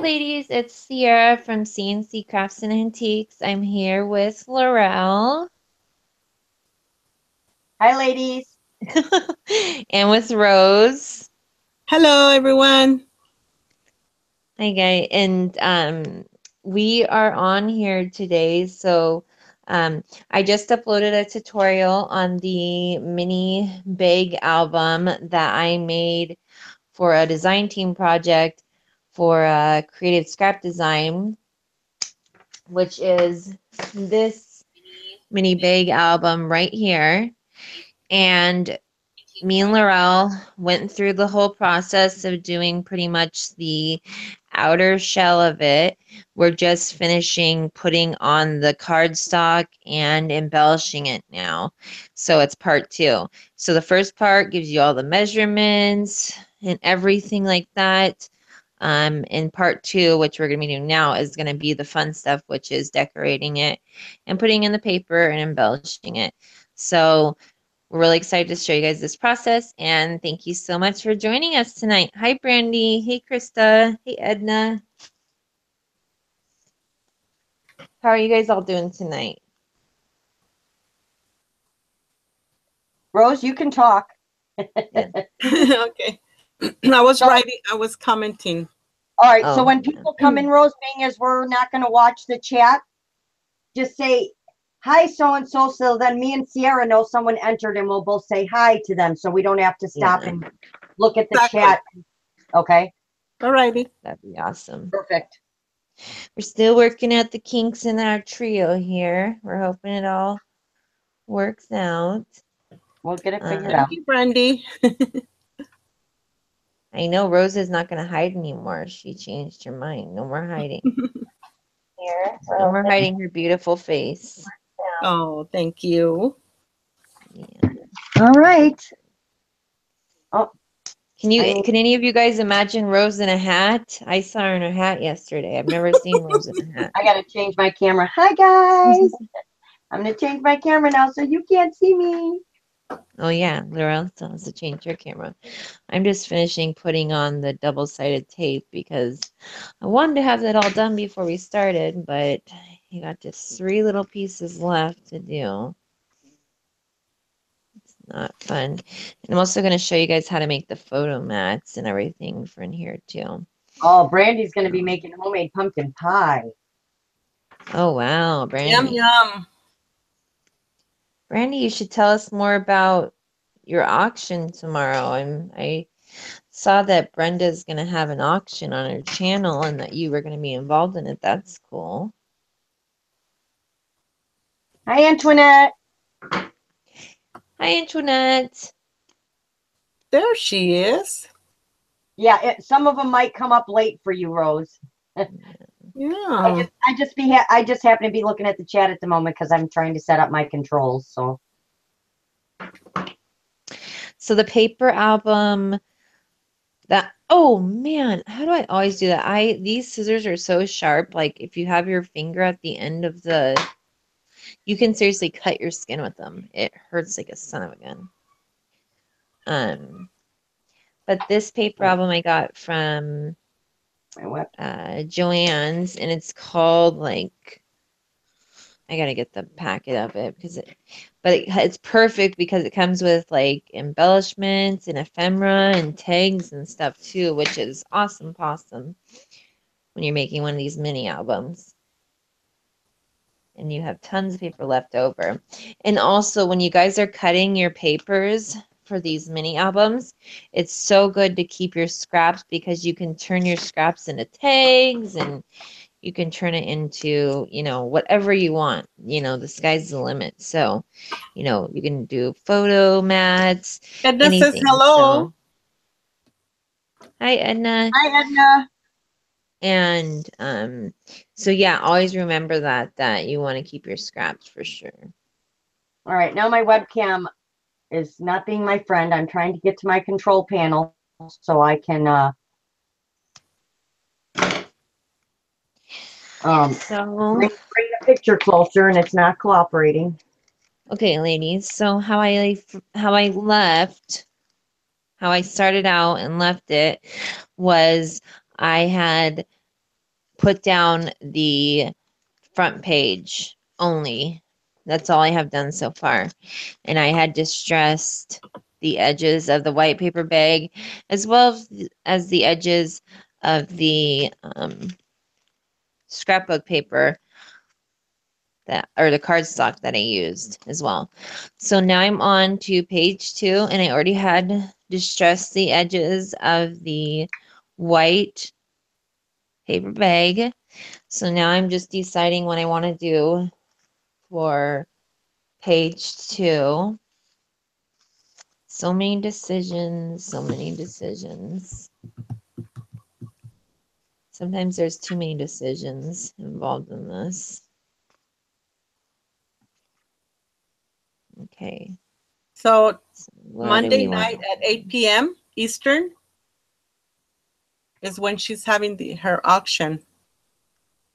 ladies, it's Sierra from CNC Crafts and Antiques. I'm here with Lorelle. Hi, ladies. And with Rose. Hello, everyone. Hi, guys. And we are on here today. So I just uploaded a tutorial on the mini bag album that I made for a design team project for creative scrap design, which is this mini bag album right here. And me and Laurel went through the whole process of doing pretty much the outer shell of it. We're just finishing putting on the cardstock and embellishing it now. So it's part 2. So the first part gives you all the measurements and everything like that. And part 2, which we're going to be doing now, is going to be the fun stuff, which is decorating it and putting in the paper and embellishing it. So we're really excited to show you guys this process, and thank you so much for joining us tonight. Hi, Brandy. Hey, Krista. Hey, Edna. How are you guys all doing tonight? Rose, you can talk. Okay. I was writing, I was commenting. All right, so when people come in, Rose, being as we're not going to watch the chat, just say, hi, so-and-so, so then me and Sierra know someone entered, and we'll both say hi to them, so we don't have to stop and look at the chat. Okay? All righty. That'd be awesome. Perfect. We're still working out the kinks in our trio here. We're hoping it all works out. We'll get it figured out. Thank you, Brandy. I know Rose is not going to hide anymore. She changed her mind. No more hiding. No more hiding her beautiful face. Oh, thank you. Yeah. All right. Oh, can any of you guys imagine Rose in a hat? I saw her in a hat yesterday. I've never seen Rose in a hat. I got to change my camera. Hi, guys. I'm going to change my camera now so you can't see me. Oh, yeah. Lorelle still has to change her camera. I'm just finishing putting on the double-sided tape because I wanted to have that all done before we started, but you got just 3 little pieces left to do. It's not fun. And I'm also going to show you guys how to make the photo mats and everything for in here, too. Oh, Brandy's going to be making homemade pumpkin pie. Oh, wow, Brandy. Yum, yum. Brandy, you should tell us more about your auction tomorrow. I saw that Brenda's going to have an auction on her channel and that you were going to be involved in it. That's cool. Hi, Antoinette. Hi, Antoinette. There she is. Yeah, some of them might come up late for you, Rose. Yeah. I just happen to be looking at the chat at the moment because I'm trying to set up my controls. So the paper album that, oh man, how do I always do that? These scissors are so sharp. Like if you have your finger at the end of you can seriously cut your skin with them. It hurts like a son of a gun. But this paper album I got from Joann's, and it's called, like, I gotta get the packet of it because it's perfect because it comes with like embellishments and ephemera and tags and stuff too, which is awesome possum when you're making one of these mini albums. And you have tons of paper left over. And also when you guys are cutting your papers for these mini albums, it's so good to keep your scraps because you can turn your scraps into tags and you can turn it into, whatever you want. The sky's the limit. So, you can do photo mats, Edna anything. says hello. So. Hi, Edna. Hi, Edna. And so yeah, always remember that you want to keep your scraps for sure. All right, now my webcam is not being my friend. I'm trying to get to my control panel so I can bring the picture closer, and it's not cooperating. Okay, ladies. So how I started out and left it was I had put down the front page only. That's all I have done so far. And I had distressed the edges of the white paper bag as well as the edges of the scrapbook paper or the cardstock that I used as well. So now I'm on to page 2, and I already had distressed the edges of the white paper bag. So now I'm just deciding what I want to do for page 2. So many decisions, so many decisions. Sometimes there's too many decisions involved in this. Okay. So What do Monday we want? night at 8 p.m. Eastern is when she's having her auction.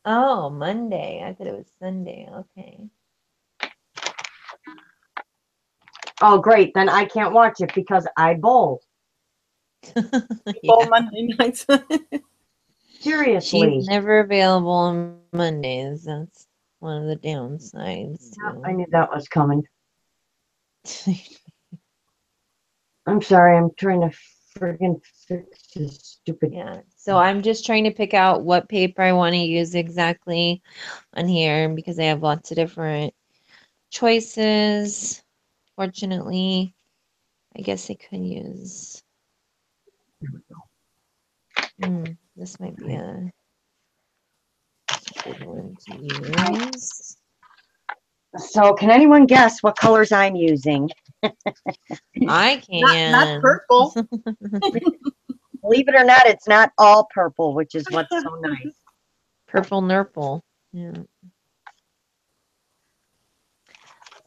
Oh, Monday. I thought it was Sunday. Okay. Oh, great. Then I can't watch it because I bowl. All Yeah. Monday nights. Seriously. She's never available on Mondays. That's one of the downsides Yeah, I too. knew that was coming. I'm sorry. I'm trying to friggin' fix this stupid. Yeah. So I'm just trying to pick out what paper I want to use exactly on here because I have lots of different choices. Fortunately, I guess I could use. This might be a good one to use. So, can anyone guess what colors I'm using? I not can. purple. Believe it or not, it's not all purple, which is what's so nice. Purple nurple. Yeah.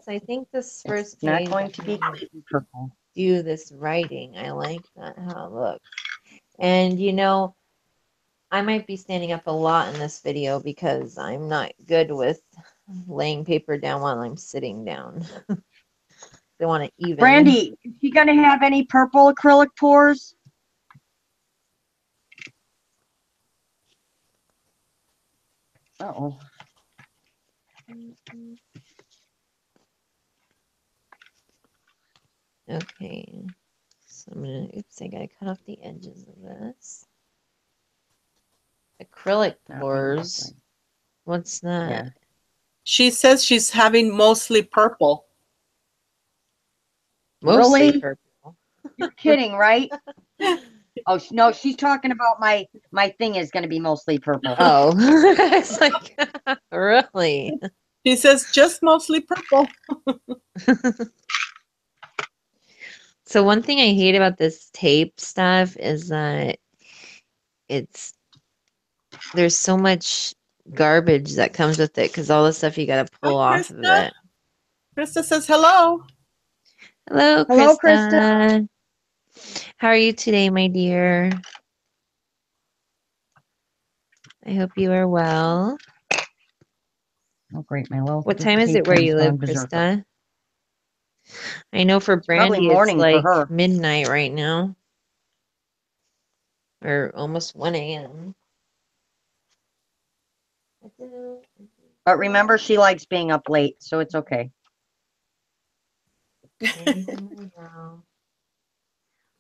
So I think this first It's not page going to be I'm gonna completely purple. do this writing. I like that how it looks. And you know, I might be standing up a lot in this video because I'm not good with laying paper down while I'm sitting down. They want it even. Brandy, is she going to have any purple acrylic pours? Uh-oh. Okay. So I'm gonna, oops, I gotta cut off the edges of this. Acrylic pours. What's that? Yeah. She says she's having mostly purple. Mostly Really? purple. You're kidding, right? Oh, no, she's talking about my thing is going to be mostly purple. Oh, it's like, really? She says just mostly purple. So one thing I hate about this tape stuff is that there's so much garbage that comes with it because all the stuff you gotta Hi, pull off of Krista. it. Krista says hello. Hello, Hello, Krista. How are you today, my dear? I hope you are well. Oh, great. My little What time is it where you live, Krista? I know for Probably Brandy it's morning for like her. midnight right now. Or almost 1 a.m. But remember, she likes being up late, so it's okay.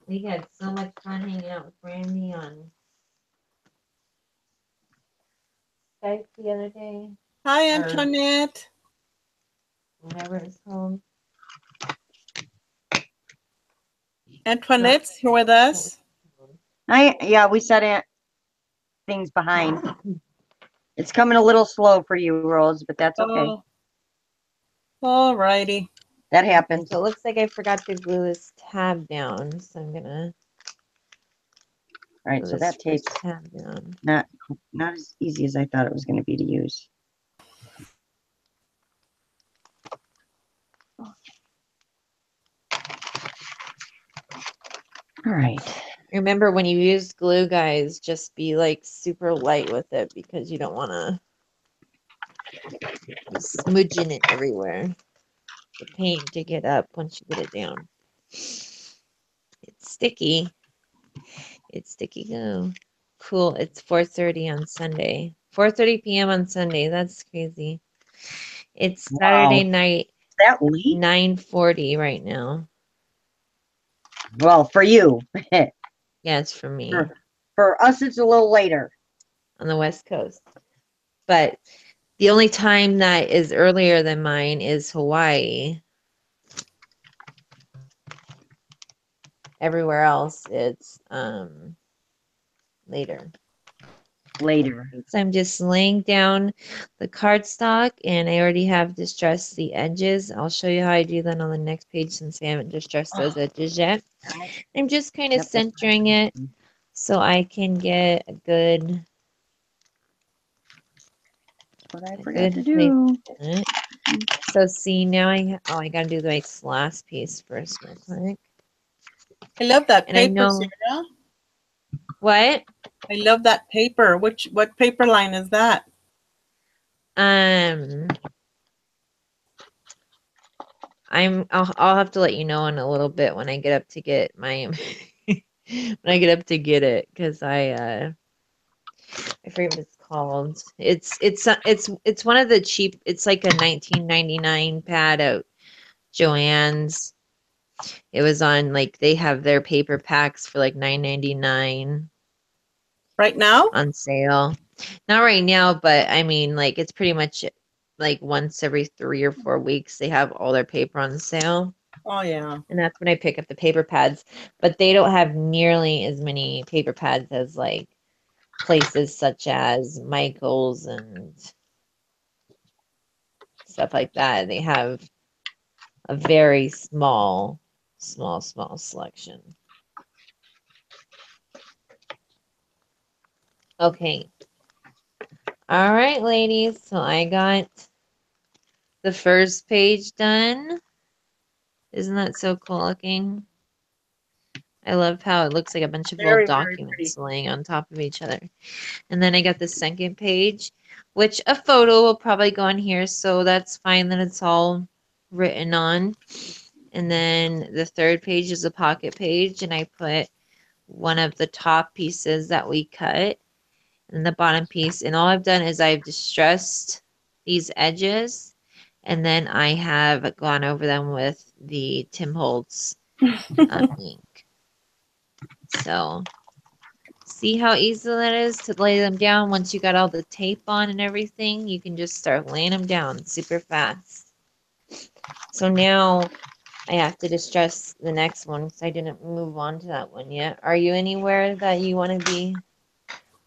We had so much fun hanging out with Brandy on Skype the other day. Hi, Antoinette. Whatever it's called. Antoinette's here with us. Yeah, we set things behind. It's coming a little slow for you, Rose, but that's okay. Oh, all righty. That happens. So it looks like I forgot to glue this tab down, so I'm gonna. All right, so that tape's tab down. not as easy as I thought it was going to be to use. All right. Remember when you use glue, guys, just be like super light with it because you don't want to be smudging it everywhere. The paint to get up once you get it down. It's sticky. It's sticky glue. Cool. It's 4:30 on Sunday. 4:30 p.m. on Sunday. That's crazy. It's Wow. Saturday night, That late? 9:40 right now. Well, for you. Yeah, it's for me for, for us, it's a little later. on the West Coast. But the only time that is earlier than mine is Hawaii. Everywhere else, it's later. Later. So I'm just laying down the cardstock, and I already have distressed the edges. I'll show you how I do that on the next page since I haven't distressed those edges yet. I'm just kind of Yep, that's centering it so I can get a good what I a forgot to good place do. to put it. So see now I gotta do the last piece first real quick. I love that And I paper, know Sarah. what? I love that paper. What paper line is that? Um I'll have to let you know in a little bit when I get up to get my when I get up to get it because I forget what it's called. It's one of the cheap. It's like a 1999 pad at Joann's. It was on like they have their paper packs for like 9.99 Right now? on sale. Not right now, but I mean like it's pretty much like once every 3 or 4 weeks they have all their paper on sale. Oh yeah. And that's when I pick up the paper pads. But they don't have nearly as many paper pads as like places such as Michael's and stuff like that. They have a very small selection. Okay. All right, ladies. So I got the first page done. Isn't that so cool looking? I love how it looks like a bunch of little Very, very pretty. documents laying on top of each other. And then I got the second page, which a photo will probably go on here, so that's fine that it's all written on. And then the third page is a pocket page, and I put one of the top pieces that we cut and the bottom piece. And all I've done is I've distressed these edges, and then I have gone over them with the Tim Holtz ink. So see how easy that is to lay them down once you got all the tape on and everything. You can just start laying them down super fast. So now I have to distress the next one because I didn't move on to that one yet. Are you anywhere that you want to be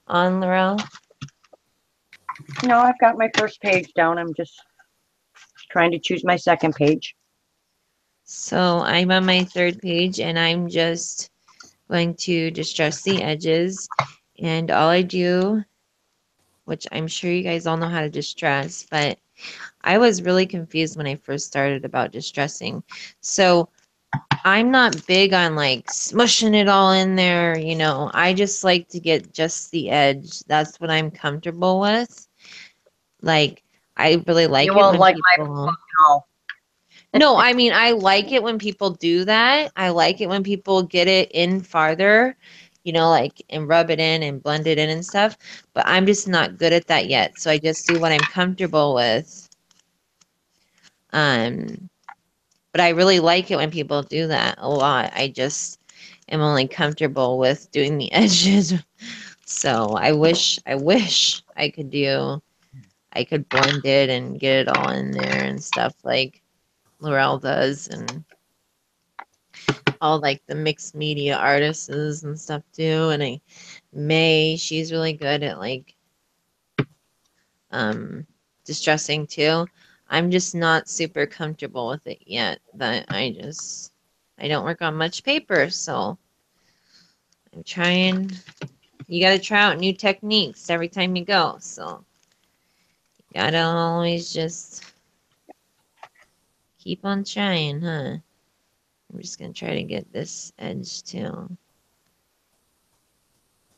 on, Lorelle? No, I've got my first page down. I'm just trying to choose my second page. So I'm on my third page and I'm just going to distress the edges. And all I do, which I'm sure you guys all know how to distress, but I was really confused when I first started about distressing. So I'm not big on like smushing it all in there, you know. I just like to get just the edge. That's what I'm comfortable with. Like, I really You like it won't when like my people. no. No, I mean, I like it when people do that. I like it when people get it in farther, you know, like and rub it in and blend it in and stuff. But I'm just not good at that yet. So I just do what I'm comfortable with. Um, but I really like it when people do that a lot. I just am only comfortable with doing the edges. So I wish I could blend it and get it all in there and stuff like Lorelle does and all like the mixed media artists and stuff too. And she's really good at like um distressing too. I'm just not super comfortable with it yet. But I don't work on much paper, so I'm trying. You got to try out new techniques every time you go. So you got to always just keep on trying, huh? I'm just going to try to get this edge too.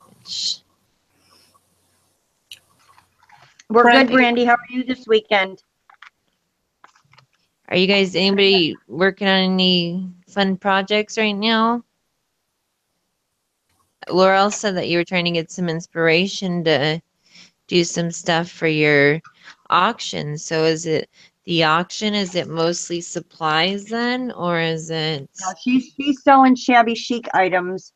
Which, We're good, Brandy, Brandy. How are you this weekend? are you guys, anybody working on any fun projects right now? Laurel said that you were trying to get some inspiration to do some stuff for your auction. So is it the auction? Is it mostly supplies then, or is it? Now she's selling shabby chic items.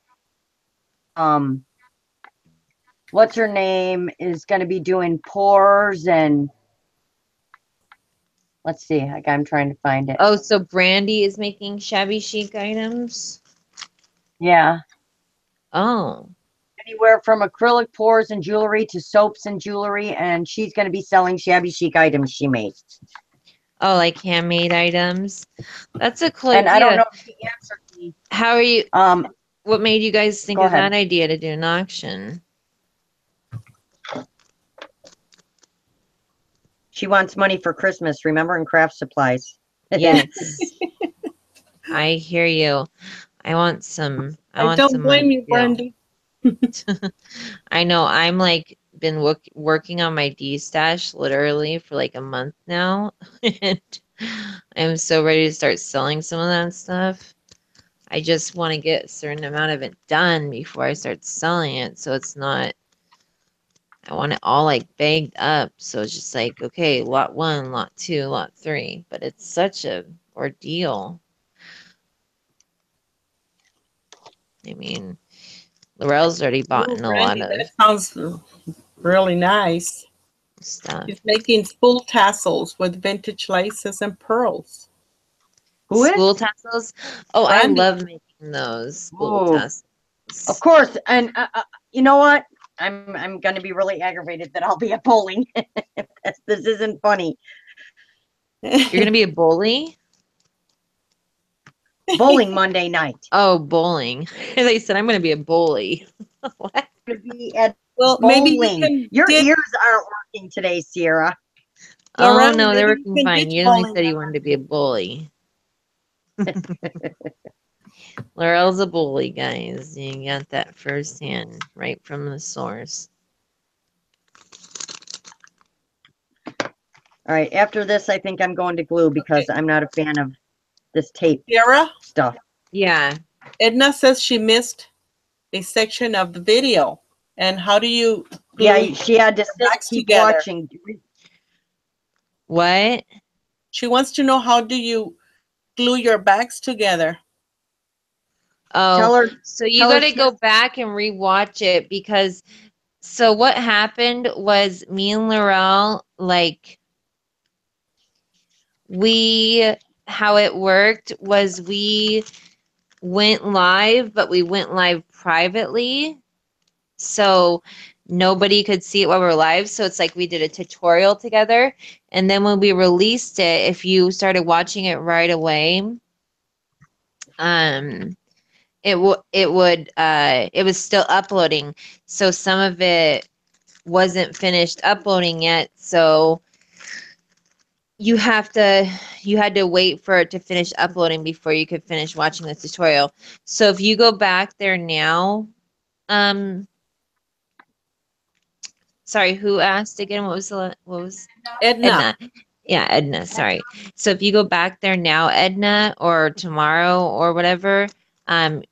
What's her name is going to be doing pours and let's see. I'm trying to find it. Oh, so Brandy is making shabby chic items? Yeah. Oh. Anywhere from acrylic pours and jewelry to soaps and jewelry, and she's going to be selling shabby chic items she makes. Oh, like handmade items. That's a cool And I don't know idea. if she answered me. How are you? What made you guys think Go of ahead. that idea to do an auction? She wants money for Christmas, remember, and craft supplies. Yes. I hear you. I want some don't blame money you, too. Brandy. I know I'm like been working on my D stash literally for like a month now, and I'm so ready to start selling some of that stuff. I just want to get a certain amount of it done before I start selling it, so it's not. I want it all like bagged up, so it's just like, okay, lot 1, lot 2, lot 3, but it's such a ordeal. I mean, Lorelle's already bought Ooh, in a lot Brandy, of that sounds really nice. stuff. She's making spool tassels with vintage laces and pearls. Who is? School tassels? Oh, I Brandy. love making those school Ooh. tassels. Of course, and you know what? I'm going to be really aggravated that I'll be at bowling. This isn't funny. You're gonna be a bully? Bowling Monday night. Oh, bowling. They said I'm gonna be a bully. What? I'm going to be at Well, maybe you bowling. can Your ditch, ears aren't working today, Sierra. Oh Lorelle, no, they're maybe you working can fine. ditch You only bowling said on you wanted to be a Monday. bully. Laurel's a bully, guys. You got that firsthand, right from the source. All right, after this, I think I'm going to glue because Okay. I'm not a fan of this tape Sierra, stuff. Yeah. Edna says she missed a section of the video. And how do you glue Yeah, she had to your sit, backs keep together? watching. What? She wants to know, how do you glue your backs together? Oh, Tell her, so you tell her got to she has go back and rewatch it because so what happened was me and Laurel, like, we, how it worked was we went live, but we went live privately. So nobody could see it while we're live. So it's like we did a tutorial together. And then when we released it, if you started watching it right away, um, it was still uploading. So some of it wasn't finished uploading yet. So you had to wait for it to finish uploading before you could finish watching the tutorial. So if you go back there now, um, sorry, who asked again? What was Edna. Edna? Yeah, Edna, sorry. So if you go back there now, Edna, or tomorrow or whatever, um,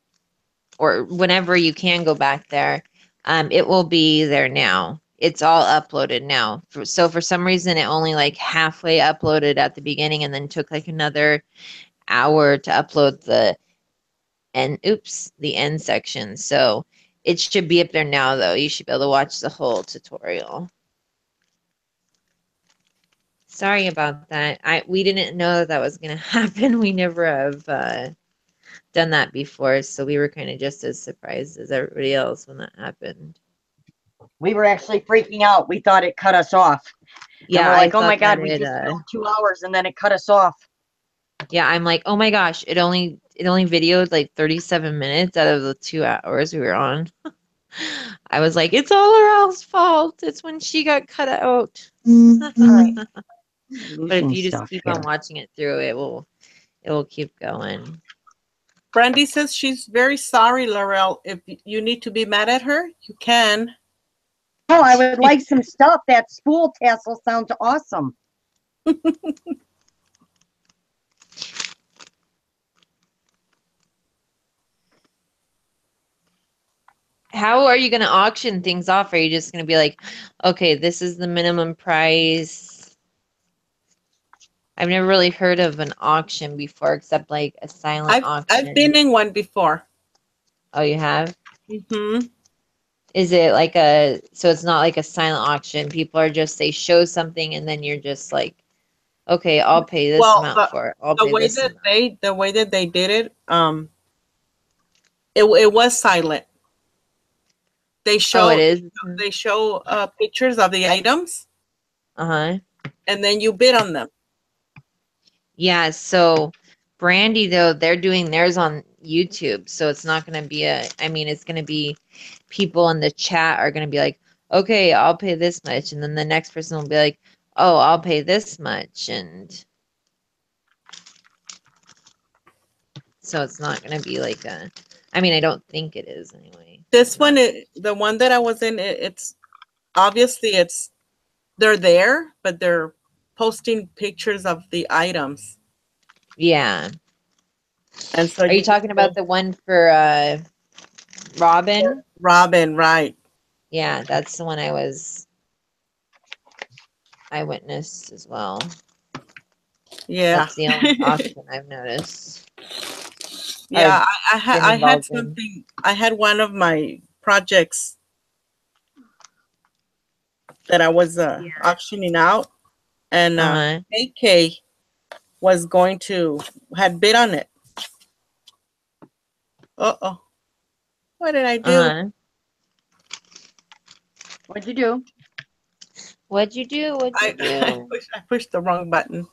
or whenever you can go back there, it will be there now. It's all uploaded now. So for some reason, it only like halfway uploaded at the beginning and then took like another hour to upload the end section. So it should be up there now, though. You should be able to watch the whole tutorial. Sorry about that. We didn't know that was gonna happen. We never have done that before, so we were kind of just as surprised as everybody else when that happened. we were actually freaking out. We thought it cut us off. And Yeah, we're I like, oh my thought that God, we just filmed 2 hours and then it cut us off. yeah, I'm like, oh my gosh, it only videoed like 37 minutes out of the 2 hours we were on. I was like, it's all Laurel's fault. It's when she got cut out. Right. But if Losing you just stuff keep here. on watching it through, it will keep going. Brandy says she's very sorry, Laurel. If you need to be mad at her, you can. Oh, I would like some stuff. That spool tassel sounds awesome. how are you going to auction things off? Are you just going to be like, okay, this is the minimum price? I've never really heard of an auction before, except like a silent I've been auction. in one before. Oh, you have? Mm-hmm. Is it like a, so it's not like a silent auction. People are just, they show something and then you're just like, okay, I'll pay this Well, amount for it. I'll the pay way this that amount. they did it, it was silent. They Oh, it show is? they show pictures of the items, Uh-huh. and then you bid on them. Yeah, so Brandy though, they're doing theirs on YouTube, so it's not going to be a, I mean, it's going to be people in the chat are going to be like, okay, I'll pay this much, and then the next person will be like, oh, I'll pay this much, and so it's not going to be like a, I mean, I don't think it is anyway. This Not, one, the one that I was in, it's obviously they're there, but they're posting pictures of the items, yeah. and so Are you you can talking go, about the one for Robin? Robin, right? Yeah, that's the one I witnessed as well. Yeah, That's the only auction I've noticed or yeah. been I had involved in. something. I had one of my projects that I was auctioning out, and Uh-huh. AK was going to had bid on it. Uh-oh. What did I do? Uh-huh. What'd you do? What'd you do? What'd you do? I pushed the wrong button.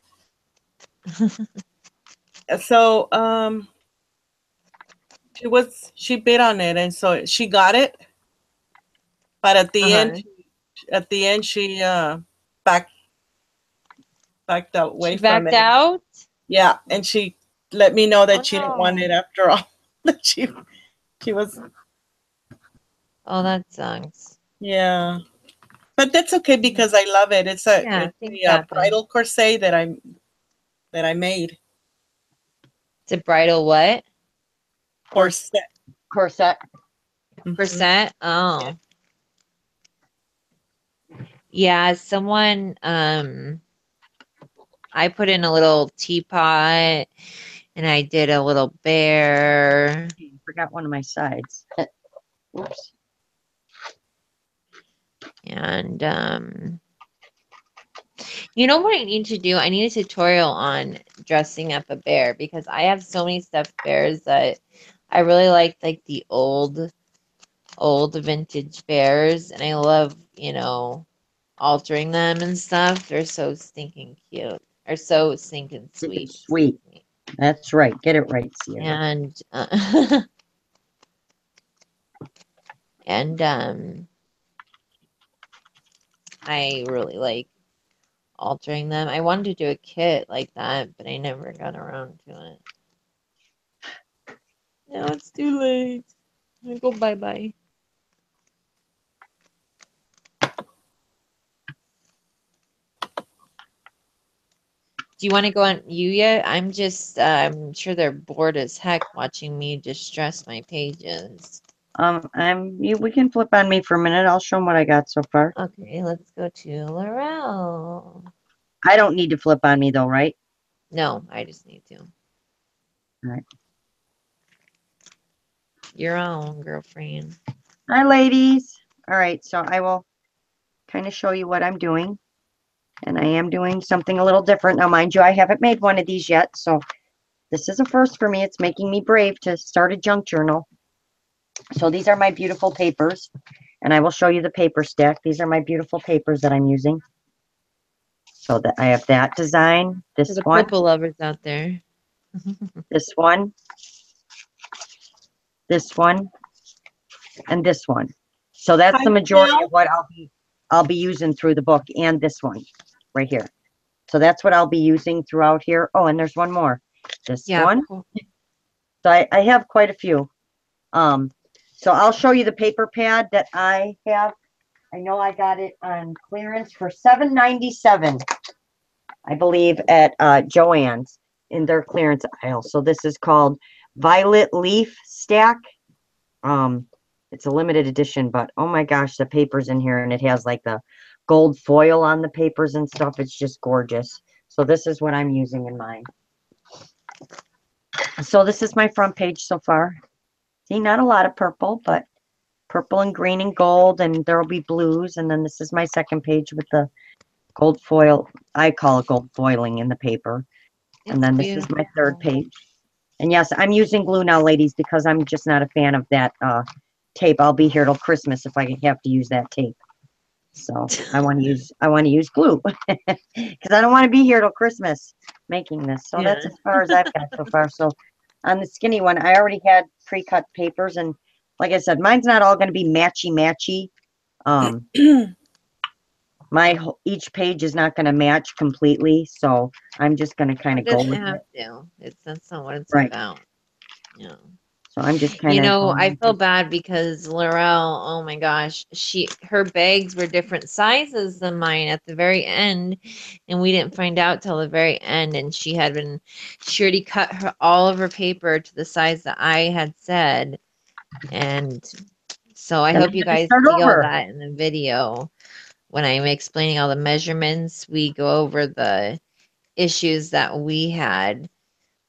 So she bid on it, and so she got it, but Uh-huh. at the end she backed backed She away from backed it. out? Yeah, and she let me know Oh that she didn't want no. it after all. That she was, Oh, that sucks. yeah. But that's okay because I love it. Yeah, It's things a happen. bridal corset that I made. It's a bridal what? Corset. Corset. Mhm. Corset? Yeah. Oh. Yeah, someone I put in a little teapot and I did a little bear Forgot one of my sides. Oops. and you know what I need to do? I need a tutorial on dressing up a bear because I have so many stuffed bears that I really like the old vintage bears and I love, altering them and stuff. They're so stinking cute. Or so stinking Stinking sweet. Excuse sweet. me. That's right. Get it right, Sierra. And and I really like altering them. I wanted to do a kit like that, but I never got around to it. Now it's too late. I'm gonna go bye-bye. Do you want to go on you yet? I'm sure they're bored as heck watching me distress my pages. We can flip on me for a minute. I'll show them what I got so far. Okay, let's go to Lorelle. I don't need to flip on me though, right? No, I just need to. All right. Your own girlfriend. Hi, ladies. All right, so I will kind of show you what I'm doing. And I am doing something a little different. Now, mind you, I haven't made one of these yet, so this is a first for me. It's making me brave to start a junk journal. So these are my beautiful papers, and I will show you the paper stack. These are my beautiful papers that I'm using. So that I have that design, For this the one, purple lovers out there. this one, this one, and this one. So that's Hi, the majority Michelle. of what I'll be using through the book, and this one right here. So that's what I'll be using throughout here. Oh, and there's one more. This Yeah, one. cool. So I have quite a few. So I'll show you the paper pad that I have. I know I got it on clearance for $7.97, I believe, at Joann's in their clearance aisle. So this is called Violet Leaf Stack. It's a limited edition, but oh my gosh, the paper's in here and it has like the gold foil on the papers and stuff. It's just gorgeous. So this is what I'm using in mine. So this is my front page so far. See, not a lot of purple, but purple and green and gold, and there will be blues. And then this is my second page with the gold foil. I call it gold foiling in the paper. And It's then this is my third beautiful. page. And yes, I'm using glue now, ladies, because I'm just not a fan of that tape. I'll be here till Christmas if I have to use that tape. So I want to use glue because I don't want to be here till Christmas making this. So that's Yeah. as far as I've got so far. So on the skinny one, I already had pre-cut papers, and like I said, mine's not all going to be matchy. Each page is not going to match completely, so I'm just going to kind It of go doesn't with have it. to. That's not what it's Right. about. Yeah. So I'm just kind You of know, going I with feel it. bad because Laurel, oh my gosh, her bags were different sizes than mine at the very end, and we didn't find out till the very end. And she already cut all of her paper to the size that I had said, and so I Then hope I you had to guys start see all over. that in the video when I'm explaining all the measurements. We go over the issues that we had.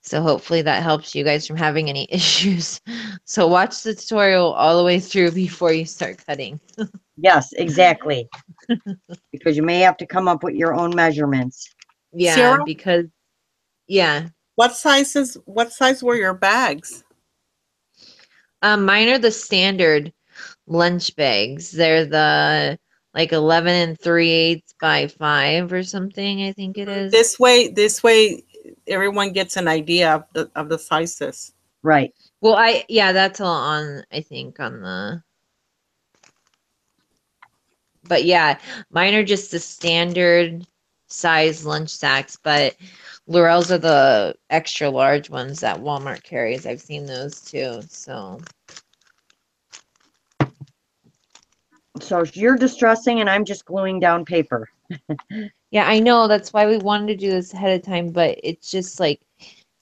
So hopefully that helps you guys from having any issues. So watch the tutorial all the way through before you start cutting. Yes, exactly. Because you may have to come up with your own measurements. Yeah, Sarah, because yeah. what size were your bags? Mine are the standard lunch bags. They're the like 11 and 3/8 by 5 or something, I think it is. This way everyone gets an idea of the sizes. Right. Well, yeah, that's all on I think on the but yeah, mine are just the standard size lunch sacks, but Laurel's are the extra large ones that Walmart carries. I've seen those too. So So you're distressing and I'm just gluing down paper. yeah, I know that's why we wanted to do this ahead of time, but it's just like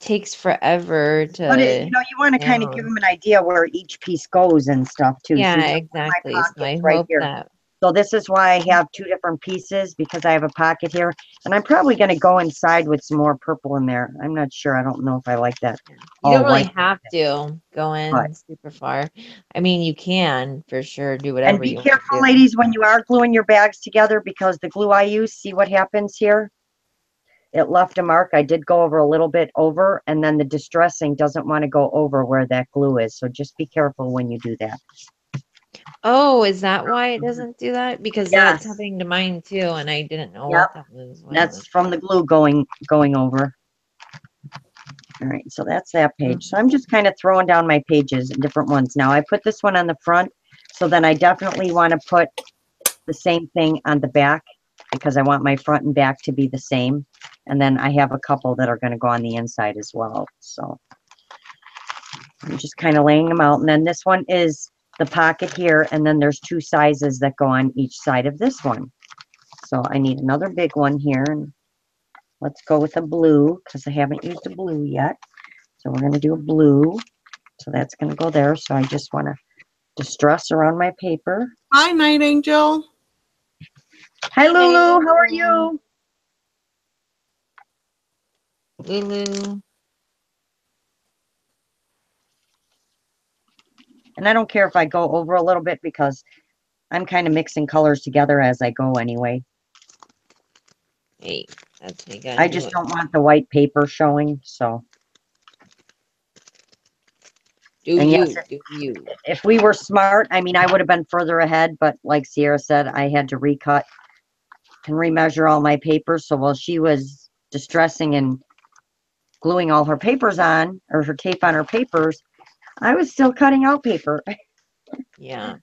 takes forever But to you want to kind of give down. them an idea where each piece goes and stuff too. See, Yeah, that's one of my exactly. So I pockets right hope here. that So this is why I have two different pieces because I have a pocket here. And I'm probably going to go inside with some more purple in there. I'm not sure. I don't know if I like that you don't all really white. have to go But, in super far. I mean, you can for sure do and whatever be you want careful, to do. ladies, when you are gluing your bags together because the glue I use, see what happens here? It left a mark. I did go over a little bit over, and then the distressing doesn't want to go over where that glue is. So just be careful when you do that. Oh, is that why it doesn't do that? Because that's Yes. happening to mine too, and I didn't know Yep. what that was. What it That's was. from the glue going over. All right, so that's that page. So I'm just kind of throwing down my pages, different ones. Now I put this one on the front, so then I definitely want to put the same thing on the back because I want my front and back to be the same. And then I have a couple that are going to go on the inside as well. So I'm just kind of laying them out. And then this one is the pocket here, and then there's two sizes that go on each side of this one. So I need another big one here. And let's go with a blue because I haven't used a blue yet. So we're going to do a blue. So that's going to go there. So I just want to distress around my paper. Hi, Night Angel. Hi, Lulu. How are Lulu. you? Lulu. And I don't care if I go over a little bit because I'm kind of mixing colors together as I go anyway. Hey, that's what you gotta I do. just don't want the white paper showing. So, Do and yes, you? Do you? if we were smart, I mean, I would have been further ahead. But like Sierra said, I had to recut and remeasure all my papers. So while she was distressing and gluing all her papers on, or her tape on her papers, I was still cutting out paper. Yeah.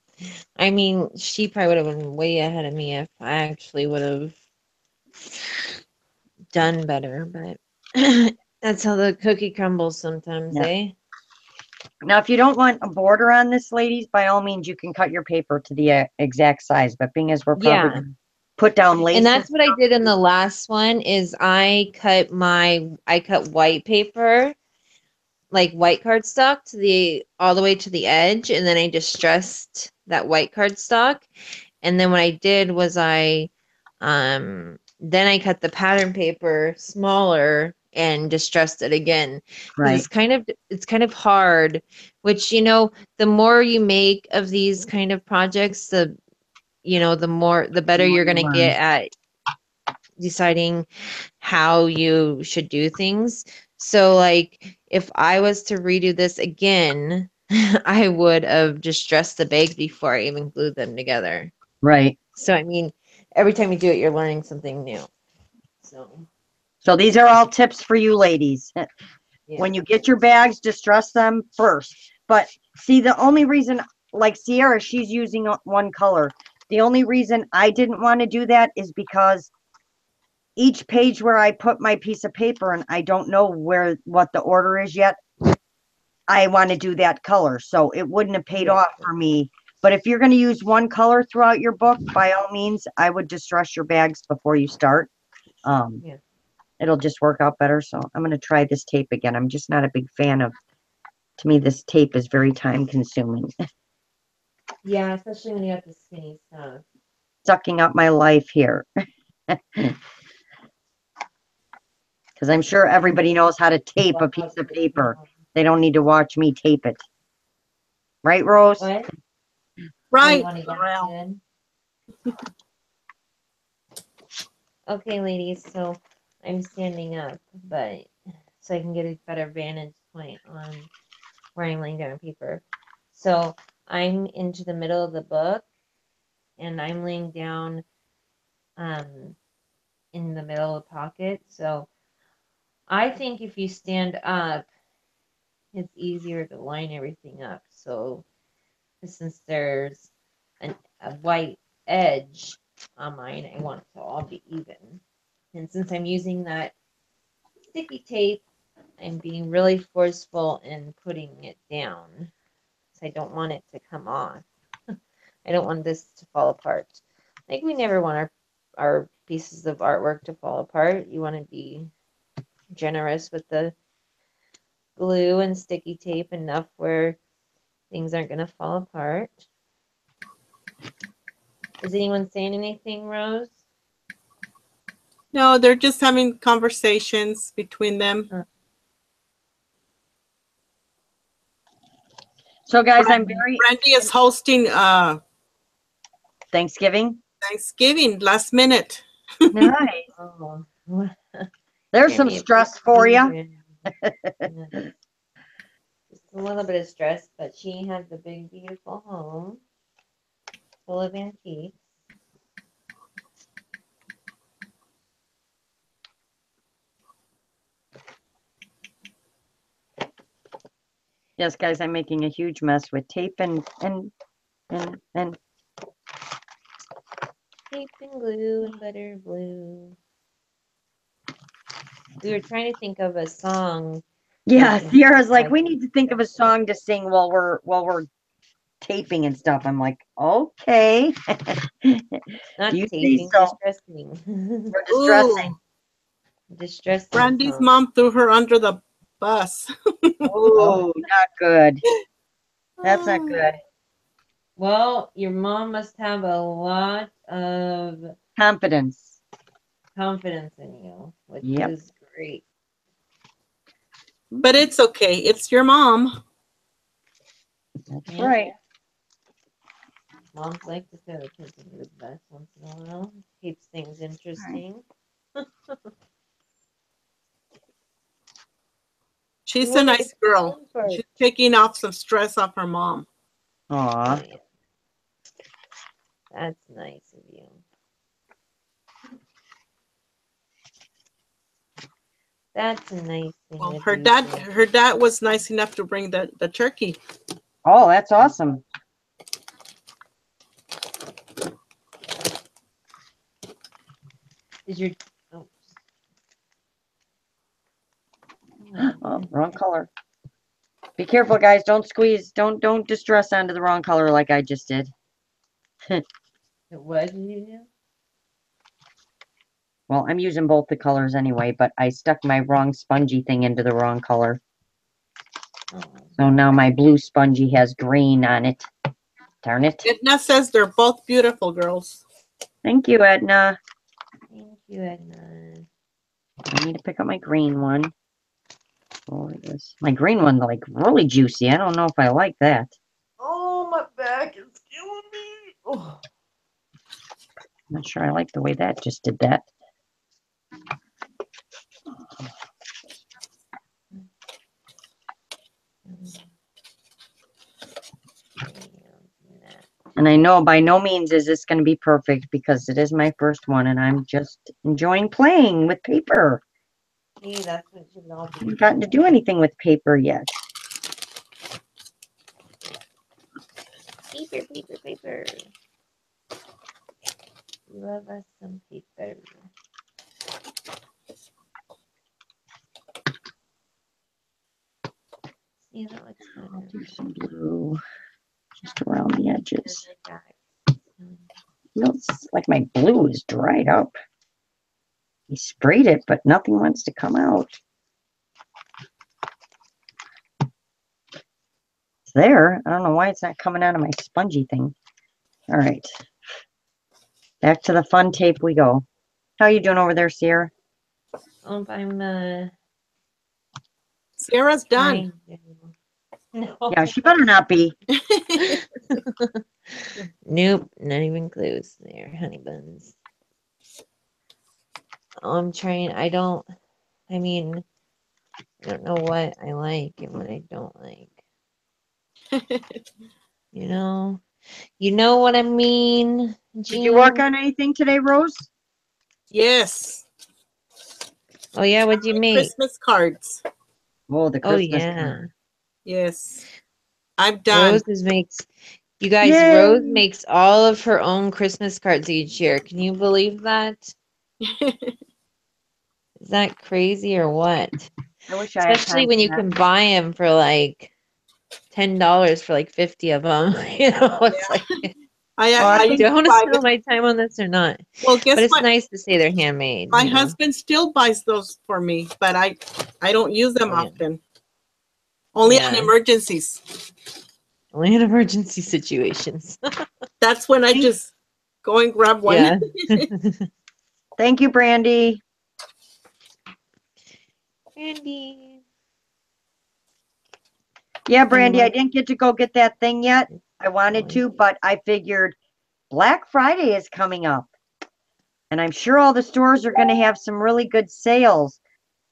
I mean, she probably would have been way ahead of me if I actually would have done better, but that's how the cookie crumbles sometimes, Yeah. eh? Now, if you don't want a border on this, ladies, by all means, you can cut your paper to the exact size. But being as we're probably Yeah. going to put down laces. And that's what I did in the last one is I cut white paper like white cardstock to the all the way to the edge, and then I distressed that white cardstock. And then what I did was then I cut the pattern paper smaller and distressed it again because Right. it's kind of hard, which the more you make of these kind of projects, the better More you're you going to learn. get at deciding how you should do things. So like if I was to redo this again, I would have distressed the bags before I even glued them together. Right. So I mean, every time you do it, you're learning something new. So these are all tips for you ladies. Yeah. When you get your bags, distress them first. But see, the only reason, like Sierra, she's using one color. The only reason I didn't want to do that is because each page where I put my piece of paper, and I don't know what the order is yet, I want to do that color. So it wouldn't have paid off for me. But if you're going to use one color throughout your book, by all means, I would distress your bags before you start. Yeah. It'll just work out better. So I'm going to try this tape again. I'm just not a big fan of, to me, this tape is very time consuming. Yeah, especially when you have the skinny stuff. Sucking up my life here. Because I'm sure everybody knows how to tape a piece of paper. They don't need to watch me tape it. Right, Rose? What? Right, Want to get Lorelle. good? Okay, ladies, so I'm standing up, but so I can get a better vantage point on where I'm laying down paper. So I'm into the middle of the book, and I'm laying down in the middle of the pocket. So I think if you stand up, it's easier to line everything up. So since there's a white edge on mine, I want it to all be even. And since I'm using that sticky tape, I'm being really forceful in putting it down. So I don't want it to come off. I don't want this to fall apart. Like we never want our pieces of artwork to fall apart. You want to be generous with the glue and sticky tape enough where things aren't going to fall apart. Is anyone saying anything, Rose? No, they're just having conversations between them. So, guys, I'm very Brandy is hosting Thanksgiving. Thanksgiving last minute. Nice. Oh, There's some stress for you. Just a little bit of stress, but she has a big, beautiful home full of antiques. Yes, guys, I'm making a huge mess with tape and Tape and glue and butter blue. We were trying to think of a song. yeah, Sierra's like, we need to think of a song to sing while we're taping and stuff. I'm like, okay. Not You taping, so. distressing. We're distressing. Distressing. Brandy's mom threw her under the bus. Oh, not good. That's not good. Well, your mom must have a lot of Confidence confidence in you, which Yep. is great. But it's okay. It's your mom. That's right. Moms like to throw their kids under the bus once in a while. Keeps things interesting. She's a nice girl. She's taking off some stress off her mom. Aw. Yeah. That's nice of you. That's a nice thing. Well, her dad was nice enough to bring the turkey. Oh, that's awesome. Is your Oh, wrong color. Be careful, guys. Don't squeeze. Don't distress onto the wrong color like I just did. what did you do? Well, I'm using both the colors anyway, but I stuck my wrong spongy thing into the wrong color. So now my blue spongy has green on it. Darn it. Edna says they're both beautiful, girls. Thank you, Edna. Thank you, Edna. I need to pick up my green one. Oh, my green one's like really juicy. I don't know if I like that. Oh, my back is killing me. Oh. I'm not sure I like the way that just did that. And I know by no means is this going to be perfect because it is my first one and I'm just enjoying playing with paper. See, that's what you love. I haven't gotten to do anything with paper yet. Paper, paper, paper. Love us some paper. See, that looks better. Do some blue just around the edges. Feels like my blue is dried up. He sprayed it, but nothing wants to come out. It's there. I don't know why it's not coming out of my spongy thing. All right. Back to the fun tape we go. How you doing over there, Sierra? Oh, I'm Sierra's done. No. Yeah, she better not be. Nope, not even close there, honey buns. I'm trying, I don't know what I like and what I don't like. You know what I mean, Did you work Jean? on anything today, Rose? Yes. Oh yeah, what'd you make? Christmas cards. Oh, the Oh Christmas yeah. card. Yes. I'm done. You guys, Yay! Rose makes all of her own Christmas cards each year. Can you believe that? Is that crazy or what? I wish I had Especially time when for you that. can buy them for like $10 for like 50 of them. It's like, I do used I to want to buy spend it. all my time on this or not? Well, guess But it's what? nice to say they're handmade. My husband still buys those for me, but I don't use them Oh, yeah. often. Only on Yeah. emergencies. Only in emergency situations. That's when I just go and grab one. Yeah. Thank you, Brandy. Brandy. Yeah, Brandy, I didn't get to go get that thing yet. I wanted Oh, to, but I figured Black Friday is coming up. And I'm sure all the stores are going to have some really good sales.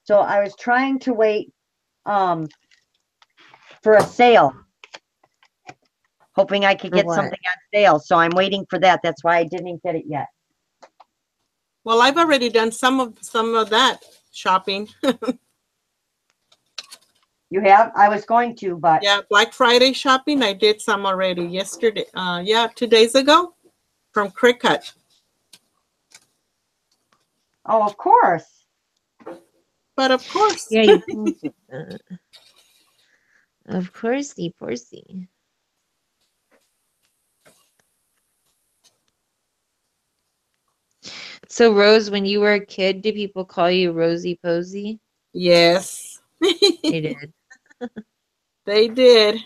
So I was trying to wait for a sale, hoping I could For get what? something on sale. So I'm waiting for that. That's why I didn't get it yet. Well, I've already done some of that shopping. You have? I was going to, but Yeah, Black Friday shopping. I did some already yesterday. 2 days ago from Cricut. oh, of course. But of course. Yeah, you can get that. Of coursey, poursey. So, Rose, when you were a kid, did people call you Rosie Posey? Yes. They did. They did.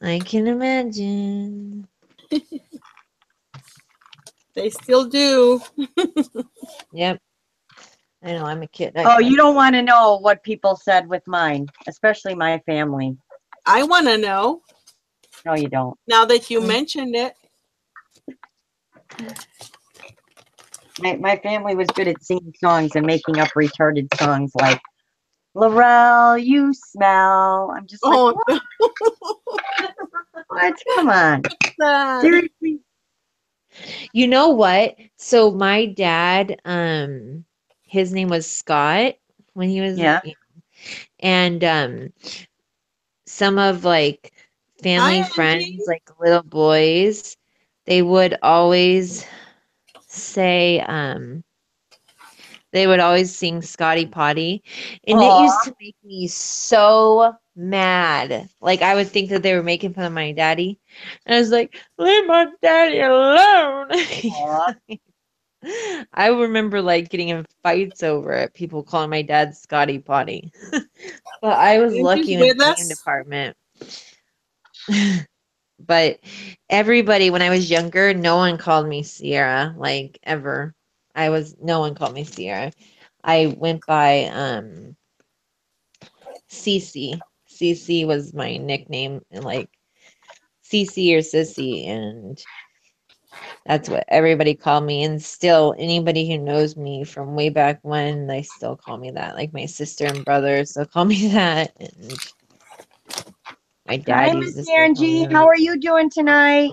I can imagine. They still do. Yep. I know, I'm a kid. Oh, you don't want to know what people said with mine, especially my family. I want to know. No, you don't. Now that you mentioned it. My family was good at singing songs and making up retarded songs like Lorelle, you smell. I'm just like, what? What? Come on. Seriously? You know what? So my dad, his name was Scott when he was, Yeah. and some of like family Hi, friends, Angie. like little boys, they would always say, they would always sing Scotty Potty, and it used to make me so mad. Like I would think that they were making fun of my daddy, and I was like, "Leave my daddy alone." I remember like getting in fights over it. People calling my dad Scotty Potty. But I was Angie's lucky with with the name us. department. But everybody, when I was younger, no one called me Sierra, like ever. No one called me Sierra. I went by Cece. Cece was my nickname, and like Cece or Sissy, and that's what everybody called me. And still, anybody who knows me from way back when, they still call me that. Like my sister and brother still call me that, and my Hi, dad used Miss to still call me Angie. that. How are you doing tonight?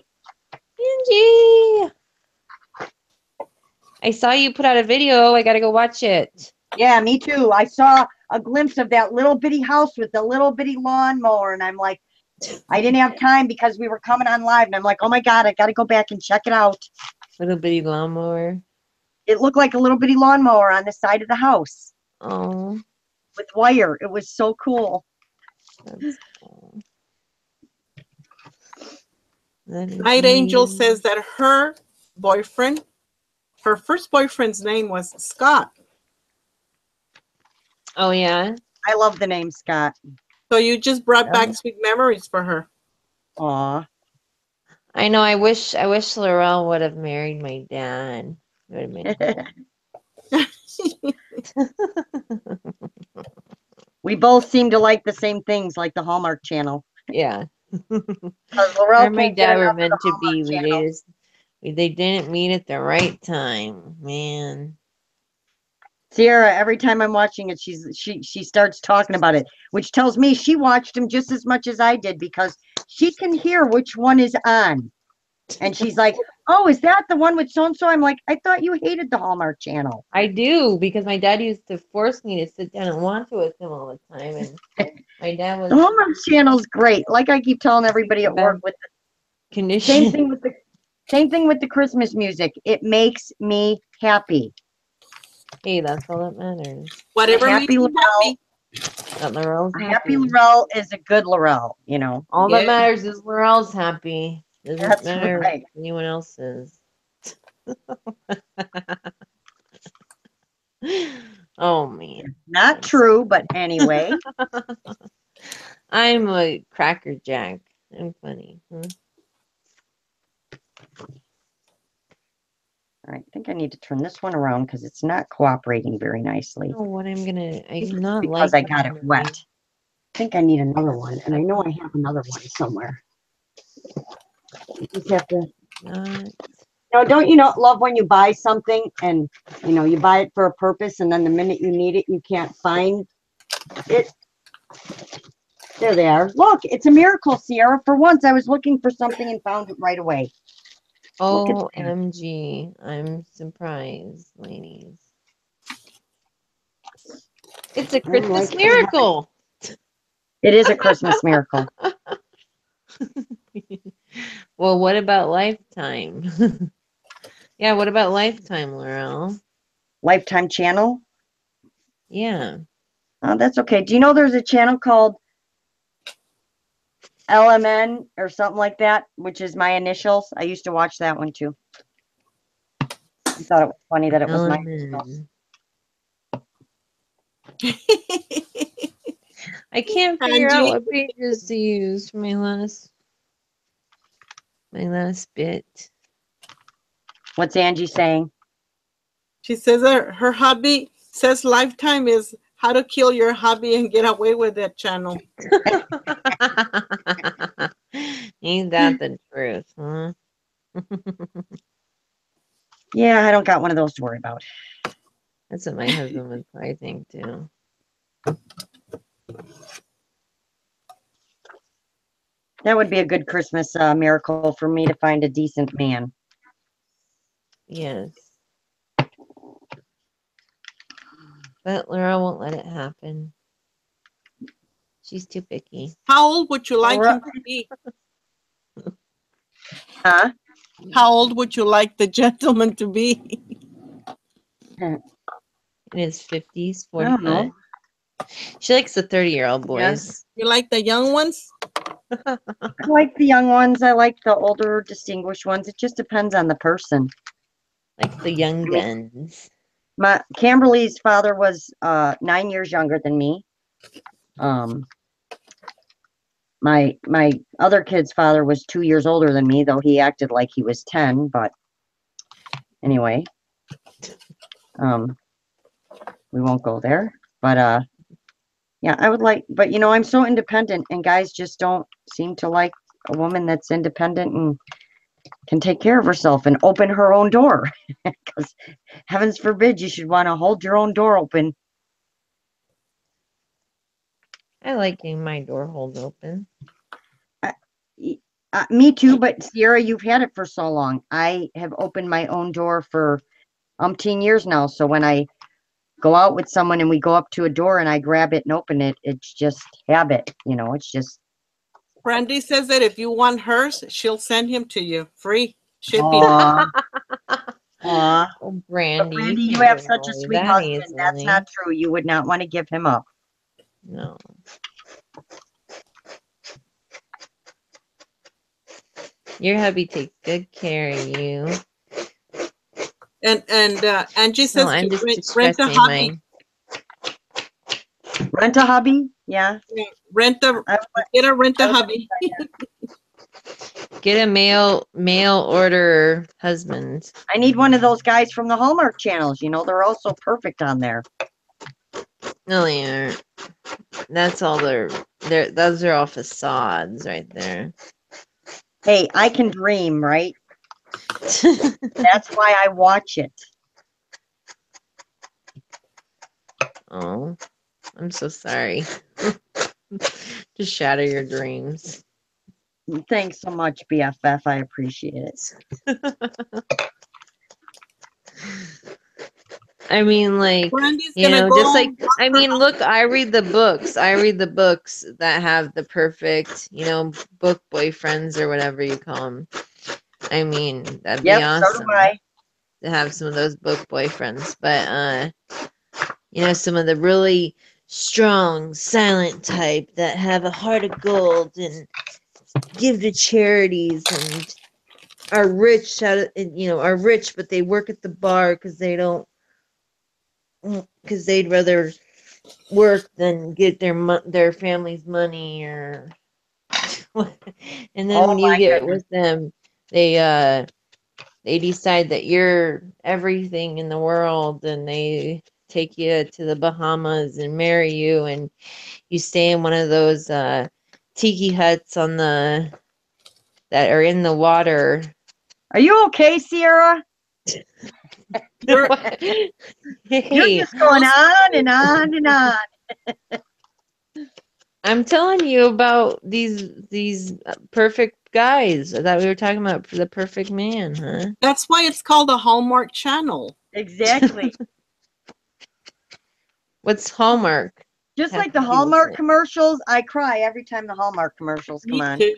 Angie, I saw you put out a video. I gotta go watch it. Yeah, me too. I saw a glimpse of that little bitty house with the little bitty lawnmower, and I'm like, I didn't have time because we were coming on live, and I'm like, oh my God, I got to go back and check it out. Little bitty lawnmower. It looked like a little bitty lawnmower on the side of the house Oh, with wire. It was so cool. that's cool. That is Night Angel neat. says that her first boyfriend's name was Scott. Oh yeah. I love the name Scott. So you just brought back Yeah. sweet memories for her. Aw. I know. I wish Laurel would have married my dad. It would have been cool. We both seem to like the same things, like the Hallmark Channel. Yeah. Because Her Laurel and my can't get dad were enough of the meant to Hallmark be. Channel. They didn't meet at the right time, man. Sierra, every time I'm watching it, she starts talking about it, which tells me she watched him just as much as I did because she can hear which one is on. And she's like, "Oh, is that the one with so and so?" I'm like, "I thought you hated the Hallmark Channel." I do because my dad used to force me to sit down and watch it with him all the time, and my dad The was Hallmark Channel's great. Like I keep telling everybody at work, bad with the condition. same thing with the Christmas music. It makes me happy. Hey, that's all that matters. A Whatever makes happy you Laurel, happy. That Laurel's a happy happy. Laurel is a good Laurel. You know. All that Yeah. matters is Laurel's happy. Doesn't That's matter if right. anyone else is. Oh man. Not That's true, but anyway. I'm a cracker jack. I'm funny. Huh? All right, I think I need to turn this one around because it's not cooperating very nicely. Oh, what I'm This is not because I liking got the it wet. movie. I think I need another one, and I know I have another one somewhere. You just have to. Not No, don't you know love when you buy something and you buy it for a purpose, and then the minute you need it, you can't find it. There they are. Look, it's a miracle, Sierra. For once, I was looking for something and found it right away. Look at that. OMG. I'm surprised, ladies. It's a I'm like, Christmas miracle. it is a Christmas miracle. Well, what about Lifetime? Yeah, what about Lifetime, Laurel? Lifetime channel. Yeah. Oh, that's okay. Do you know there's a channel called LMN or something like that, which is my initials? I used to watch that one too. I thought it was funny that it was my initials. Element. I can't figure out Angie, what pages to use for my last bit. What's Angie saying? she says her hobby says Lifetime is how to kill your hobby and get away with it channel. Ain't that the truth, huh? Yeah, I don't got one of those to worry about. That's what my husband would probably think too. That would be a good Christmas miracle for me to find a decent man. Yes. But Laura won't let it happen. She's too picky. How old would you like him to be? Huh? How old would you like the gentleman to be? In his 50s, I don't 45. know. She likes the 30-year-old Yeah. boys. You like the young ones? I like the young ones. I like the older, distinguished ones. It just depends on the person. Like the young I mean, guns. my Camberly's father was 9 years younger than me. Um, my other kid's father was 2 years older than me, though he acted like he was 10. But anyway, we won't go there. But yeah, I would like. But I'm so independent, and guys just don't seem to like a woman that's independent and can take care of herself and open her own door. Because heavens forbid you should want to hold your own door open. I like getting my door hold open. Me too, but Sierra, you've had it for so long. I have opened my own door for umpteen years now. So when I go out with someone and we go up to a door and I grab it and open it, it's just habit. It's just. Brandy says that if you want hers, she'll send him to you free shipping. Aw. Aw. Oh, But Brandy, Brandy, you can't have give such a away sweet that husband. That's not easily. true. You would not want to give him up. No. Your hubby takes good care of you. And Angie No, says I'm to just rent a expressing hobby. Rent a hubby? Yeah. Rent a hubby. Get a mail order husband. I need one of those guys from the Hallmark channels. They're all so perfect on there. No, they aren't. That's all those are all facades right there. Hey, I can dream, right? That's why I watch it. Oh, I'm so sorry. Just shatter your dreams. Thanks so much, BFF. I appreciate it. I mean, like, Brandy's gonna go just like, I mean, look, I read the books that have the perfect, book boyfriends or whatever you call them. I mean, that'd be Yep, so awesome do I. to have some of those book boyfriends. But, some of the really strong, silent type that have a heart of gold and give to charities and are rich are rich, but they work at the bar because they'd rather work than get their family's money or and then Oh when you my get goodness. with them they decide that you're everything in the world and they take you to the Bahamas and marry you and you stay in one of those tiki huts that are in the water. Are you okay, Sierra? You're You're Hey, just going on and on and on. I'm telling you about these perfect guys. I thought we were talking about the perfect man, huh? that's why it's called a Hallmark channel. Exactly. What's Hallmark? Just have like to the do with Hallmark it? commercials, I cry every time the Hallmark commercials come Me on. too.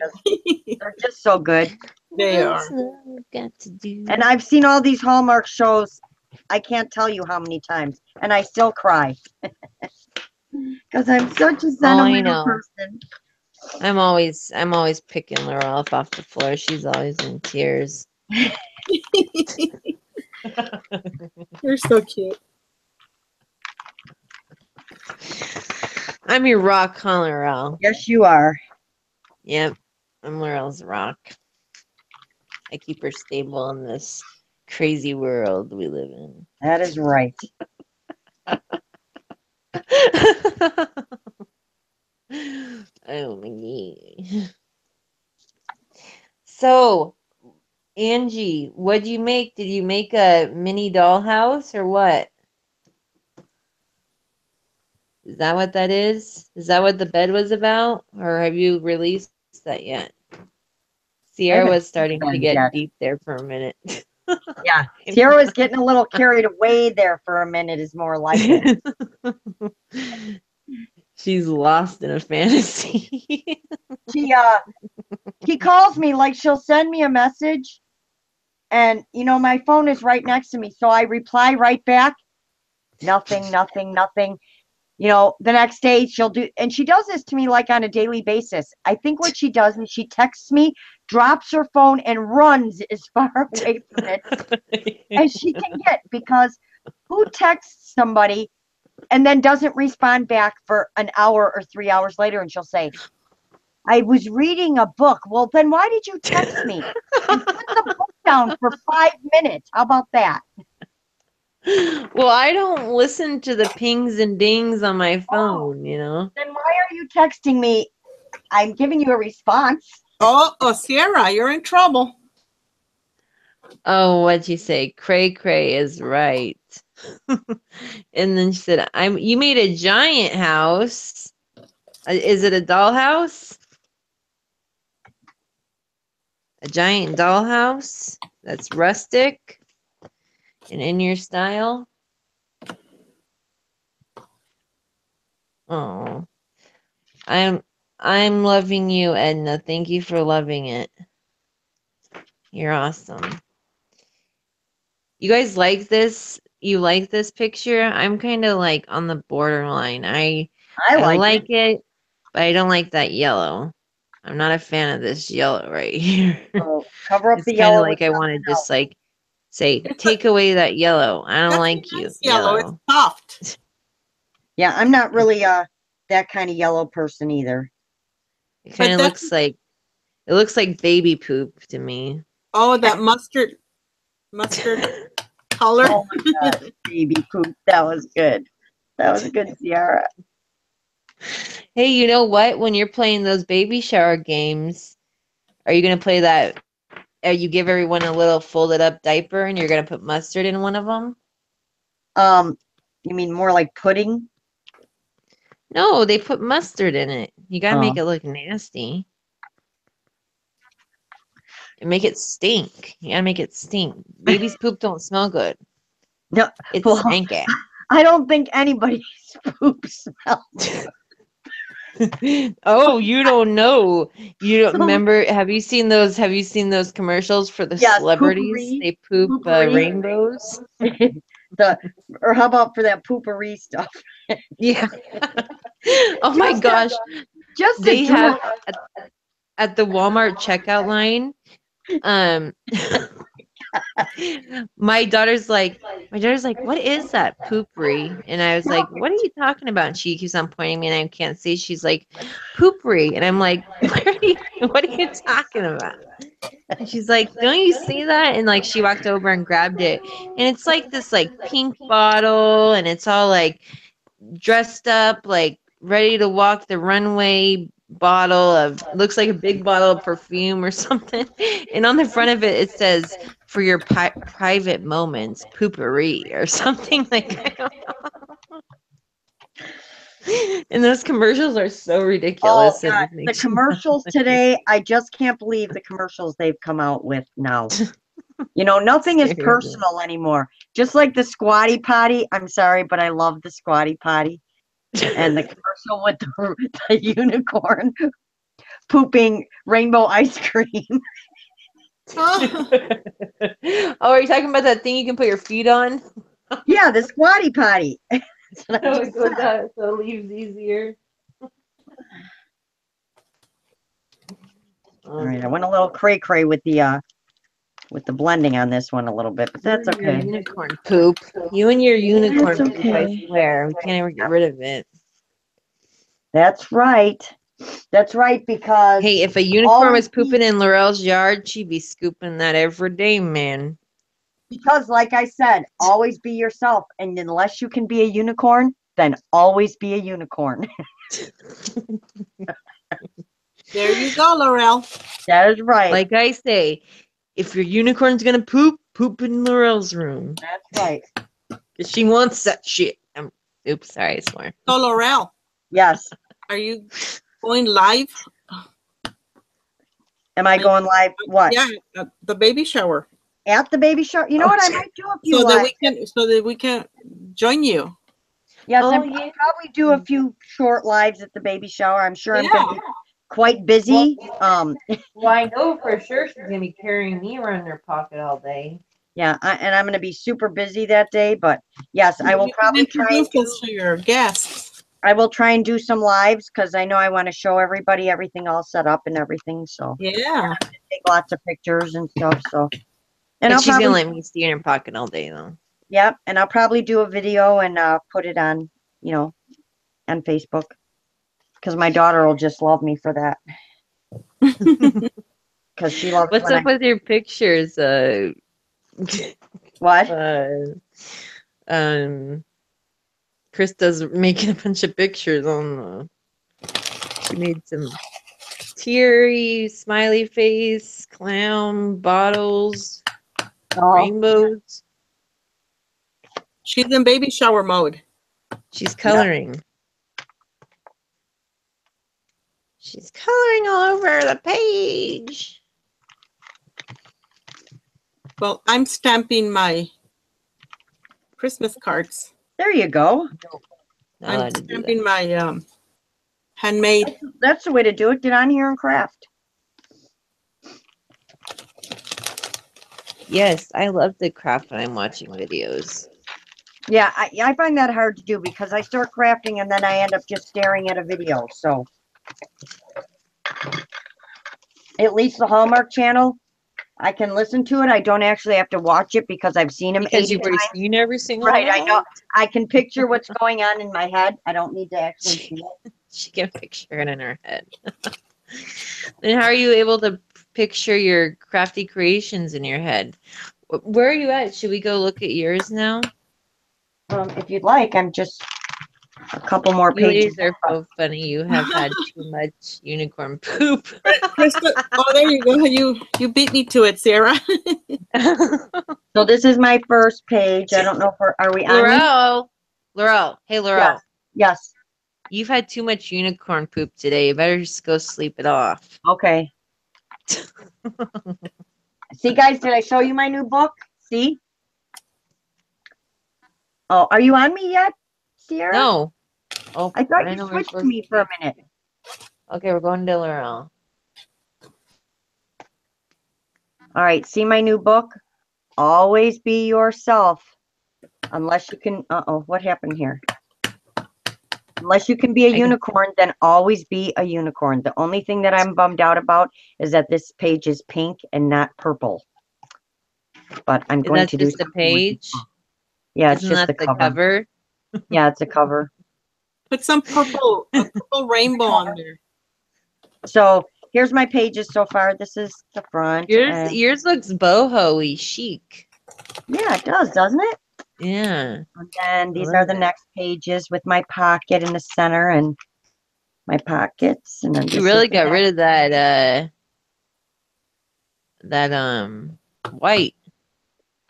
They're just so good. They What's are. love got to do? And I've seen all these Hallmark shows. I can't tell you how many times, and I still cry because I'm such a Oh, I sentimental know. person. I'm always picking Laurel up off the floor. She's always in tears. You're so cute. I'm your rock, huh, Laurel? Yes, you are. Yep, I'm Laurel's rock. I keep her stable in this crazy world we live in. That is right. Oh my god. So, Angie, what'd you make? Did you make a mini dollhouse or what? Is that what that is? Is that what the bed was about? Or have you released that yet? I Sierra haven't was starting to been get yet. deep there for a minute. Yeah, Sierra was getting a little carried away there for a minute. Is more like it. She's lost in a fantasy. She calls me like she'll send me a message, and my phone is right next to me, so I reply right back. Nothing, nothing, nothing. The next day she'll do, and she does this to me like on a daily basis. I think what she does is she texts me, drops her phone, and runs as far away from it as she can get, because who texts somebody and then doesn't respond back for an hour or 3 hours later, and she'll say, I was reading a book. Well, then why did you text me? And put the book down for 5 minutes. How about that? Well, I don't listen to the pings and dings on my Oh, phone, you know? then why are you texting me? I'm giving you a response. Oh, Sierra, you're in trouble. Oh, what'd you say? Cray Cray is right. And then she said, you made a giant house. Is it a dollhouse? A giant dollhouse that's rustic and in your style? Oh, I'm loving you, Edna. Thank you for loving it. You're awesome. You guys like this? You like this picture? I'm kind of like on the borderline. I I like it. it, but I don't like that yellow. I'm not a fan of this yellow right here. So cover up It's the kind of yellow with like I want to something just else. like say, It's a, take away that yellow. I don't that's a like you, nice yellow. It's yellow. soft. Yeah, I'm not really that kind of yellow person either. It kind But of that's, looks like baby poop to me. oh, that mustard color. Oh my gosh, baby poop. That was good. That was good, Sierra. Hey, you know what? When you're playing those baby shower games, are you gonna play that? You give everyone a little folded up diaper, and you're gonna put mustard in one of them? You mean more like pudding? No, they put mustard in it. You gotta make Oh. it look nasty and make it stink. You gotta make it stink. Baby's poop don't smell good. No, It's well, stanky. I don't think anybody's poop smells. Oh, you don't know. You don't remember? Have you seen those commercials for the Yes, celebrities? poopery, They poop poopery. rainbows. the or how about for that poopery stuff? Yeah. Oh my Just gosh. just to They do have it. at the Walmart checkout line. Um, my daughter's like, what is that poopery? And I was like, what are you talking about? And she keeps on pointing me and I can't see. She's like, poopery. And I'm like, what are you talking about? And she's like, don't you see that? And like she walked over and grabbed it. And it's like this like pink bottle and it's all like dressed up, like ready to walk the runway bottle of looks like a big bottle of perfume or something. And on the front of it, it says for your private moments, poopery or something like I don't know. And those commercials are so Oh ridiculous. It God, just the makes you commercials today, I just can't believe the commercials they've come out with now. You know, nothing is seriously. personal anymore. Just like the squatty potty. I'm sorry, but I love the squatty potty. And the commercial with the unicorn pooping rainbow ice cream. Oh, Oh, are you talking about that thing you can put your feet on? Yeah, the squatty potty. That's what I So just it goes said. out, so it leaves easier. All right, I went a little cray cray with the blending on this one a little bit, but You that's and your okay. unicorn poop. You and your unicorn That's poop, I okay. swear. We can't ever get rid of it. That's right. That's right, because Hey, if a unicorn always was be pooping in Laurel's yard, she'd be scooping that every day, man. because like I said, always be yourself. And unless you can be a unicorn, then always be a unicorn. there you go, Lorelle. That is right. Like I say, if your unicorn's gonna poop, poop in Laurel's room. That's right. 'Cause she wants that shit. Oops, sorry, I swore. So, Lorelle, Yes. are you going live? Am I going live? What? Yeah, the baby shower. At the baby shower? You know what? I might do a few lives. So that we can join you. Yes, Oh, I'll yeah. probably do a few short lives at the baby shower. I'm sure I'm Yeah. going to be quite busy. Well, I know for sure she's gonna be carrying me around in her pocket all day. Yeah, and I'm going to be super busy that day. But yes, I will You can probably try and introduce us to your guests. I will try and do some lives because I know I want to show everybody everything all set up and everything. So Yeah. take lots of pictures and stuff. So and But I'll she's gonna probably let me stay in her pocket all day though. yep, and I'll probably do a video and put it on you know, on Facebook. Because my daughter will just love me for that. Because she loves What's when up with your pictures? What? Um, Krista's making a bunch of pictures on the. She made some teary, smiley face, clown, bottles, Oh, rainbows. She's in baby shower mode. She's coloring. She's coloring all over the page. Well, I'm stamping my Christmas cards. there you go. Not I'm allowed to do that. stamping my handmade. That's the way to do it. Get on here and craft. Yes, I love to craft when I'm watching videos. Yeah, I find that hard to do because I start crafting and then I end up just staring at a video. So at least the Hallmark Channel, I can listen to it. I don't actually have to watch it because I've seen them Because 80 you've already times. seen every single Right, one. I know. I can picture what's going on in my head. I don't need to actually see it. She can picture it in her head. Then how are you able to picture your crafty creations in your head? Where are you at? Should we go look at yours now? If you'd like, I'm just a couple more You pages. ladies are so funny. You have had too much unicorn poop. Krista, oh, there you go. You beat me to it, Sarah. So this is my first page. I don't know if are we on? Laurel. Hey, Laurel. Yes. Yes. You've had too much unicorn poop today. You better just go sleep it off. Okay. See, guys, did I show you my new book? See? Oh, are you on me yet, Sierra? No. Oh, I thought you know we're switched to supposed me for a minute. Okay, we're going to Laurel. All right, see my new book? Always be yourself. Unless you can, what happened here? Unless you can be a unicorn, then always be a unicorn. The only thing that I'm bummed out about is that this page is pink and not purple. But I'm going to do just a page? Yeah, it's Isn't just that the the cover? Yeah, it's a cover. Put some purple, a purple rainbow on there. So here's my pages so far. This is the front. Yours looks boho-y chic. Yeah, it does, doesn't it? Yeah. And then these are the next pages with my pocket in the center and my pockets. And then you really got rid of that white.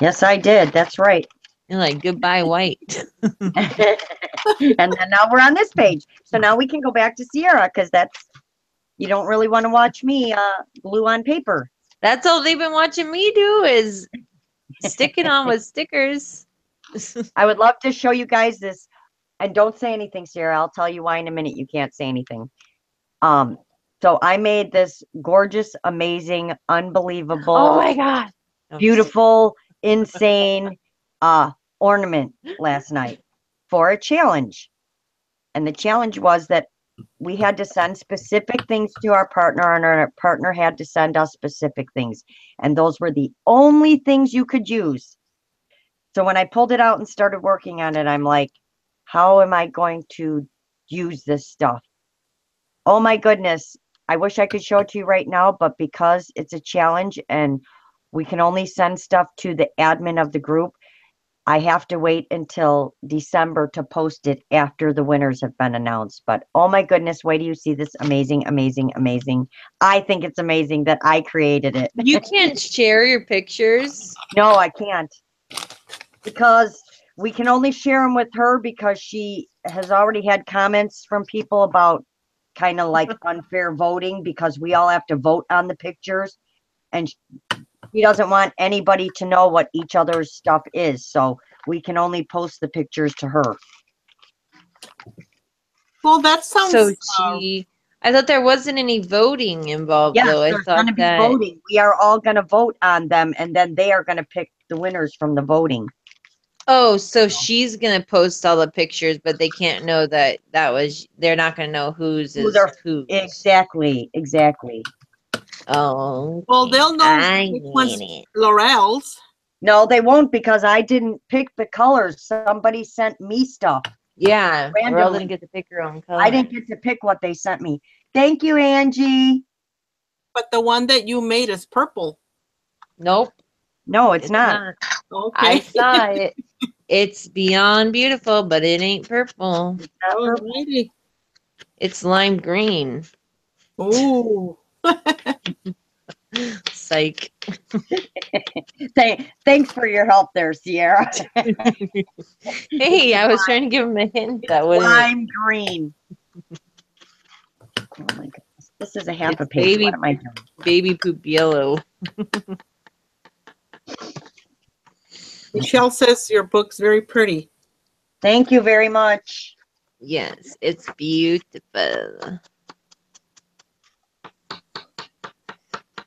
Yes, I did. That's right. You're like, goodbye, white. And then now we're on this page. So now we can go back to Sierra because you don't really want to watch me glue on paper. That's all they've been watching me do is sticking on with stickers. I would love to show you guys this. And don't say anything, Sierra. I'll tell you why in a minute. You can't say anything. So I made this gorgeous, amazing, unbelievable, oh my God, beautiful, insane ornament last night for a challenge. And the challenge was that we had to send specific things to our partner, and our partner had to send us specific things. And those were the only things you could use. So when I pulled it out and started working on it, I'm like, how am I going to use this stuff? Oh my goodness. I wish I could show it to you right now, but because it's a challenge and we can only send stuff to the admin of the group, I have to wait until December to post it after the winners have been announced. But oh my goodness, wait till you see this amazing, amazing, amazing. I think it's amazing that I created it. You can't share your pictures? No, I can't. Because we can only share them with her because she has already had comments from people about kind of like unfair voting because we all have to vote on the pictures. And she doesn't want anybody to know what each other's stuff is. So we can only post the pictures to her. Well, that sounds... So I thought there wasn't any voting involved, though. I There's thought going to be voting. We are all going to vote on them, and then they are going to pick the winners from the voting. Oh, so she's going to post all the pictures, but they can't know that they're not going to know whose is whose. Exactly, exactly. Oh. Okay. Well, they'll know which one's Lorelle's. No, they won't because I didn't pick the colors. Somebody sent me stuff. Yeah, Lorelle didn't randomly. get to pick her own I color. didn't get to pick what they sent me. Thank you, Angie. But the one that you made is purple. Nope, No, it's it's not. not. I Okay. saw it. It's beyond beautiful, but it ain't purple. It's not purple. Alrighty. It's lime green. Ooh. Psych. Thanks for your help there, Sierra. Hey, I was trying to give him a hint. That wouldn't. Lime green. Oh my goodness. This is a half a It's page. What am I doing? baby poop yellow. Michelle says your book's very pretty. Thank you very much. Yes, it's beautiful.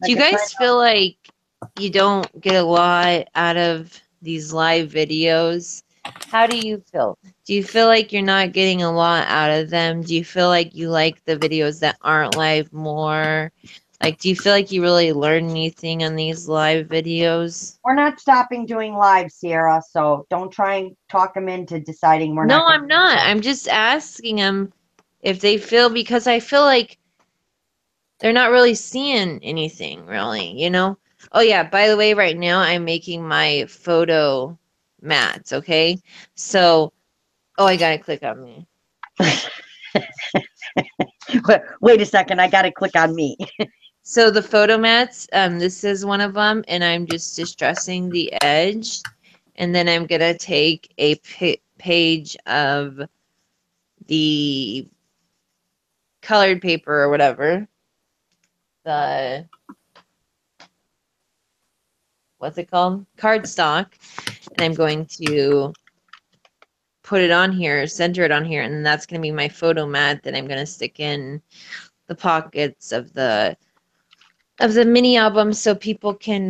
Do you guys feel like you don't get a lot out of these live videos? How do you feel? Do you feel like you're not getting a lot out of them? Do you feel like you like the videos that aren't live more? Like, do you feel like you really learn anything on these live videos? We're not stopping doing live, Sierra, so don't try and talk them into deciding we're No, not going I'm not. I'm just asking them if they feel, because I feel like they're not really seeing anything, really, you know? Oh, yeah, by the way, right now I'm making my photo mats, okay? So, oh, I gotta click on me. to. Wait a second, I got to click on me. So the photo mats, this is one of them, and I'm just distressing the edge, and then I'm gonna take a page of the colored paper or whatever, the what's it called? Cardstock, and I'm going to put it on here, center it on here, and that's going to be my photo mat that I'm going to stick in the pockets of the mini album so people can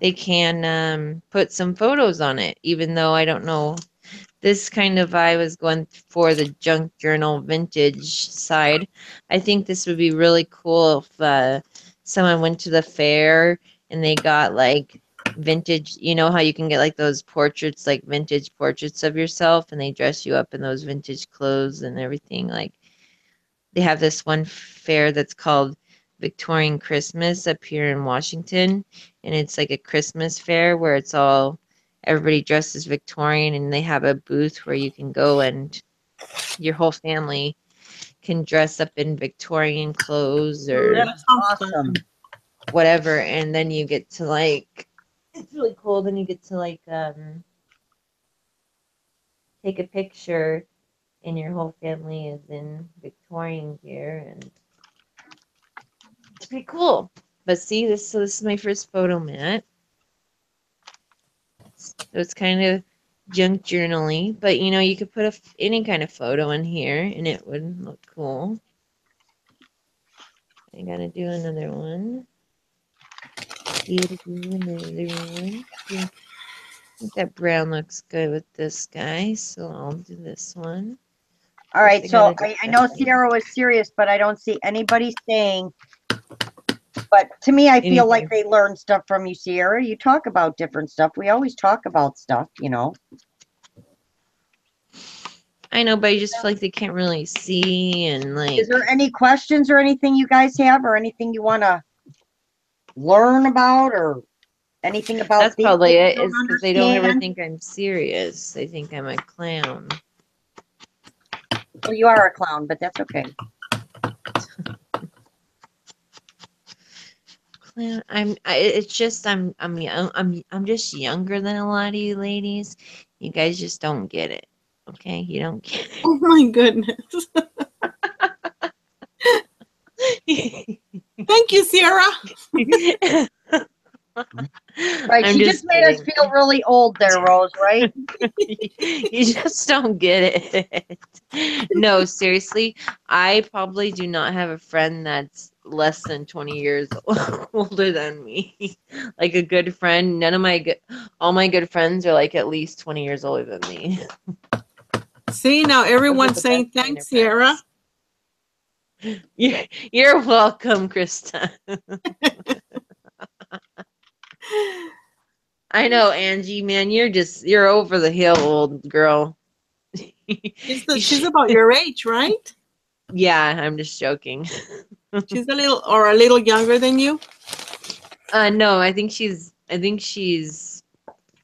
they can put some photos on it, even though I don't know. This kind of I was going for the junk journal vintage side. I think this would be really cool if someone went to the fair and they got like vintage, you know how you can get like those portraits, like vintage portraits of yourself, and they dress you up in those vintage clothes and everything. Like they have this one fair that's called Victorian Christmas up here in Washington, and it's like a Christmas fair where it's all everybody dressed as Victorian, and they have a booth where you can go and your whole family can dress up in Victorian clothes or That sounds Awesome. fun. whatever, and then you get to like it's really cool. Then you get to like take a picture, and your whole family is in Victorian gear, and it's pretty cool. But see, this is my first photo mat. So it's kind of junk journaling, but you know, you could put any kind of photo in here and it would look cool. I gotta do another one. Gotta do another one. I think that brown looks good with this guy, so I'll do this one. All First, right, so gotta I know Sierra was serious, but I don't see anybody saying. But to me, I feel like anything. they learn stuff from you, Sierra. You talk about different stuff. We always talk about stuff, you know. I know, but I just feel like they can't really see, and like Is there any questions or anything you guys have, or anything you want to learn about, or anything about that's these probably that you it. don't Is because they don't ever understand? think I'm serious. They think I'm a clown. Well, you are a clown, but that's okay. It's just I'm young. I'm just younger than a lot of you ladies. You guys just don't get it. Okay, you don't get Oh my goodness. it. Thank you, Sierra. Right? I'm She just just made us kidding. feel really old there, Rose, right? You just don't get it. No, seriously, I probably do not have a friend that's less than 20 years older than me. Like a good friend, all my good friends are like at least 20 years older than me. See, now Those are everyone's the saying best kind thanks, of Sierra. friends. You're welcome, Krista. I know, Angie, man, you're over the hill, old girl. She's about your age, right? Yeah, I'm just joking. She's a little younger than you. No, I think she's,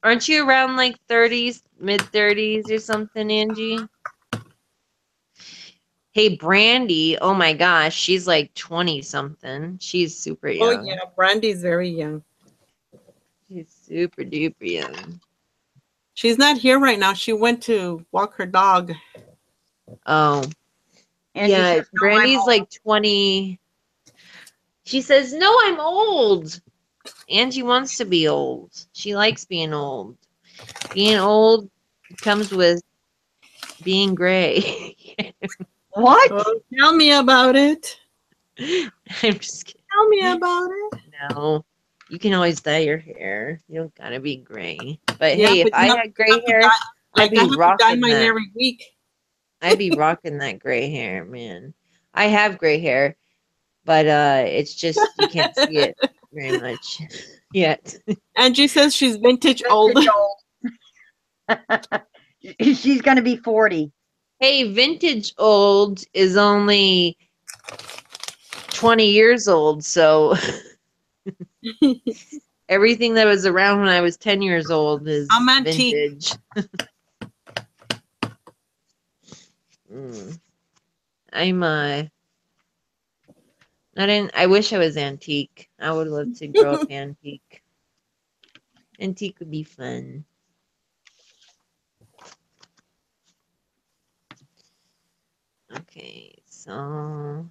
aren't you around like 30s, mid 30s or something, Angie? Hey, Brandy, oh my gosh, she's like 20 something. She's super Oh young. yeah, Brandy's very young. She's super duper young. She's not here right now. She went to walk her dog. Oh, Angie yeah, says, no, I'm Brandy's old. like 20. She says, "No, I'm old." Angie wants to be old. She likes being old. Being old comes with being gray. What? Oh, tell me about it. I'm just kidding. Tell me about it. No, you can always dye your hair. You don't gotta be gray. But Yeah, hey, if but I had you have gray to hair, dye. I'd Like I be have to dye rocking mine that. every week. I'd be rocking that gray hair, man. I have gray hair, but it's just you can't see it very much yet. Angie says she's vintage old. Vintage old. She's going to be 40. Hey, vintage old is only 20 years old, so everything that was around when I was 10 years old is I'm antique. vintage. I'm not in. I wish I was antique. I would love to grow up antique. Antique would be fun. Okay, so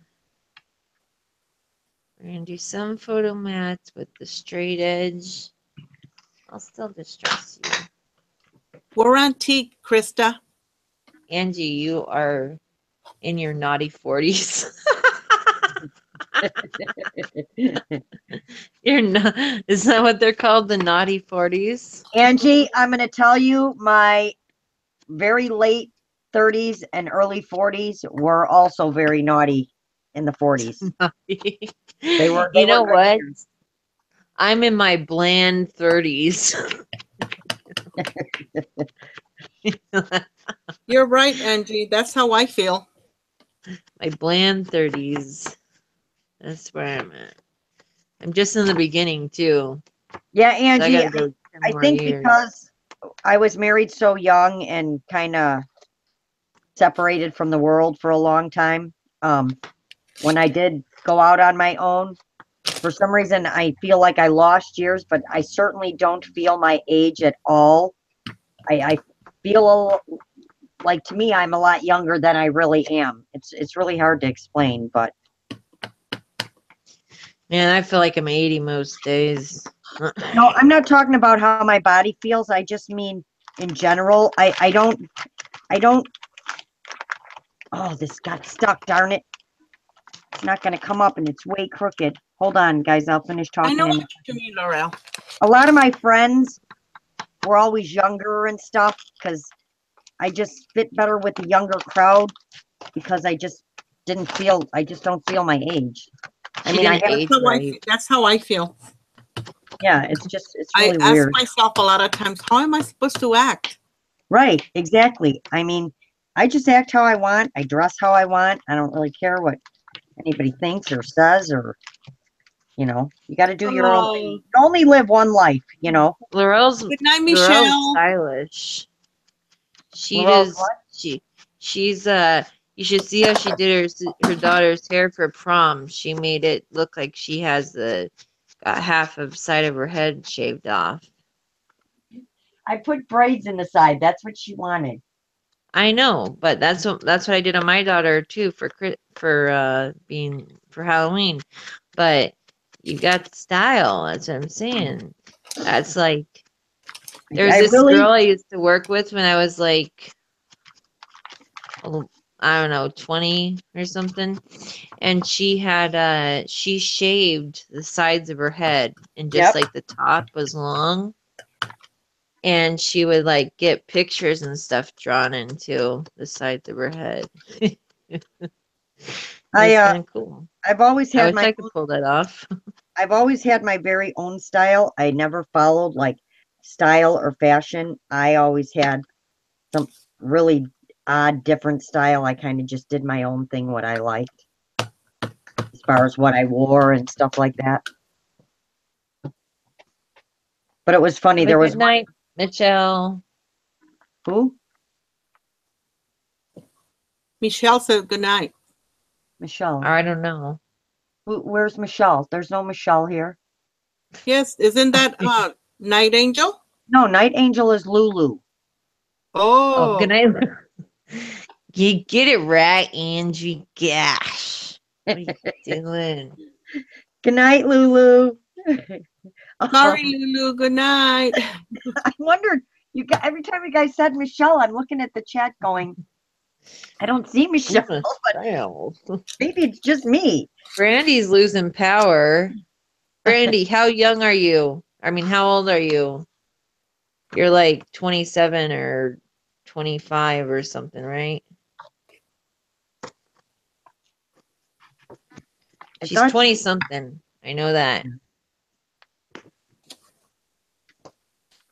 we're gonna do some photo mats with the straight edge. I'll still distress you. We're antique, Krista. Angie, you are in your naughty 40s. You're not, is that what they're called? The naughty 40s? Angie, I'm going to tell you, my very late 30s and early 40s were also very naughty in the 40s. They were You know good what? years. I'm in my bland 30s. You're right, Angie. That's how I feel. My bland 30s. That's where I'm at. I'm just in the beginning, too. Yeah, So I Angie, gotta go 10 I more think years. because I was married so young and kind of separated from the world for a long time, when I did go out on my own, for some reason I feel like I lost years, but I certainly don't feel my age at all. I feel like, to me, I'm a lot younger than I really am. It's really hard to explain, but Man, I feel like I'm 80 most days. no, I'm not talking about how my body feels. I just mean in general. I don't. Oh, this got stuck. Darn it! It's not going to come up, and it's way crooked. Hold on, guys. I'll finish I know talking. what you mean, Lorelle. A lot of my friends were always younger and stuff because I just fit better with the younger crowd because I just don't feel my age. I She mean, I didn't have, age right. That's how I feel. yeah, it's I really ask weird. myself a lot of times, how am I supposed to act? Right, exactly. I mean, I just act how I want. I dress how I want. I don't really care what anybody thinks or says, or, you got to do your own thing. Oh, You only live one life. Laurel's good night, Laurel's Michelle. stylish. She Laurel's does what? she's you should see how she did her daughter's hair for prom. She made it look like she has got half of side of her head shaved off. I put braids in the side. That's what she wanted. I know, but that's what I did on my daughter too for Halloween. But you got style. That's what I'm saying. That's like there's I this really, girl I used to work with when I was like, oh, I don't know, 20 or something. And she shaved the sides of her head and just yep. like the top was long. And she would like get pictures and stuff drawn into the sides of her head. It I was kind of cool. I've always I had wish I could pull that off. I've always had my very own style. I never followed like style or fashion, I always had some really odd, different style. I kind of just did my own thing, what I liked, as far as what I wore and stuff like that. But it was funny. Have a There good was one night, Michelle. who? Michelle said good night. Michelle. Or I don't know. Where's Michelle? There's no Michelle here. Yes, isn't that Night Angel? No, Night Angel is Lulu. Oh, good Oh, night. You get it right, Angie. Gosh. What are you doing? Good night, Lulu. sorry, Lulu. Good night. I wondered, every time you guys said Michelle, I'm looking at the chat going, I don't see Michelle, but Michelle. maybe it's just me. Brandy's losing power. Brandy, how young are you? I mean, how old are you? You're like 27 or 25 or something, right? I She's thought 20 something. I know that.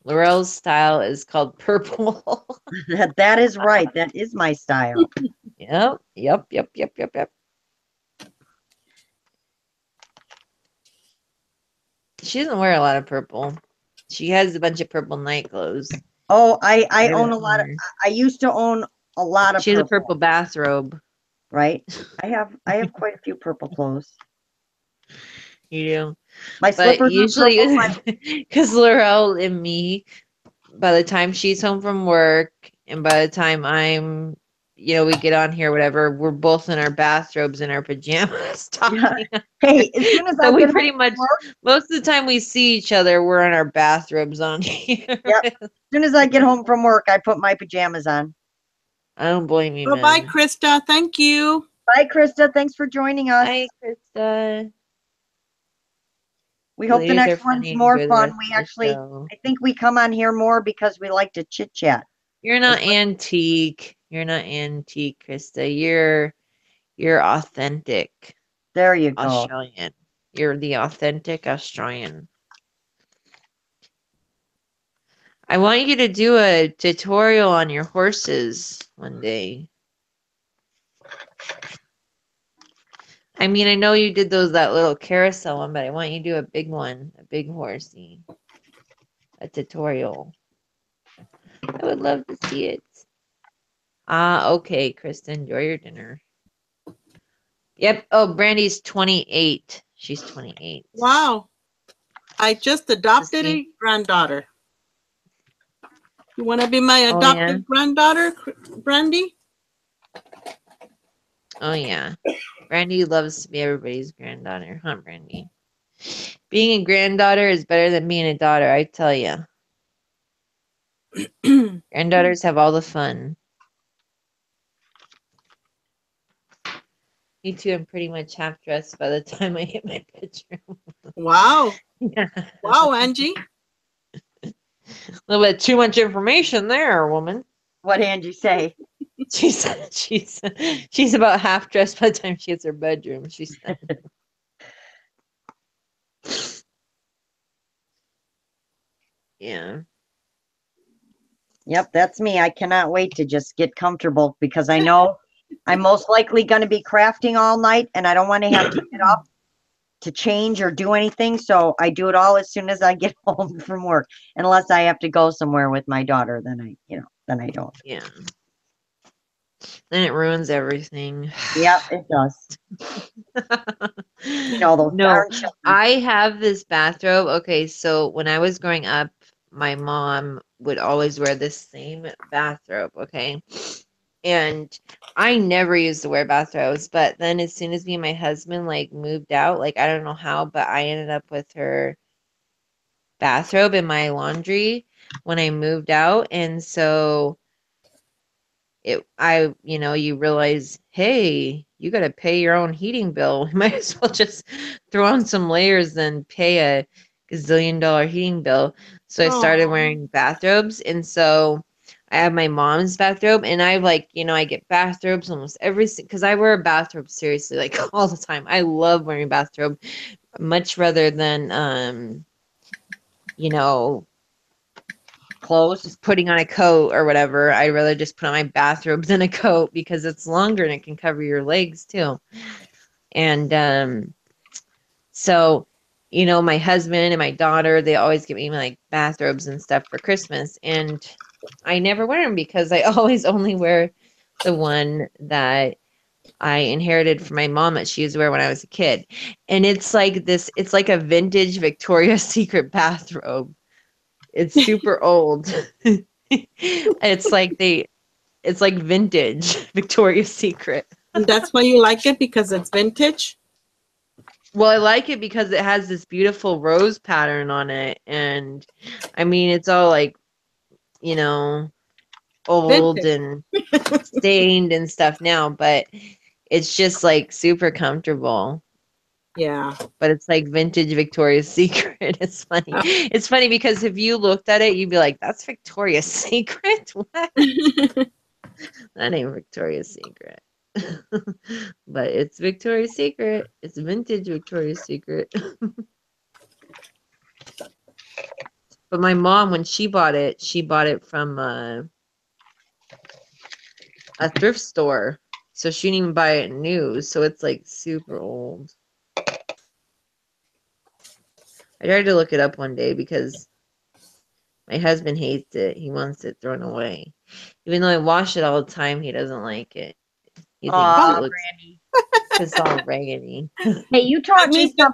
Lorelle's style is called purple. that is right. That is my style. Yep. She doesn't wear a lot of purple. She has a bunch of purple night clothes. Oh, I Every own a lot of, summer. I used to own a lot of She has a purple, purple bathrobe. right? I have quite a few purple clothes. You do. My But slippers are purple. usually, because Laurel and me, by the time she's home from work and by the time we get on here, whatever, we're both in our bathrobes and our pajamas Yeah. talking. Hey, as soon as I So we get home pretty from much, work, most of the time we see each other, we're in our bathrobes on here. yep. As soon as I get home from work, I put my pajamas on. I don't blame you, Bye-bye, man. Krista. Thank you. Bye, Krista. Thanks for joining us. Hi, Krista. We You hope the ladies are next one's funny. more Enjoy the fun. rest We of the actually, show. I think we come on here more because we like to chit chat. You're not antique. You're not antique, Krista. You're authentic There you go. Australian. You're the authentic Australian. I want you to do a tutorial on your horses one day. I mean, I know you did that little carousel one, but I want you to do a big one, a big horsey, a tutorial. I would love to see it. Okay, Kristen, enjoy your dinner. Yep. Oh, Brandy's 28. She's 28. Wow. I just adopted See? a granddaughter. You want to be my Oh, yeah? adopted granddaughter, Brandy? Oh, yeah. Brandy loves to be everybody's granddaughter, huh, Brandy? Being a granddaughter is better than being a daughter, I tell you. Granddaughters have all the fun. Me too, I'm pretty much half dressed by the time I hit my bedroom. Wow. Yeah. Wow, Angie. A little bit too much information there, woman. What Angie say? She's about half dressed by the time she hits her bedroom. She said. Yeah. Yep, that's me. I cannot wait to just get comfortable because I know I'm most likely going to be crafting all night and I don't want to have to get up to change or do anything. So I do it all as soon as I get home from work, unless I have to go somewhere with my daughter. Then I don't. Yeah. Then it ruins everything. Yep, it does. Those No, darn children. I have this bathrobe. Okay, so when I was growing up, my mom would always wear this same bathrobe, okay? And I never used to wear bathrobes, but then as soon as me and my husband like moved out, like I don't know how, but I ended up with her bathrobe in my laundry when I moved out. And so you realize, hey, you got to pay your own heating bill. You might as well just throw on some layers than pay a gazillion-dollar heating bill. So I started Oh, wearing bathrobes. And so I have my mom's bathrobe and I get bathrobes almost because I wear a bathrobe seriously, like all the time. I love wearing a bathrobe much rather than, you know, clothes. putting on a coat or whatever. I'd rather just put on my bathrobe than a coat because it's longer and it can cover your legs too. And so, you know, my husband and my daughter, they always give me like bathrobes and stuff for Christmas. And I never wear them because I always only wear the one that I inherited from my mom that she used to wear when I was a kid. And it's like this, it's like a vintage Victoria's Secret bathrobe. It's super old. It's like vintage Victoria's Secret. And that's why you like it, because it's vintage? Well, I like it because it has this beautiful rose pattern on it. And I mean, it's all like, you know, old Vintage. and stained and stuff now, but it's just like super comfortable. Yeah. But it's like vintage Victoria's Secret. It's funny. It's funny because if you looked at it, you'd be like, that's Victoria's Secret? What? That ain't Victoria's Secret. But it's Victoria's Secret. It's vintage Victoria's Secret. But my mom, when she bought it from a thrift store. So she didn't even buy it new. So it's like super old. I tried to look it up one day because my husband hates it. He wants it thrown away. Even though I wash it all the time, he doesn't like it. He thinks it Oh, looks Brandy. it's all raggedy. Hey, you taught me something.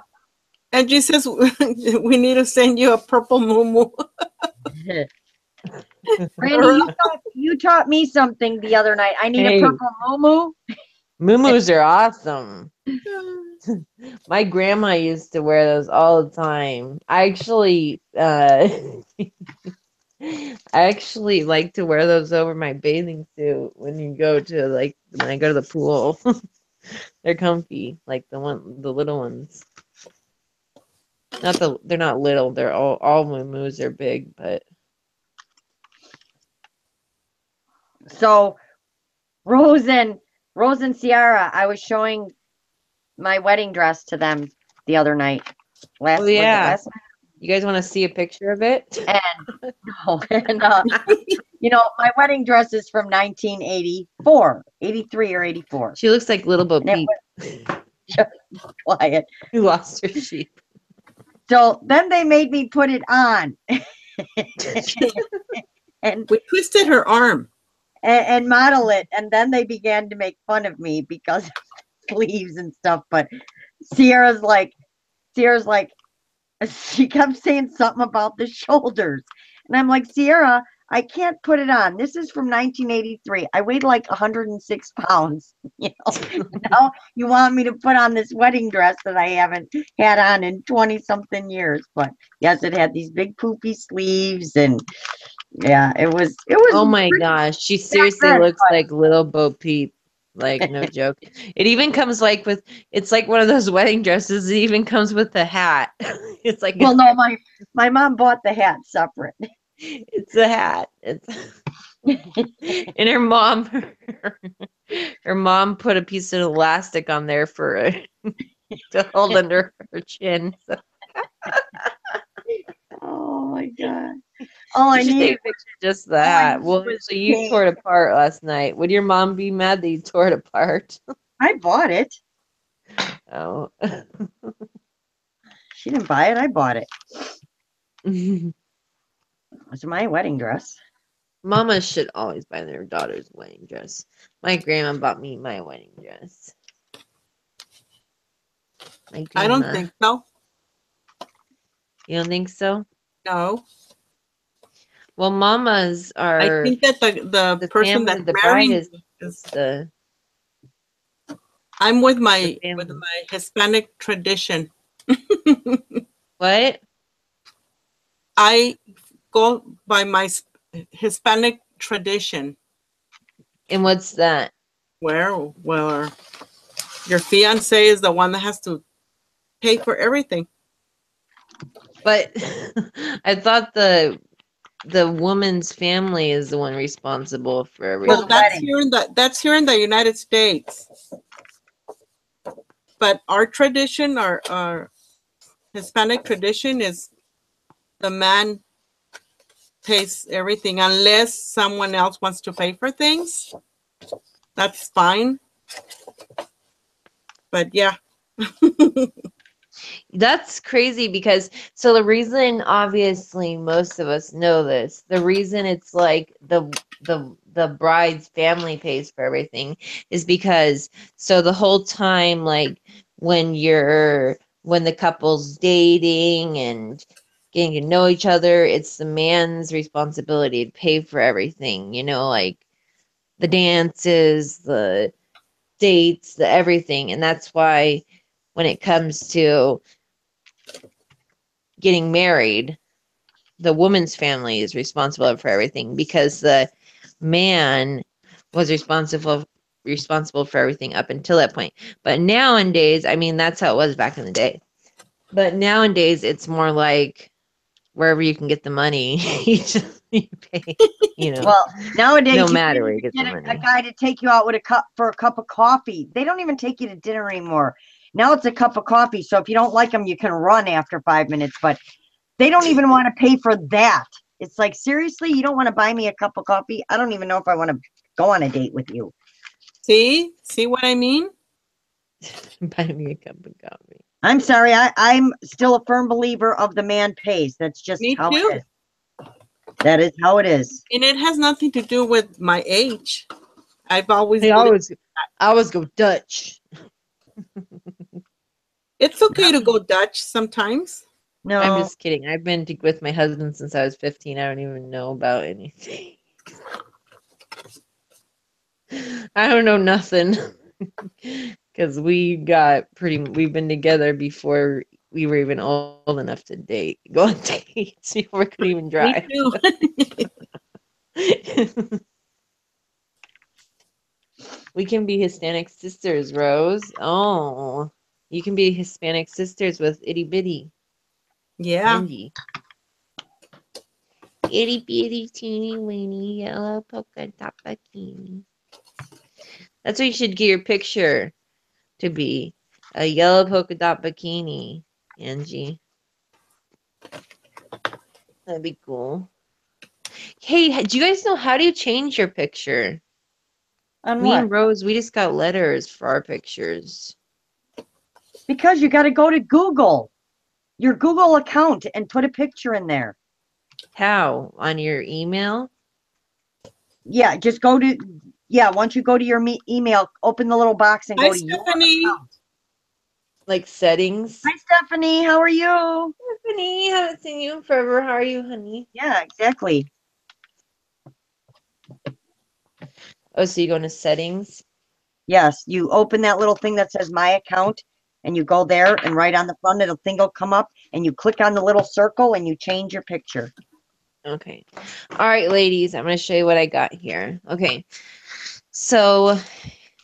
Angie says we need to send you a purple moo. Brandy, you taught me something the other night. I need a Hey, purple moo. muumuus are awesome. My grandma used to wear those all the time. I actually like to wear those over my bathing suit when you go to when I go to the pool. They're comfy, like the little ones. They're not little. They're all muumuus are big, but So Rose and Ciara, I was showing my wedding dress to them the other night. oh yeah. Last night? You guys want to see a picture of it? And no, and you know, my wedding dress is from 1984, 83 or 84. She looks like Little Bo And it Peep, was just quiet. who lost her sheep. So then they made me put it on. and We twisted her arm. and model it, and then they began to make fun of me because of sleeves and stuff. But Sierra's like, she kept saying something about the shoulders, and I'm like, Sierra, I can't put it on. This is from 1983. I weighed like 106 pounds. You know, now you want me to put on this wedding dress that I haven't had on in 20 something years. But yes, it had these big poofy sleeves, and yeah, it was. Oh my gosh, she seriously good, looks but- like Little Bo Peep. Like, no joke. It even comes like it's like one of those wedding dresses. It even comes with a hat. It's like Well, no, my mom bought the hat separate. it's a hat. It's and her mom put a piece of elastic on there for it to hold under her chin. So Oh my god! All I you should take need a picture of just the hat. Well, was so you paint. tore it apart last night. Would your mom be mad that you tore it apart? I bought it. Oh. She didn't buy it. I bought it. It was my wedding dress. Mamas should always buy their daughter's wedding dress. My grandma bought me my wedding dress. My I don't grandma. think so. You don't think so? No. Well, mamas are. I think that the person family, that the bride marries is the. I'm with the my family. Hispanic tradition. What? I go by my Hispanic tradition. And what's that? Well, your fiance is the one that has to pay for everything. But I thought the woman's family is the one responsible for everything. Well, that's here in the United States. But our tradition, our Hispanic tradition, is the man pays everything unless someone else wants to pay for things. That's fine. But yeah. That's crazy because so the reason obviously most of us know this, the reason it's like the bride's family pays for everything is because so the whole time like when the couple's dating and getting to know each other, it's the man's responsibility to pay for everything, you know, like the dances, the dates, the everything. And that's why when it comes to getting married, the woman's family is responsible for everything because the man was responsible for everything up until that point. But nowadays, I mean, that's how it was back in the day. But nowadays, it's more like wherever you can get the money, you pay. You know, Well, no nowadays you matter can't where you even get the get a money. guy to take you out with a cup of coffee. They don't even take you to dinner anymore. Now it's a cup of coffee. So if you don't like them, you can run after 5 minutes. But they don't even want to pay for that. It's like, seriously, you don't want to buy me a cup of coffee? I don't even know if I want to go on a date with you. See what I mean? Buy me a cup of coffee. I'm sorry. I'm still a firm believer of the man pays. That's just Me how it too. is. That is how it is. And it has nothing to do with my age. I've always I believed always go Dutch. it's okay to go Dutch sometimes. I'm No, just kidding. I've been with my husband since I was 15. I don't even know about anything. I don't know nothing. Because we've been together before we were even old enough to go on dates, before we could even Me drive. too. We can be Hispanic sisters, Rose. Oh, you can be Hispanic sisters with itty bitty Yeah. Angie. Itty bitty teeny weeny yellow polka dot bikini. That's what you should get your picture to be. A yellow polka dot bikini, Angie. That'd be cool. Hey, do you guys know how do you change your picture? on Me what? and Rose, we just got letters for our pictures. Because you got to go to Google, your Google account, and put a picture in there. How? On your email? Yeah, just go to, yeah, once you go to your email, open the little box and Hi, go to your Stephanie. account. Like settings? Hi, Stephanie. How are you? Honey, haven't seen you in forever. How are you, honey? Yeah, exactly. Oh, so you go into settings? Yes, you open that little thing that says my account and you go there and right on the front, it'll thing will come up and you click on the little circle and you change your picture. Okay. All right, ladies, I'm going to show you what I got here. Okay. So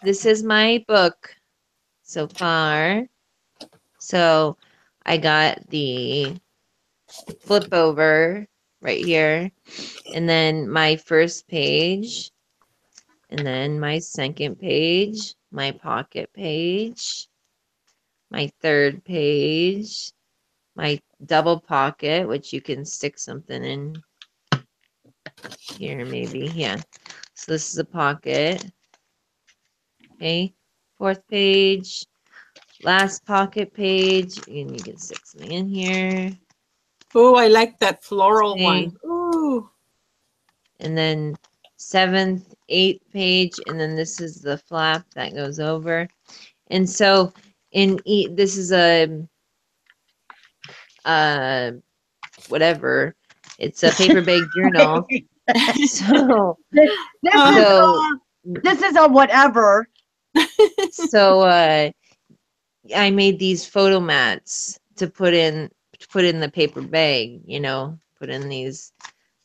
this is my book so far. So I got the flip over right here, and then my first page, and then my second page, my pocket page, my third page, my double pocket, which you can stick something in here maybe. Yeah. So this is a pocket. Okay. Fourth page, last pocket page, and you can stick something in here. Oh, I like that floral Okay. one. Ooh. And then seventh, eighth page, and then this is the flap that goes over. And so this is a uh whatever. It's a paper bag journal. So This, this is Uh, so this is a whatever. so I made these photo mats to put in the paper bag, you know, put in these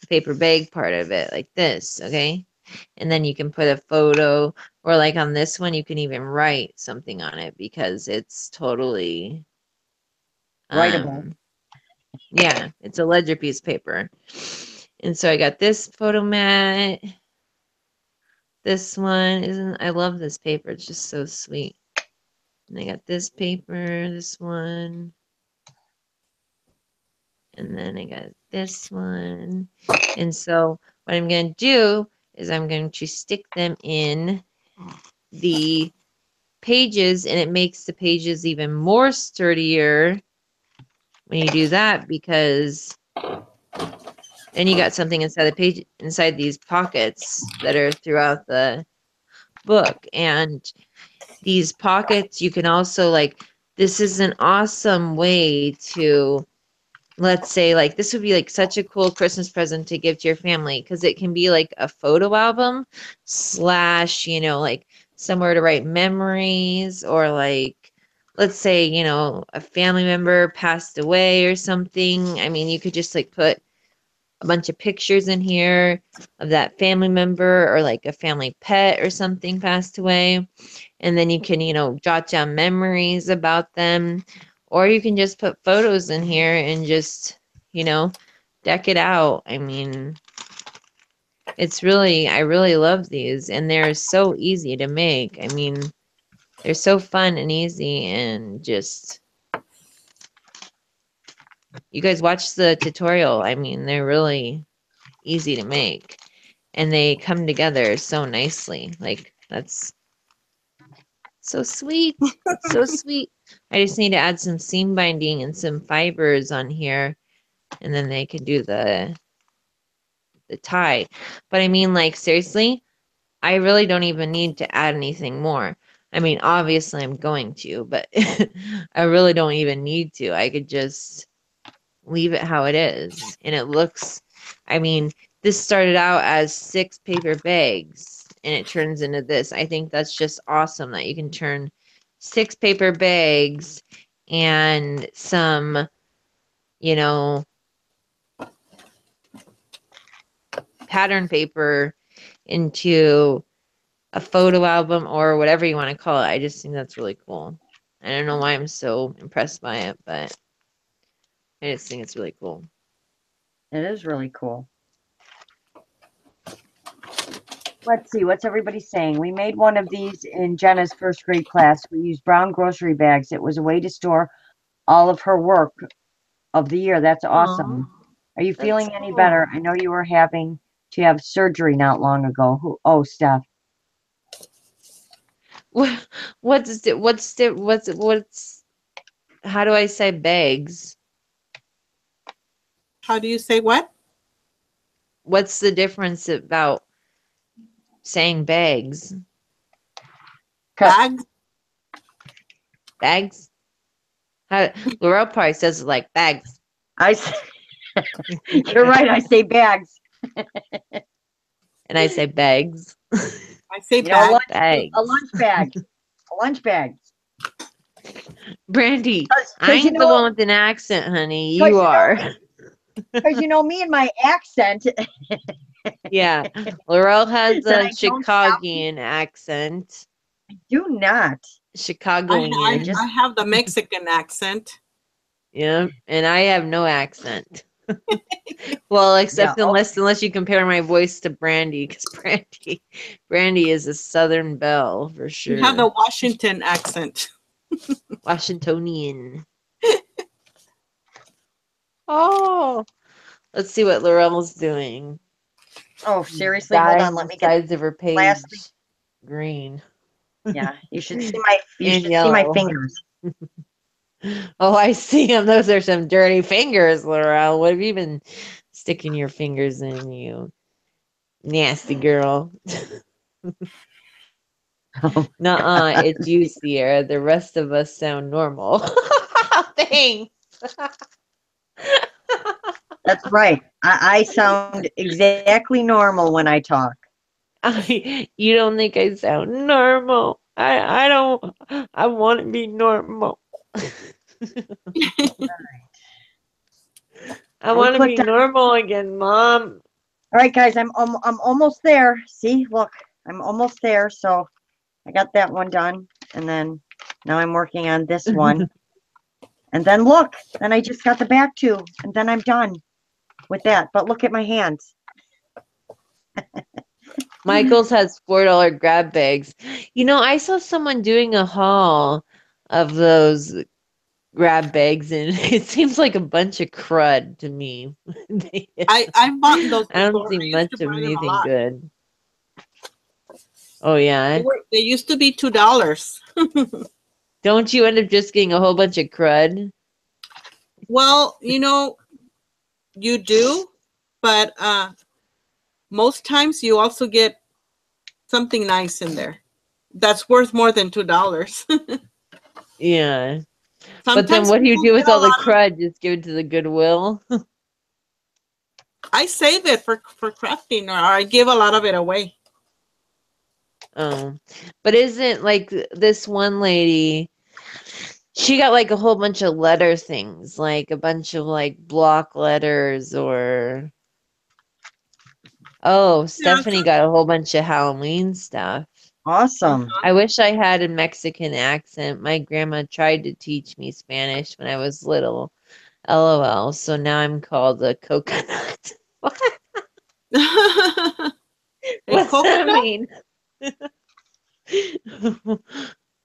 paper bag part of it like this, okay? And then you can put a photo, or like on this one, you can even write something on it because it's totally, Writable. yeah, it's a ledger piece of paper. And so I got this photo mat. This one isn't, I love this paper. It's just so sweet. And I got this paper, this one. And then I got this one. And so what I'm going to do is I'm going to stick them in the pages, and it makes the pages even more sturdier when you do that, because then you got something inside the page, inside these pockets that are throughout the book. And these pockets, you can also like, this is an awesome way to, let's say, like, this would be like such a cool Christmas present to give to your family, because it can be like a photo album slash, like somewhere to write memories, or like, let's say, a family member passed away or something. I mean, you could just like put a bunch of pictures in here of that family member, or like a family pet or something passed away. And then you can, jot down memories about them. Or you can just put photos in here and just, deck it out. I mean, I really love these, and they're so easy to make. I mean, they're so fun and easy, and just, you guys watch the tutorial. I mean, they're really easy to make, and they come together so nicely. Like, that's so sweet. It's so sweet. I just need to add some seam binding and some fibers on here, and then they can do the tie. But I mean, like, seriously, I really don't even need to add anything more. I mean, obviously I'm going to, but I really don't even need to. I could just leave it how it is. And it looks, I mean, this started out as 6 paper bags, and it turns into this. I think that's just awesome that you can turn 6 paper bags and some, you know, pattern paper into a photo album, or whatever you want to call it. I just think that's really cool. I don't know why I'm so impressed by it, but I just think it's really cool. It is really cool. Let's see, what's everybody saying? We made one of these in Jenna's first grade class. We used brown grocery bags. It was a way to store all of her work of the year. That's awesome. Are you That's feeling any cool. better? I know you were having to have surgery not long ago. Oh, Steph. What's how do I say bags? How do you say what? What's the difference about saying bags? Bags? Bags? How Laurel probably says it like bags. You're right. I say bags. And I say bags. I say You know, bags. a lunch bag. A lunch bag. Brandy, I Because ain't the one with an accent, honey. You Because are. Because me and my accent. Yeah. Laurel has That a I don't sound. Chicagoan accent. Do not. Chicagoan. I have the Mexican accent. Yeah. And I have no accent. Well, except Yeah, unless you compare my voice to Brandy, because Brandy is a Southern belle for You have sure. the Washington accent. Washingtonian. Oh, let's see what Laurel's doing. Oh, seriously? Hold on. Let me get sides of her page lastly. green. Yeah, you should see And my yellow. fingers. Oh, I see them. Those are some dirty fingers, Laurel. What have you been sticking your fingers in, you nasty girl? Nuh-uh, it's you, Sierra. The rest of us sound normal. Thanks. That's right. I sound exactly normal when I talk. You don't think I sound normal? I don't. I want to be normal. I We want to be clicked on. normal again, Mom. All right, guys. I'm almost there. See, look, I'm almost there. So I got that one done, and then now I'm working on this one, and then look, then I just got the back two, and then I'm done with that. But look at my hands. Michael's has $4 grab bags. I saw someone doing a haul of those grab bags, and it seems like a bunch of crud to me. I've bought those I don't before. see I used to much of buy them a anything lot. good. Oh yeah. They used to be $2. Don't you end up just getting a whole bunch of crud? Well, you do, but most times you also get something nice in there that's worth more than $2. Yeah. But then Sometimes what do you people do get with a all the lot of. crud? Just give it to the Goodwill? I save it for crafting, or I give a lot of it away. Oh. But isn't like this one lady, she got like a whole bunch of letter things, like a bunch of like block letters or oh, Yeah. Stephanie got a whole bunch of Halloween stuff. Awesome. Uh-huh. I wish I had a Mexican accent. My grandma tried to teach me Spanish when I was little. LOL. So now I'm called a coconut. What? A What's that coconut? mean? Why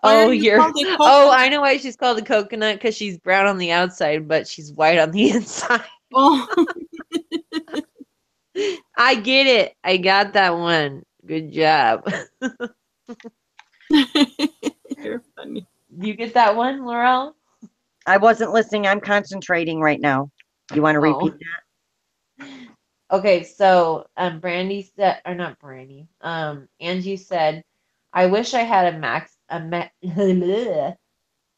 are Oh, you you're. called a Oh, coconut? I know why she's called a coconut because she's brown on the outside, but she's white on the inside. Oh. I get it. I got that one. Good job. You're funny. You get that one, Laurel? I wasn't listening. I'm concentrating right now. You want to repeat Oh. Okay, so Brandy said, or not Brandy, Angie said, I wish I had a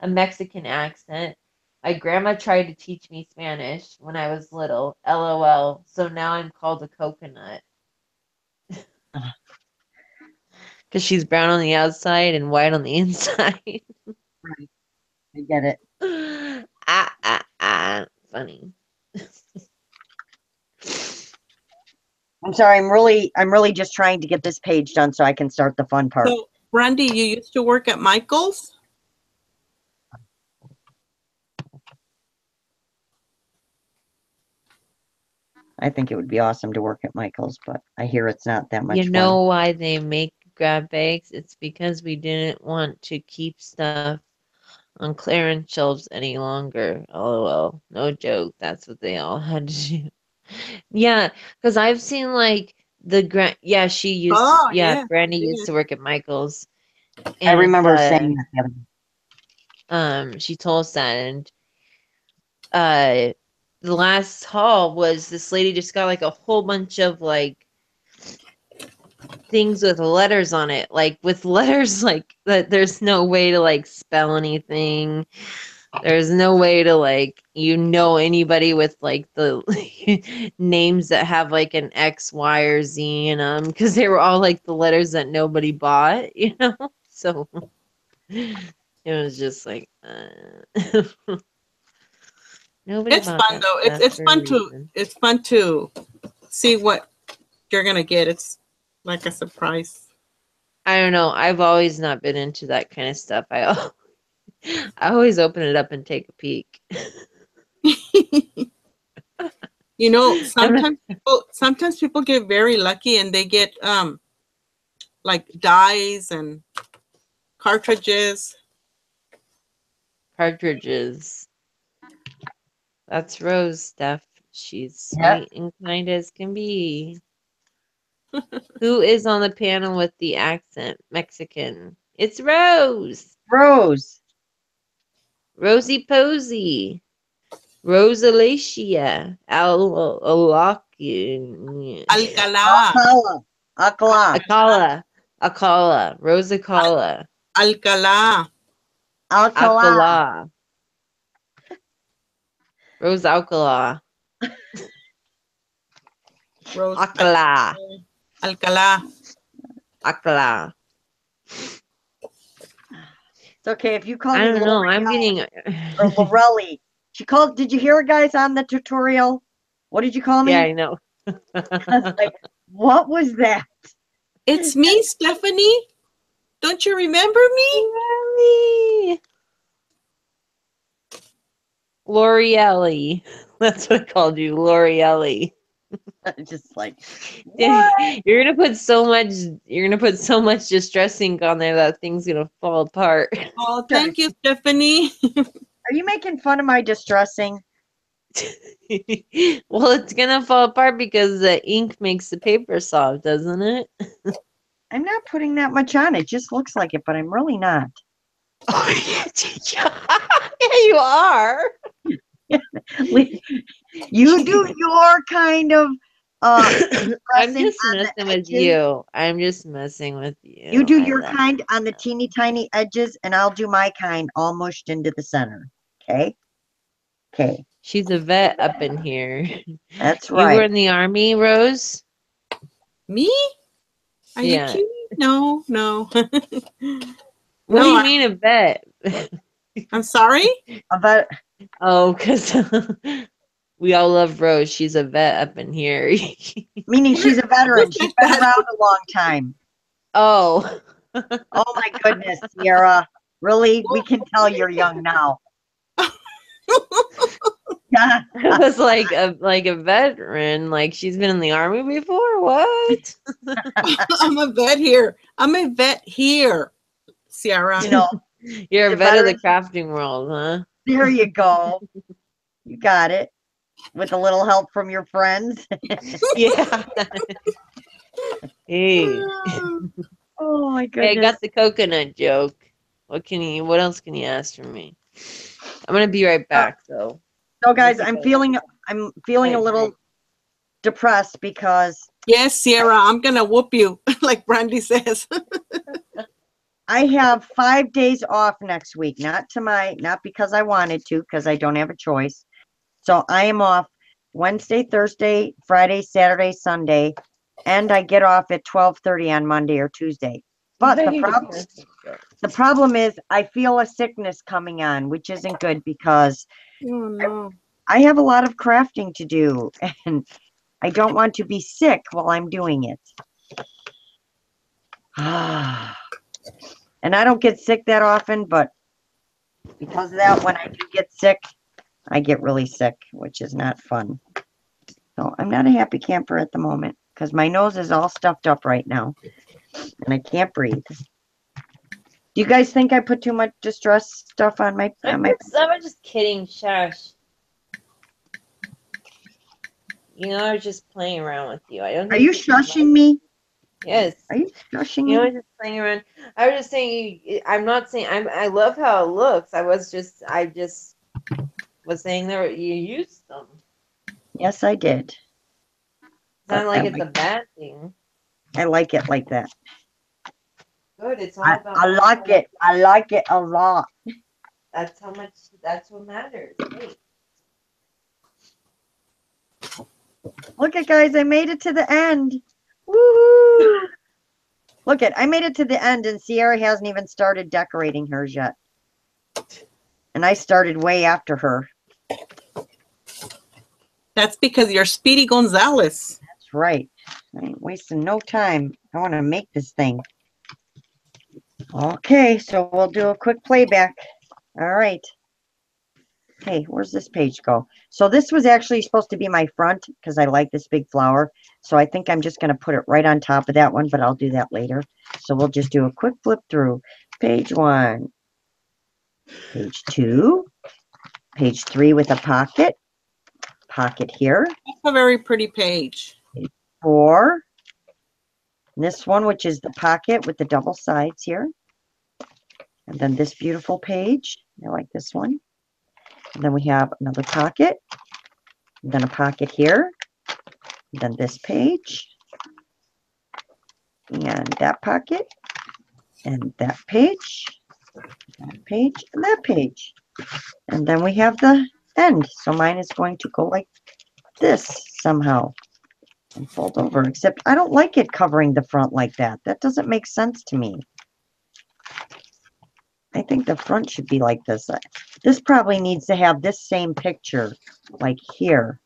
Mexican accent. My grandma tried to teach me Spanish when I was little. LOL. So now I'm called a coconut that? because she's brown on the outside and white on the inside. Right. I get it. Funny. I'm sorry. I'm really just trying to get this page done so I can start the fun part. So, Brandy, you used to work at Michael's? I think it would be awesome to work at Michael's, but I hear it's not that much You fun. know why they make grab bags? It's because we didn't want to keep stuff on clearance shelves any longer. LOL. No joke. That's what they all had to do. Yeah, because I've seen like yeah, she used to, Oh, yeah, yeah. Brandy Yeah. used to work at Michael's I and remember saying that the other day. she told us that and uh the last haul was this lady just got like a whole bunch of like things with letters on it, like with letters like that there's no way to like spell anything. There's no way to like anybody with like the names that have like an X, Y, or Z in them because they were all like the letters that nobody bought, you know? So it was just like nobody It's bought fun that though. stuff It's for a fun to reason. see what you're gonna get. It's like a surprise. I don't know. I've always not been into that kind of stuff. I always open it up and take a peek. I'm not, Sometimes people get very lucky and they get like dyes and cartridges. Partridges. That's Rose stuff. She's Yep. sweet and kind as can be. Who is on the panel with the accent? Mexican. It's Rose. Rose. Rosie Posey. Rosalacia. Alcalá. Alcala. Alcala. Akala. Akala. Rosacala. Alcalá. Alcala. Alcala. Rose Alcala. Rose. Alcala. Alcalá. Alcala. It's okay if you call I me don't know. I'm L'Oreal getting. or Lorelle. She called. Did you hear it, guys, on the tutorial? What did you call me? Yeah, I know. I was like, what was that? It's me, Stephanie. Don't you remember me? Lorelli. L'Oreal. That's what I called you, L'Oreal. Just like, what? You're gonna put so much. You're gonna put so much distress ink on there that thing's gonna fall apart. Oh, thank you, Stephanie. Are you making fun of my distressing? Well, it's gonna fall apart because the ink makes the paper soft, doesn't it? I'm not putting that much on. It just looks like it, but I'm really not. Oh, yeah, you are. You do your kind of I'm pressing just on the messing with edges. you. I'm just messing with you. You do I your love kind on the teeny tiny edges, and I'll do my kind all mushed into the center. Okay? Okay. She's a vet up in here. That's You were right. in the army, Rose? Me? Are you Yeah. kidding? No, no. What do No, you mean a vet? I'm sorry. But Oh, because we all love Rose. She's a vet up in here. meaning she's a Who veteran. She's said been that? around a long time. Oh. Oh my goodness, Sierra. Really? We can tell you're young now. Yeah. I was like a veteran, like she's been in the army before. What? I'm a vet here. I'm a vet here, Sierra. You know, You're a the vet of the veterans. crafting world, huh? There you go. You got it. With a little help from your friends. Yeah. Hey. Oh my Hey, I goodness. got the coconut joke. What else can you ask from me? I'm gonna be right Uh, back though. So I'm gonna guys, take I'm a feeling a slight little break. depressed because Yes, Sierra, I'm gonna whoop you, like Brandy says. I have 5 days off next week. Not because I wanted to, because I don't have a choice. So I am off Wednesday, Thursday, Friday, Saturday, Sunday, and I get off at 12:30 on Monday or Tuesday. But the problem is I feel a sickness coming on, which isn't good because Oh no. I have a lot of crafting to do and I don't want to be sick while I'm doing it. And I don't get sick that often, but because of that, when I do get sick, I get really sick, which is not fun. So I'm not a happy camper at the moment because my nose is all stuffed up right now and I can't breathe. Do you guys think I put too much distress stuff on my I'm just kidding, shush. You know, I was just playing around with you. I don't Are think you you should shushing me? Yes. Are you shushing You know, I me? was just playing around. I was just saying. I'm not saying. I love how it looks. I just was saying that you used them. Yes, I did. It's not But like it's a bad thing. I like it like that. Good. It's all I, about. I like it. I like it a lot. That's how much. That's what matters. Hey. Look at guys, I made it to the end. Woohoo! Look at I made it to the end and Sierra hasn't even started decorating hers yet. And I started way after her. That's because you're Speedy Gonzalez. That's right. I ain't wasting no time. I want to make this thing. Okay, so we'll do a quick playback. All right. Hey, where's this page go? So this was actually supposed to be my front because I like this big flower. So I think I'm just going to put it right on top of that one, but I'll do that later. So we'll just do a quick flip through. Page 1, page 2, page 3 with a pocket here. That's a very pretty page. 4, this one, which is the pocket with the double sides here. And then this beautiful page. I like this one. And then we have another pocket. And then a pocket here. And then this page. And that pocket. And that page. That page. And that page. And then we have the end. So mine is going to go like this somehow. And fold over. Except I don't like it covering the front like that. That doesn't make sense to me. I think the front should be like this. This probably needs to have this same picture, like here.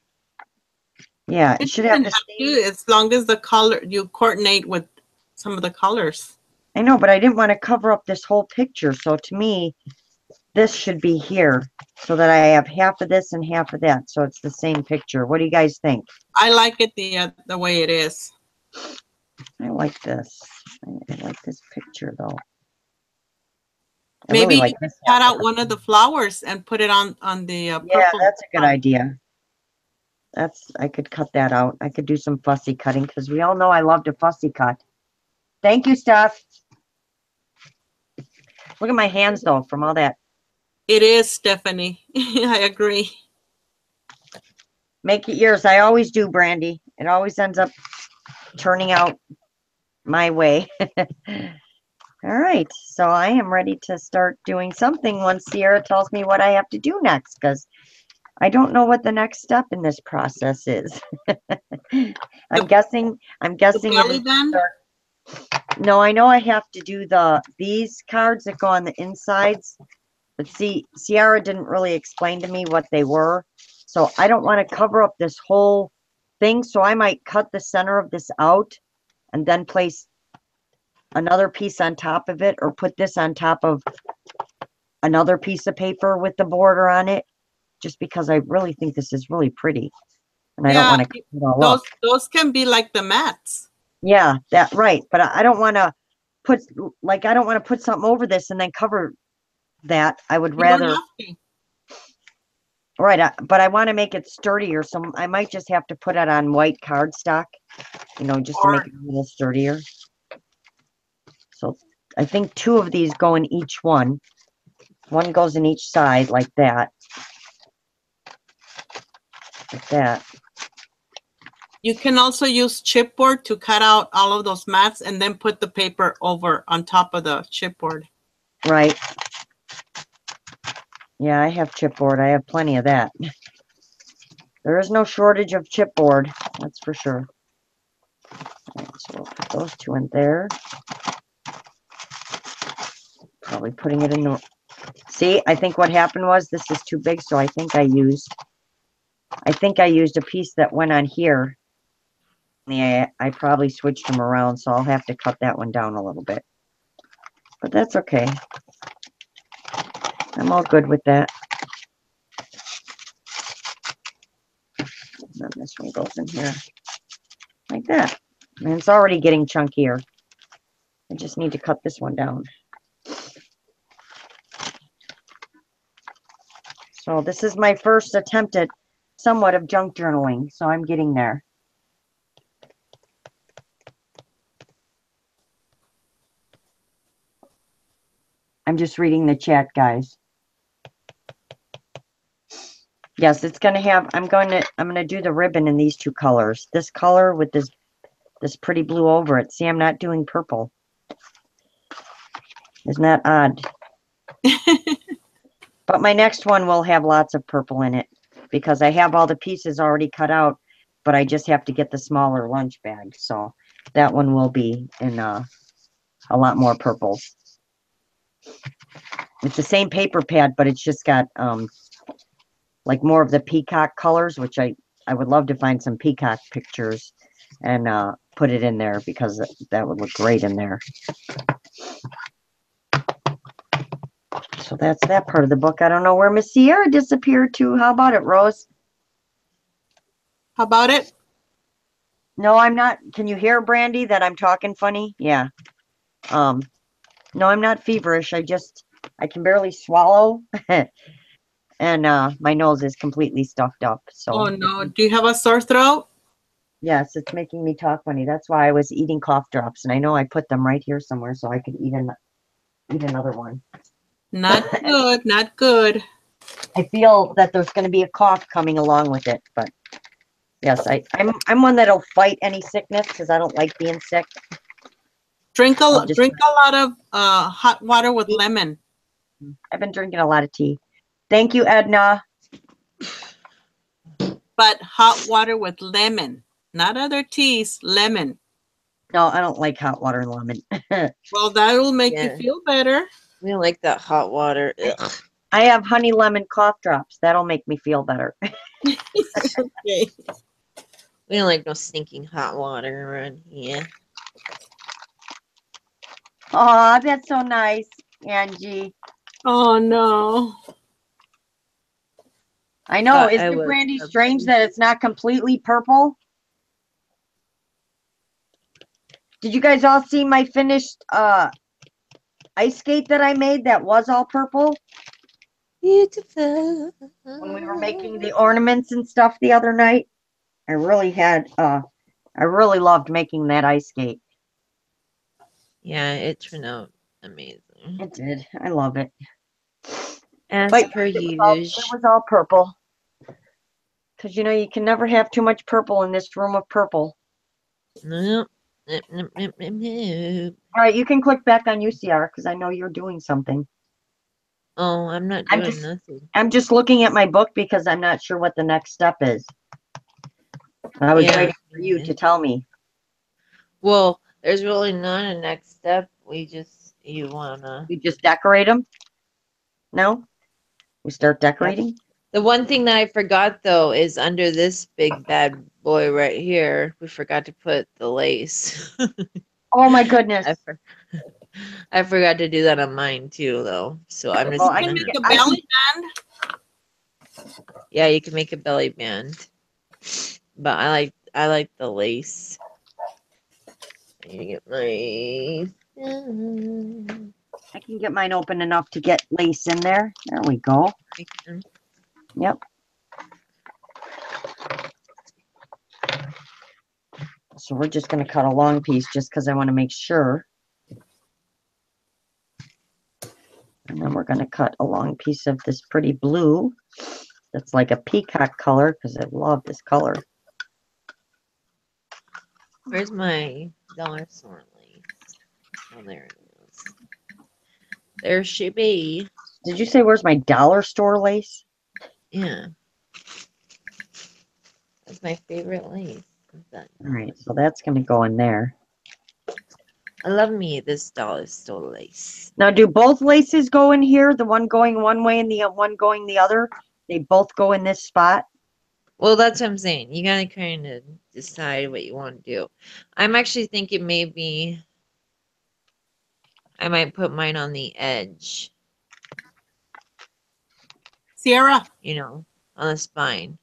Yeah, it should have the same. As long as the color, you coordinate with some of the colors. I know, but I didn't want to cover up this whole picture. So to me, this should be here so that I have half of this and half of that. So it's the same picture. What do you guys think? I like it the way it is. I like this. I like this picture though. I really Maybe like you could this. cut out one of the flowers and put it on the Yeah, purple. that's a good idea. I could cut that out. I could do some fussy cutting because we all know I love to fussy cut. Thank you, Steph. Look at my hands though from all that. It is, Stephanie. I agree. Make it yours. I always do, Brandy. It always ends up turning out my way. All right, so I am ready to start doing something once Sierra tells me what I have to do next, because I don't know what the next step in this process is. I'm guessing The it belly is to band. start. No, I know I have to do these cards that go on the insides, but see, Sierra didn't really explain to me what they were, so I don't want to cover up this whole thing, so I might cut the center of this out and then place another piece on top of it, or put this on top of another piece of paper with the border on it, just because I really think this is really pretty and I don't Yeah, want to cut it all up. those can be like the mats. Yeah, that right. But I don't want to put I don't want to put something over this and then cover that. I would You don't rather, have to. right, but I want to make it sturdier, so I might just have to put it on white cardstock, just to make Or it a little sturdier. So I think 2 of these go in each one. One goes in each side like that. Like that. you can also use chipboard to cut out all of those mats and then put the paper over on top of the chipboard. Right. Yeah, I have chipboard. I have plenty of that. There is no shortage of chipboard, that's for sure. Right, so we'll put those 2 in there. Probably putting it in the... See, I think what happened was this is too big, so I think I used a piece that went on here. Yeah, I probably switched them around, so I'll have to cut that one down a little bit. But that's okay. I'm all good with that. And then this one goes in here like that. And it's already getting chunkier. I just need to cut this one down. So this is my first attempt at somewhat of junk journaling, so I'm getting there. I'm just reading the chat, guys. Yes, it's going to have, I'm going to do the ribbon in these 2 colors. This color with this pretty blue over it. See, I'm not doing purple. Isn't that odd? But my next one will have lots of purple in it because I have all the pieces already cut out, but I just have to get the smaller lunch bag. So that one will be in a lot more purple. It's the same paper pad, but it's just got like more of the peacock colors, which I would love to find some peacock pictures and put it in there because that would look great in there. So that's that part of the book. I don't know where Miss Sierra disappeared to. How about it, Rose? How about it? No, I'm not. Can you hear, Brandy, that I'm talking funny? Yeah. No, I'm not feverish. I can barely swallow. And my nose is completely stuffed up. So Oh no. Do you have a sore throat? yes, it's making me talk funny. That's why I was eating cough drops, and I know I put them right here somewhere so I could eat another one. Not good, not good. I feel that there's going to be a cough coming along with it, but yes, I'm one that'll fight any sickness because I don't like being sick. Drink I'll just a lot of hot water with lemon. I've been drinking a lot of tea. Thank you, Edna. But hot water with lemon, not other teas, lemon. No, I don't like hot water and lemon. Well, that will make you Yeah. feel better. We don't like that hot water. Ugh. I have honey lemon cough drops. That'll make me feel better. Okay. We don't like no stinking hot water around here. Oh, that's so nice, Angie. Oh no. I know. Thought Isn't I it, was Brandy, a- strange that it's not completely purple? Did you guys all see my finished ice skate that I made that was all purple Beautiful. when we were making the ornaments and stuff the other night. I really loved making that ice skate. Yeah, it turned out amazing. It did. I love it. As But per it usual. was all purple. Because you can never have too much purple in this room of purple. Nope. Nope, nope, nope, nope, nope. All right, you can click back on UCR because I know you're doing something. Oh, I'm not doing nothing. I'm just looking at my book because I'm not sure what the next step is. I was Yeah. waiting for you to tell me. Well, there's really not a next step. You wanna. You just decorate them? No? We start decorating? The one thing that I forgot though is under this big bad boy right here, we forgot to put the lace. Oh my goodness. I forgot to do that on mine too, though. So I'm just Well, You gonna can have make a I belly band. Yeah, you can make a belly band, but I like the lace. I need to get my. I can get mine open enough to get lace in there. There we go. Yep. So we're just going to cut a long piece just because I want to make sure. And then we're going to cut a long piece of this pretty blue. That's like a peacock color because I love this color. Where's my dollar store lace? Oh, there it is. There she be. Did you say where's my dollar store lace? Yeah. That's my favorite lace. All right, so that's going to go in there. I love me this dollar store lace. Now, do both laces go in here? The one going one way and the one going the other? They both go in this spot? Well, that's what I'm saying. You gotta kind of decide what you want to do. I'm actually thinking maybe I might put mine on the edge, Sierra, on the spine.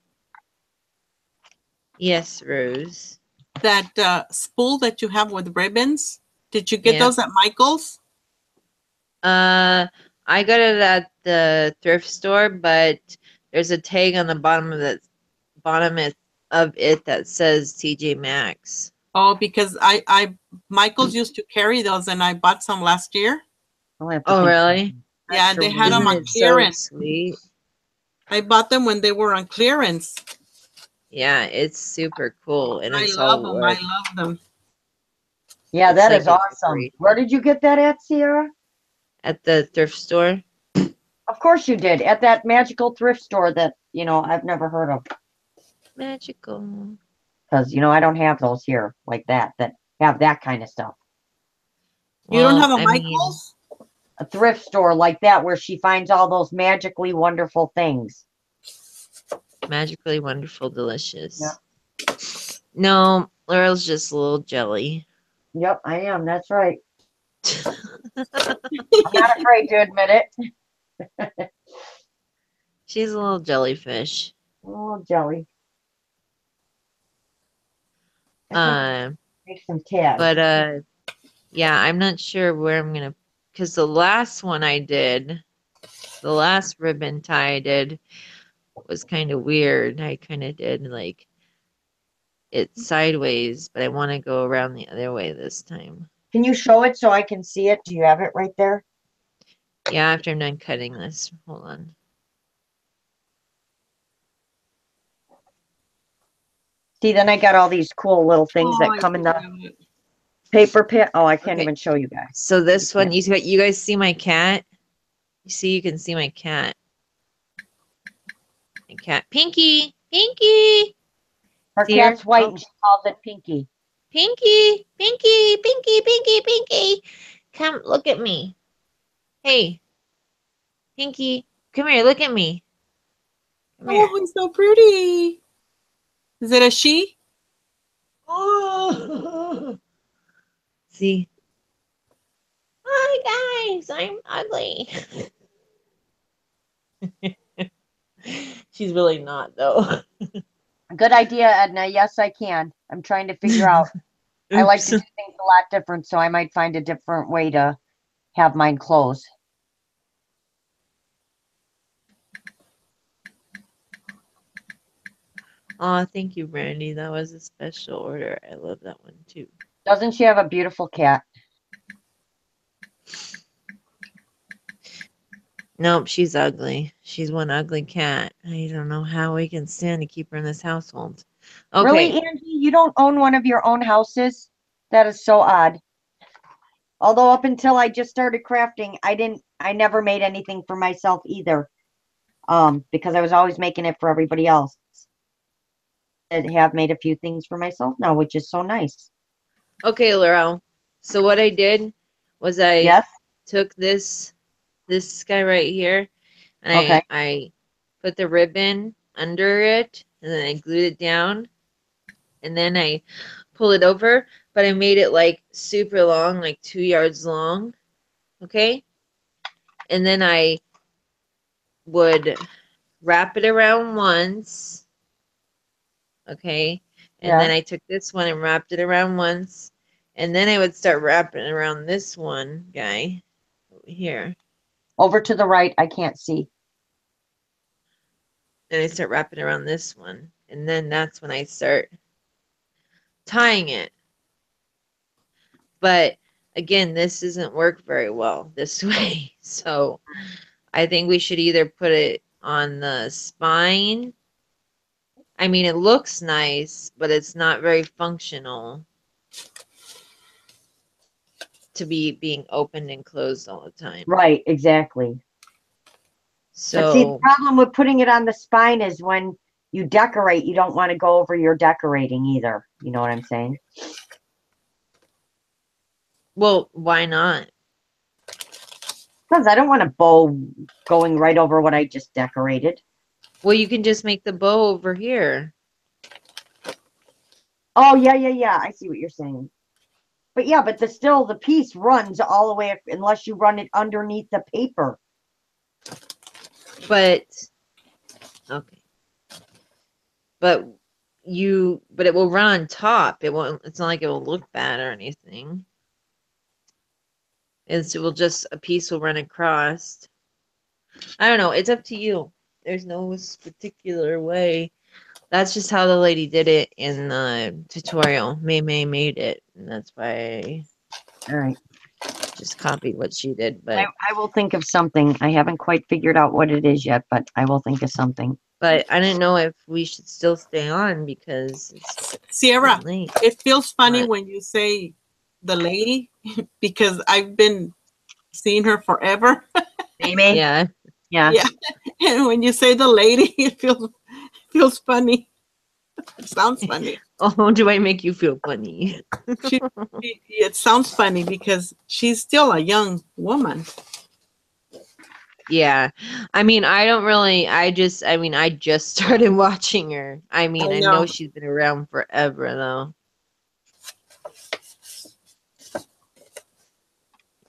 Yes, Rose. that spool that you have with ribbons, did you get Yeah. those at Michael's? I got it at the thrift store, but there's a tag on the bottom of it that says TJ Maxx. Oh, because Michael's used to carry those, and I bought some last year. I'll have to Oh, think. really? Yeah, they had them Isn't on it so clearance. sweet? I bought them when they were on clearance. Yeah, it's super cool, and I it's love all them. I wood. love them. Yeah, It's that like is a awesome. decoration. Where did you get that at, Sierra? At the thrift store. Of course you did. At that magical thrift store that, I've never heard of. Magical. Because, I don't have those here like that have that kind of stuff. You don't Well, have a I mean, Michael's? A thrift store like that where she finds all those magically wonderful things. magically wonderful, delicious. Yeah. No, Laurel's just a little jelly. Yep, I am. That's right. I'm not afraid to admit it. She's a little jellyfish. Oh, jelly. Make some tabs. But yeah, I'm not sure where I'm gonna, because the last one I did, the last ribbon tie I did was kind of weird. I kind of did like it sideways, but I want to go around the other way this time. Can you show it so I can see it? Do you have it right there? Yeah, after I'm done cutting this. Hold on. See, then I got all these cool little things that come in the paper pit. Oh, I can't Okay. even show you guys. So this one, you guys see my cat? You can see my cat. My cat, Pinky, Pinky. Her See her? cat's white Oh. and she calls it Pinky. Pinky, Pinky, Pinky, Pinky, Pinky. Come, look at me. Hey, Pinky, come here, look at me. Come here. Oh, it's so pretty. Is it a she? Oh. See? Hi, guys, I'm ugly. She's really not, though. Good idea, Edna. Yes, I can. I'm trying to figure out. I like to do things a lot different, so I might find a different way to have mine close. Oh, thank you, Brandy. That was a special order. I love that one too. Doesn't she have a beautiful cat? Nope, she's ugly. She's one ugly cat. I don't know how we can stand to keep her in this household. Really, Okay. Angie? You don't own one of your own houses? That is so odd. Although up until I just started crafting, I never made anything for myself either. Because I was always making it for everybody else. I have made a few things for myself now, which is so nice. Okay, Laurel. So what I did was I Yes? took this guy right here and Okay. I put the ribbon under it and then I glued it down and then I pull it over, but I made it like super long, like 2 yards long. Okay. And then I would wrap it around once. Okay. And Yeah. then I took this one and wrapped it around once. And then I would start wrapping it around this one guy over here. Over to the right, I can't see. And I start wrapping around this one. And then that's when I start tying it. But again, this doesn't work very well this way. So I think we should either put it on the spine. I mean, it looks nice, but it's not very functional to be being opened and closed all the time. Right, exactly. But see, the So, problem with putting it on the spine is when you decorate, you don't want to go over your decorating either. You know what I'm saying? well, why not? Because I don't want a bow going right over what I just decorated. Well, you can just make the bow over here. Oh, yeah. I see what you're saying. But yeah, but the piece runs all the way unless you run it underneath the paper. But, okay. But but it will run on top. It's not like it will look bad or anything. It will just, a piece will run across. I don't know. It's up to you. There's no particular way. That's just how the lady did it in the tutorial. May made it, and that's why All right. I just copied what she did. I will think of something. I haven't quite figured out what it is yet, but I will think of something. But I didn't know if we should still stay on because it's Sierra, late. it feels funny What? when you say the lady because I've been seeing her forever. Amy? Yeah. Yeah. Yeah. And when you say the lady, it feels funny. It sounds funny. Oh, do I make you feel funny? It sounds funny because she's still a young woman. Yeah. I mean, I just started watching her. I mean, I I know. know she's been around forever though.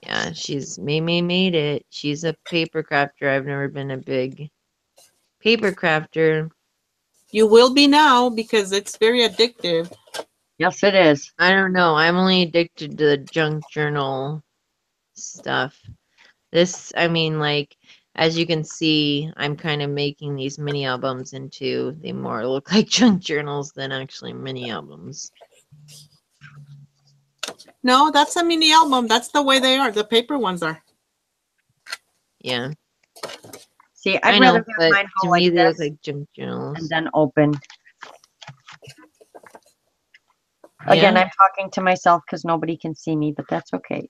Yeah, she's Mimi made it. She's a paper crafter. I've never been a big paper crafter. You will be now because it's very addictive. Yes, it is. I don't know. I'm only addicted to the junk journal stuff. I mean, like, as you can see, I'm kind of making these mini albums into, they more look like junk journals than actually mini albums. No, that's a mini album. That's the way they are. The paper ones are. Yeah. See, I I'd know, rather have but mine to go me, like they look this like junk journals. and then open. Again, Yeah. I'm talking to myself because nobody can see me, but that's okay.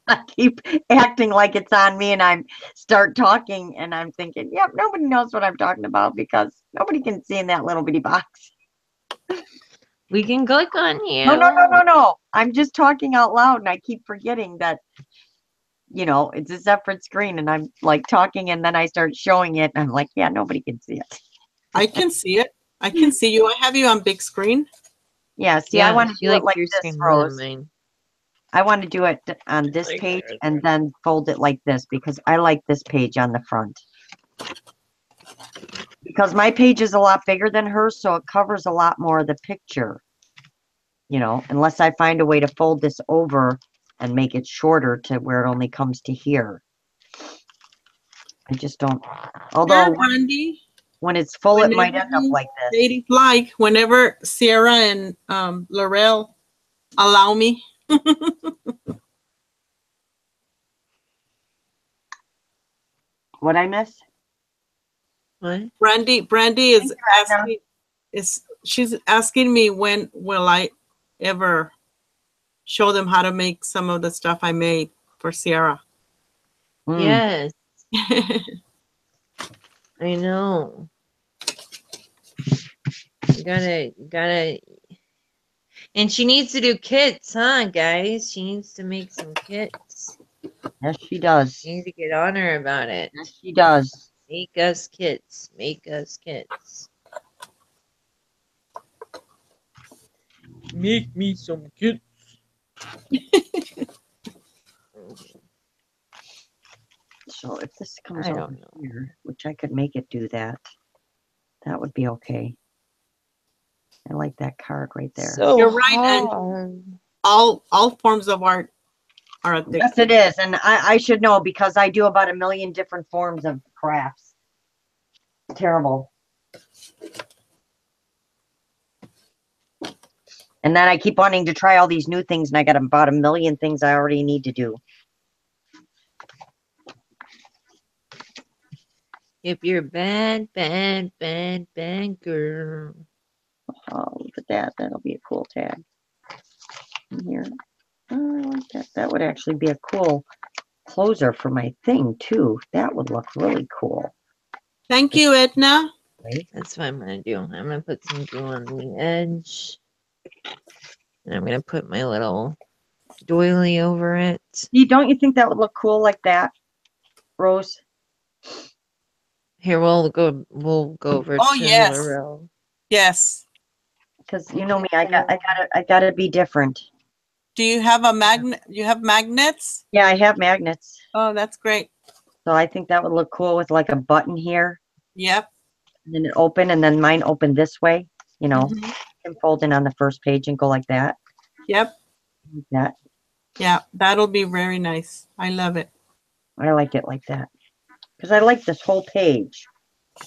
I keep acting like it's on me and I start talking and I'm thinking, yep, nobody knows what I'm talking about because nobody can see in that little bitty box. We can click on you. No. I'm just talking out loud and I keep forgetting that, it's a separate screen and I'm like talking and then I start showing it and I'm like, yeah, nobody can see it. I can see it. I can see you. I have you on big screen. Yeah, see, I Yeah, want to she do it likes like your this, screen more than Rose. mine. I want to do it on this Like page yours. and then fold it like this because I like this page on the front. Because my page is a lot bigger than hers, so it covers a lot more of the picture. Unless I find a way to fold this over and make it shorter to where it only comes to here. I just don't, although Sure, Brandy. when it's full, it might Whenever end up you like this. ladies like, whenever Sierra and Lorelle allow me. What I miss? What? Brandy is Edna. she's asking me when will I ever show them how to make some of the stuff I made for Sierra. Yes, I know. You gotta, and she needs to do kits, huh, guys? She needs to make some kits. Yes, she does. You need to get on her about it. Yes, she does. Make us kits. Make us kits. Make me some kits. So if this comes I over don't know. here, which I could make it do that, that would be okay. I like that card right there. So You're right, and hard. all forms of art are addictive. Yes, it is. And I should know because I do about 1 million different forms of crafts. Terrible. And then I keep wanting to try all these new things, and I got about 1 million things I already need to do. If you're bad, bad, bad, bad girl. Oh, look at that. That'll be a cool tag. In here. Oh, I like that. That would actually be a cool closer for my thing, too. That would look really cool. Thank you, Edna. That's what I'm gonna do. I'm gonna put some glue on the edge. And I'm gonna put my little doily over it. Don't you think that would look cool like that, Rose? Here we'll go over Oh, to yes. Lorelle. Yes. Because you know me, I gotta be different. Do you have a magnet? You have magnets? Yeah, I have magnets. Oh, that's great. So I think that would look cool with like a button here. Yep. And then it open, and then mine open this way. You know, Mhm. and fold in on the first page and go like that. Yep. Like that. Yeah, that'll be very nice. I love it. I like it like that. Because I like this whole page.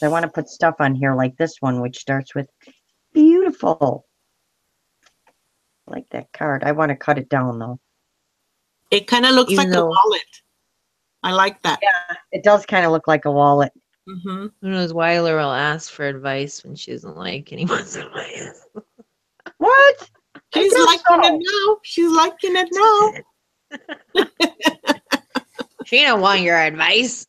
I want to put stuff on here like this one, which starts with beautiful. I like that card. I want to cut it down though. It kind of looks Even like a though- wallet. I like that. Yeah, it does kind of look like a wallet. Mm-hmm. Who knows why Lorelle asks for advice when she doesn't like anyone's advice? What? She's liking it now. She's liking it now. She don't want your advice.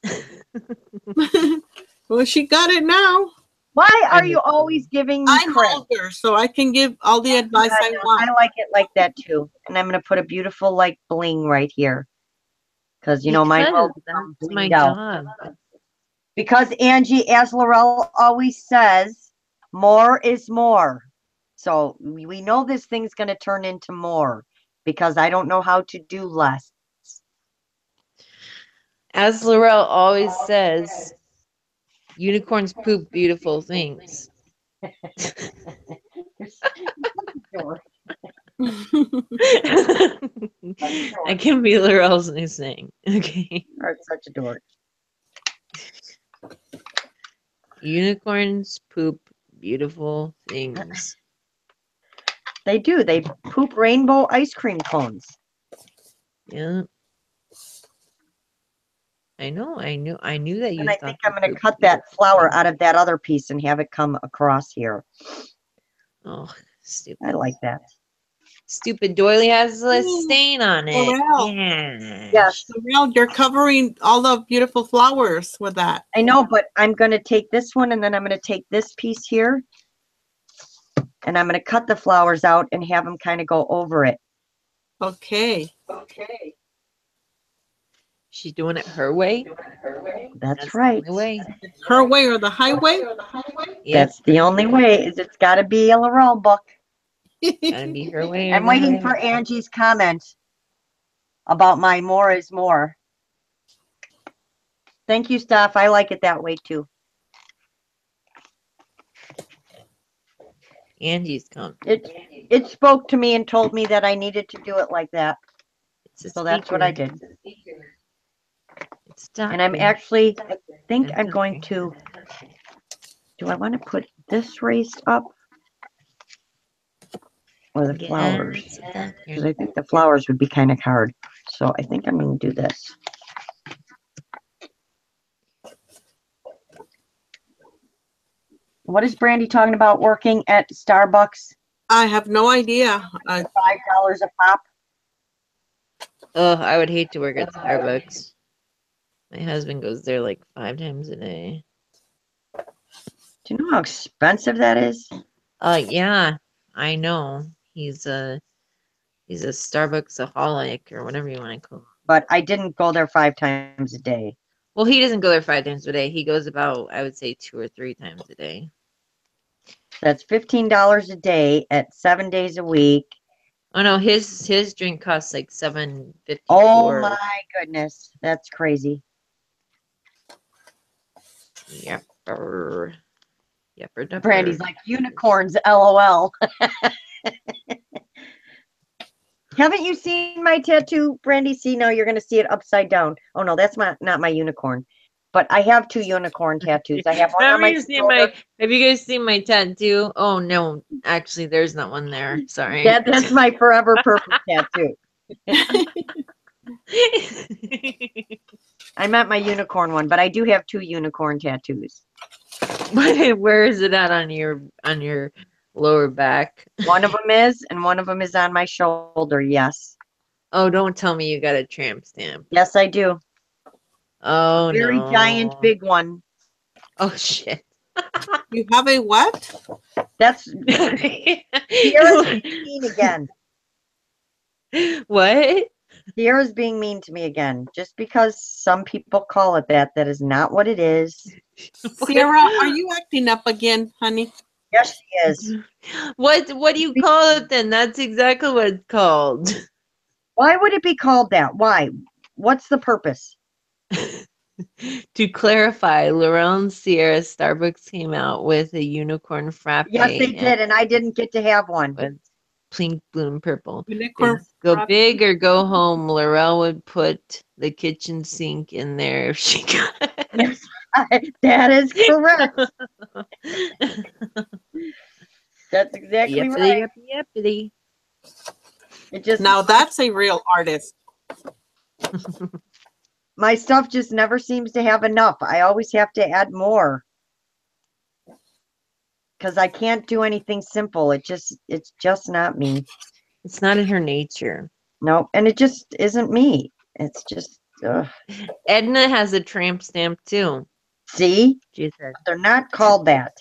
Well, she got it now. Why are I'm you just always giving me I'm crap? older, so I can give all the advice I want. I like it like that too. And I'm going to put a beautiful like bling right here. Because, you know, mine will become that's my blinged out. job. Because Angie, as Lorelle always says, more is more. So we know this thing's going to turn into more because I don't know how to do less. As Lorelle always says, unicorns poop beautiful things. That can be Lorelle's new saying. Okay. You're such a dork. Unicorns poop beautiful things. They do. They poop rainbow ice cream cones. Yeah. I know. I knew that you And I thought think I'm they going to pooped cut that beautiful flower things. out of that other piece and have it come across here. Oh, stupid. I like that. Stupid doily has a Ooh, stain on it. Lorelle. Yeah. Yes, Lorelle, you're covering all the beautiful flowers with that. I know, but I'm going to take this one and then I'm going to take this piece here and I'm going to cut the flowers out and have them kind of go over it. Okay. Okay. She's doing it her way. That's right. The way. Her way or the highway? Yep. That's the only way is it's got to be a Lorelle book. Gotta be her way. I'm waiting for Angie's comment about my more is more. Thank you, Steph. I like it that way too. Angie's come. It spoke to me and told me that I needed to do it like that. It So that's what I did. It's done. And I'm actually, I think I'm going to, do I want to put this raised up? Or the flowers? Because I think the flowers would be kind of hard. So I think I'm going to do this. What is Brandy talking about working at Starbucks? I have no idea. $5 a pop. Oh, I would hate to work at Starbucks. My husband goes there like 5 times a day. Do you know how expensive that is? Yeah, I know. He's a Starbucksaholic or whatever you want to call it. But I didn't go there 5 times a day. Well, he doesn't go there 5 times a day. He goes about, I would say, 2 or 3 times a day. That's $15 a day at 7 days a week. Oh no, his drink costs like $7.54. Oh my goodness, that's crazy. Yepper. Yepper. Brandy's like unicorns, LOL. Haven't you seen my tattoo, Brandy? See, now you're going to see it upside down. Oh no, that's not my unicorn. But I have 2 unicorn tattoos. I have one on my shoulder. Have you guys seen my tattoo? Oh no, actually, there's not one there. Sorry. That's my forever purpose tattoo. I meant my unicorn one, but I do have 2 unicorn tattoos. Where is it at on your lower back? One of them is, and one of them is on my shoulder. Yes. Oh, don't tell me you got a tramp stamp. Yes, I do. Oh, Very no. giant, big one. Oh shit. You have a what? That's Sierra's being mean again. What? Sierra's being mean to me again. Just because some people call it that, that is not what it is. Sierra, are you acting up again, honey? Yes, she is. What do you call it then? That's exactly what it's called. Why would it be called that? Why? What's the purpose? To clarify, Lorelle and Sierra, Starbucks came out with a unicorn frappe. Yes, they did, and I didn't get to have one. With pink, blue, and purple. Unicorn Go frappe. big or go home. Lorelle would put the kitchen sink in there if she got it. Yes, that is correct. That's exactly right. Yippity. It just Now that's a real artist. my stuff just never seems to have enough. I always have to add more because I can't do anything simple. It's just not me. It's not in her nature. No, and it just isn't me. It's just Edna has a tramp stamp too. see, She said. they're not called that.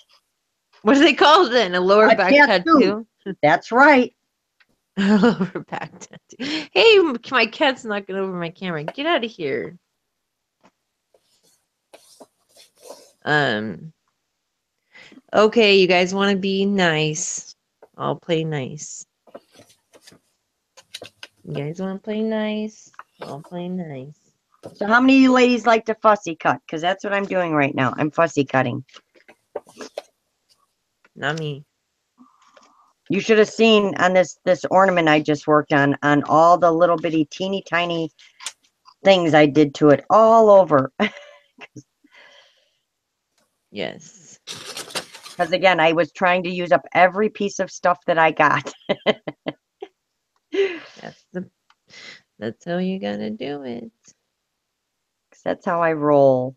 What do they call it then? A lower A back tattoo. That's right. Lower back tattoo. Hey, my cat's knocking over my camera. Get out of here. Okay, you guys want to be nice. I'll play nice. You guys want to play nice? I'll play nice. So how many of you ladies like to fussy cut? Because that's what I'm doing right now. I'm fussy cutting. Not me. You should have seen on this ornament I just worked on all the little bitty teeny tiny things I did to it all over. Yes. Because again, I was trying to use up every piece of stuff that I got. That's how you gotta do it. That's how I roll.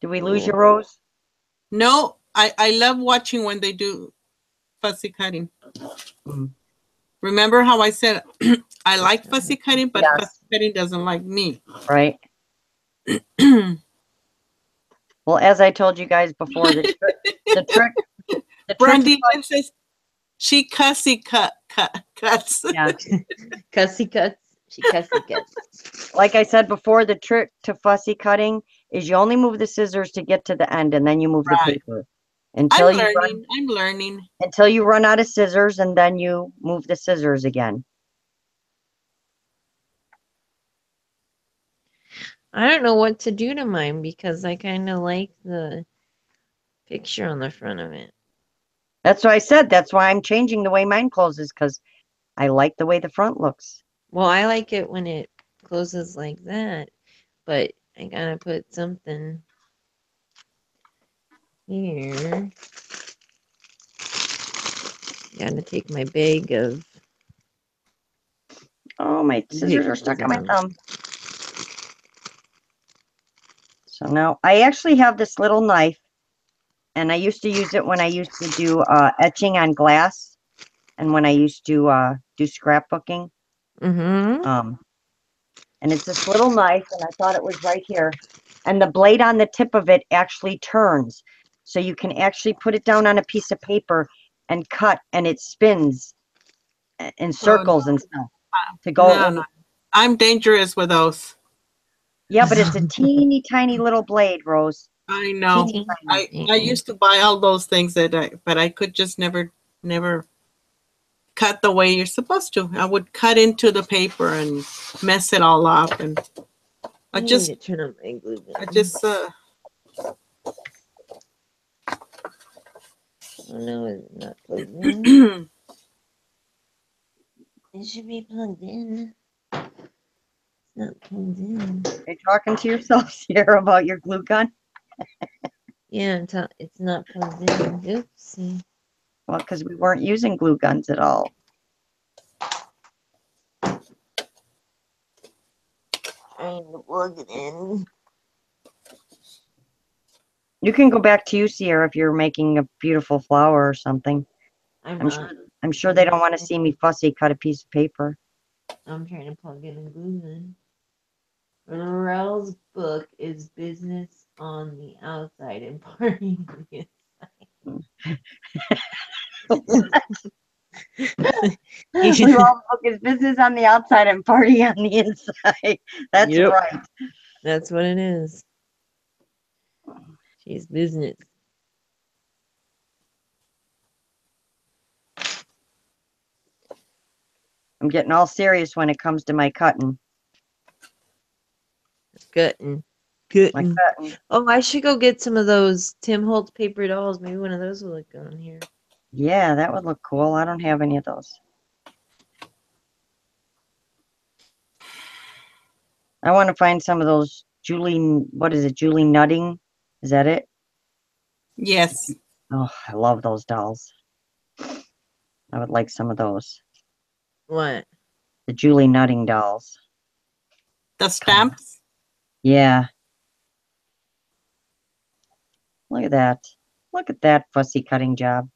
Did we lose your Rose? No, I love watching when they do fussy cutting. Mm. Remember how I said I like fussy cutting, but Yes. fussy cutting doesn't like me. Right. Well, as I told you guys before, the trick. Brandy says she cussy cuts. Yeah. Cussy cuts. She cussy cuts. Like I said before, the trick to fussy cutting is you only move the scissors to get to the end, and then you move the Right. paper until I'm learning. until you run out of scissors, and then you move the scissors again. I don't know what to do to mine because I kind of like the picture on the front of it. That's what I said. That's why I'm changing the way mine closes, because I like the way the front looks. Well, I like it when it closes like that, but I gotta put something here. Gotta take my bag of Oh, my scissors are stuck on my thumb. So now I actually have this little knife, and I used to use it when I used to do etching on glass, and when I used to do scrapbooking. Mm-hmm. And it's this little knife, and I thought it was right here. And the blade on the tip of it actually turns, so you can actually put it down on a piece of paper and cut, and it spins in circles and stuff to go. No, no. I'm dangerous with those. Yeah, but it's a teeny tiny little blade, Rose. I know. Teeny I tiny. used to buy all those things but I could just never cut the way you're supposed to. I would cut into the paper and mess it all up, and I need just to turn on my glue gun. Oh no, it's not plugged in. It should be plugged in. It's not plugged in. You're talking to yourself, Sierra, about your glue gun? Yeah, it's not plugged in. Oopsie. Well, because we weren't using glue guns at all. Trying to plug it in. You can go back to you, Sierra, if you're making a beautiful flower or something. I'm sure they don't want to see me fussy cut a piece of paper. I'm trying to plug in a glue gun. Lorelle's book is business on the outside and party on the inside. Lorelle's book is business on the outside and party on the inside. That's right. That's what it is. She's business. I'm getting all serious when it comes to my cutting. Gutting. Oh, I should go get some of those Tim Holtz paper dolls. Maybe one of those will look good on here. Yeah, that would look cool. I don't have any of those. I want to find some of those Julie, what is it, Julie Nutting? Is that it? Yes. Oh, I love those dolls. I would like some of those. What? The Julie Nutting dolls. The stamps? Yeah. Look at that. Look at that fussy cutting job.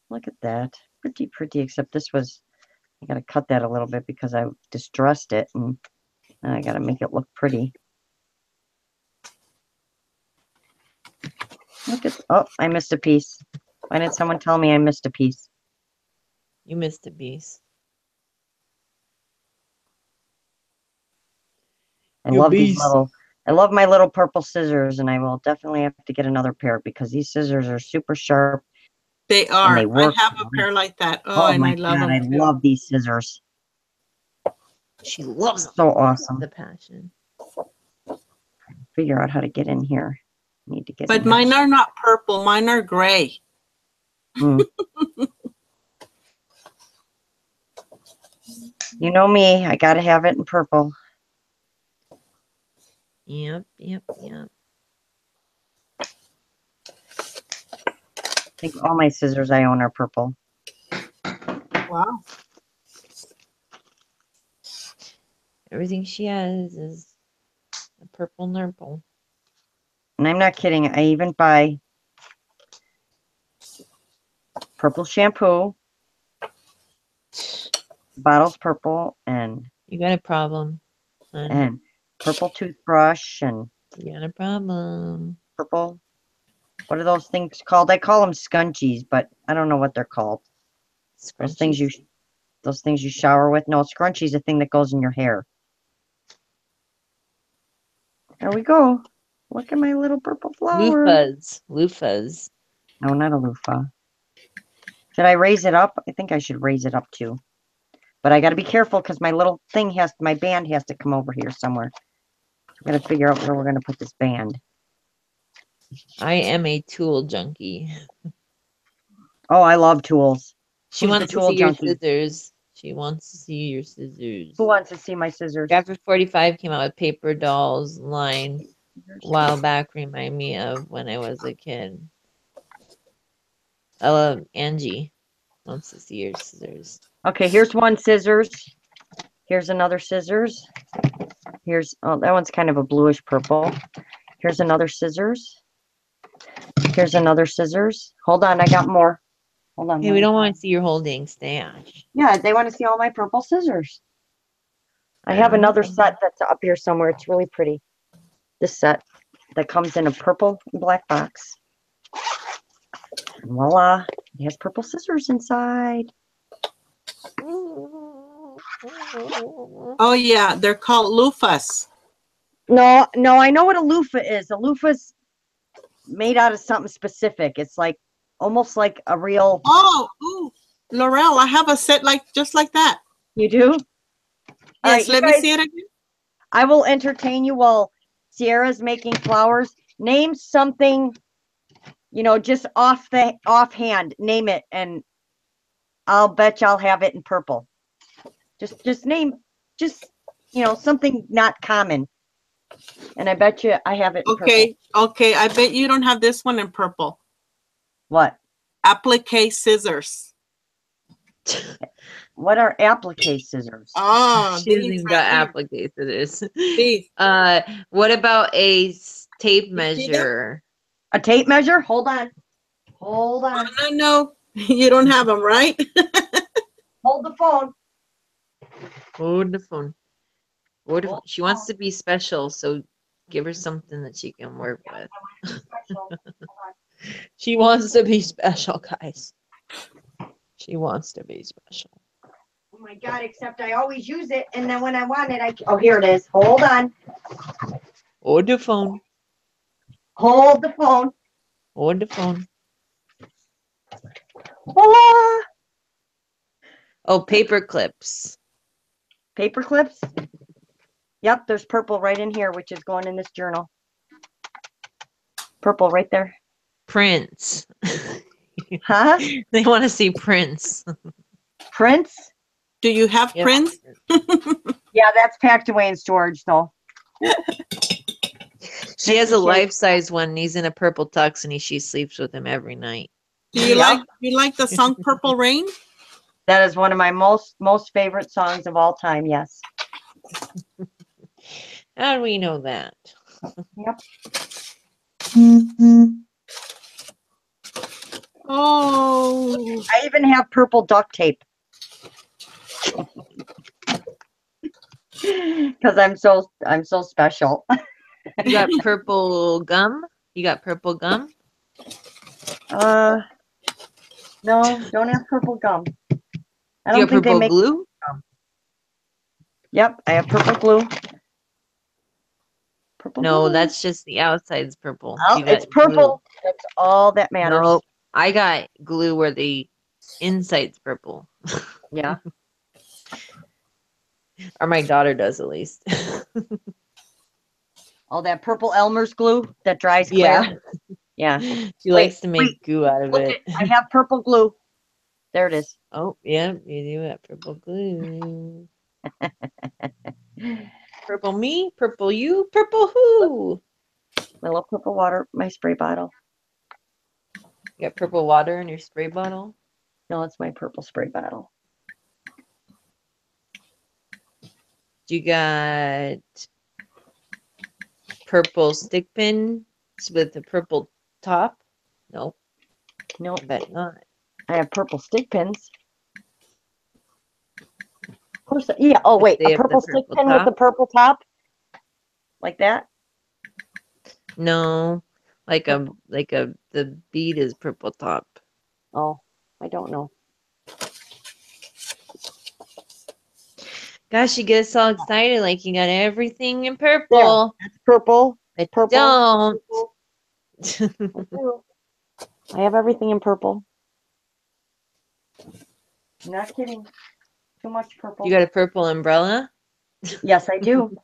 Look at that. Pretty, pretty, except this was, I got to cut that a little bit because I distressed it, and I got to make it look pretty. Look at, oh, I missed a piece. Why didn't someone tell me I missed a piece? You missed a piece. I love my little purple scissors, and I will definitely have to get another pair because these scissors are super sharp. They are. They work. I have a pair like that. Oh, and my I love God, them I too. love these scissors. She loves them. So awesome. The passion. Figure out how to get in here. Need to get. But mine are not purple. Mine are gray. Mm. You know me. I gotta have it in purple. Yep. I think all my scissors I own are purple. Wow. Everything she has is a purple nurple. And I'm not kidding. I even buy purple shampoo. Bottle's purple, and You got a problem. And purple toothbrush, and you got a problem. Purple. What are those things called? I call them scunchies, but I don't know what they're called. Scrunchies. Those things you shower with. No, scrunchie's a thing that goes in your hair. There we go. Look at my little purple flower. Loofahs. No, not a loofah. Should I raise it up? I think I should raise it up too. But I got to be careful because my little thing my band has to come over here somewhere. I gotta figure out where we're gonna put this band. I am a tool junkie. Oh, I love tools. She Who's the wants to tool see your junkie? scissors. She wants to see your Who scissors. wants to see my scissors? Chapter 45 came out with paper dolls line a while back. Remind me of when I was a kid. I love Angie wants to see your scissors. Okay, here's one scissors. Here's another scissors. Here's, oh, that one's kind of a bluish purple. Here's another scissors. Here's another scissors. Hold on, I got more. Hold on. Hey, we don't want to see your whole dang stash. Yeah, they want to see all my purple scissors. I have another set that's up here somewhere. It's really pretty. This set that comes in a purple and black box. And voila, it has purple scissors inside. Oh yeah, they're called loofahs. No, I know what a loofah is. A loofah's made out of something specific. It's like almost like a real. Oh, ooh, Lorelle, I have a set just like that. You do? All Yes, right, let me see it again. I will entertain you while Sierra's making flowers. Name something, just offhand. Name it, and I'll bet I'll have it in purple. Just name, something not common, and I bet you I have it in Okay, okay. I bet you don't have this one in purple. What? Applique scissors. What are applique scissors? Oh, She hasn't these even right got here. applique scissors. These. What about a tape You see them? measure? A tape measure? Hold on. Hold on. No, you don't have them, right? Hold the phone. Hold the phone. She wants to be special, so give her something that she can work with. She wants to be special, guys. She wants to be special. Oh my God, except I always use it, and then when I want it, oh, here it is. Hold on. Hold the phone. Hold the phone. Hold the phone. Voila! Oh, paper clips. Paper clips? Yep, there's purple right in here, which is going in this journal. Purple right there. Prints. Huh? They want to see prints. Prints? Do you have Yep. prints? Yeah, that's packed away in storage, though. She has a life-size one, and he's in a purple tux, and she sleeps with him every night. Do you like the song Purple Rain? That is one of my most favorite songs of all time, yes. How do we know that? Yep. Oh. I even have purple duct tape. Because I'm so special. You got purple gum? You got purple gum? No, don't have purple gum. I You don't got think they purple make glue? gum. Yep, I have purple glue. Purple No, glue. that's just the outside's purple. Oh, You got it's purple. glue. That's all that matters. Nope. I got glue where the inside's purple. Yeah. Or my daughter does, at least. All that purple Elmer's glue that dries clear. Yeah. Yeah. She likes to make goo out of it. I have purple glue. There it is. Oh, yeah, you do have purple glue. Purple me, purple you, purple who? My little purple water, my spray bottle. You got purple water in your spray bottle? No, it's my purple spray bottle. You got purple stick pins with the purple top? Nope. No, I bet not. I have purple stick pins. Of course, yeah. Oh wait, They a have the purple stick purple pin with the top? purple top, like that. No. The bead is purple top. Oh, I don't know. Gosh, you get so excited like you got everything in purple. That's purple. But Purple. don't. I have everything in purple. I'm not kidding. Too much purple. You got a purple umbrella? Yes, I do.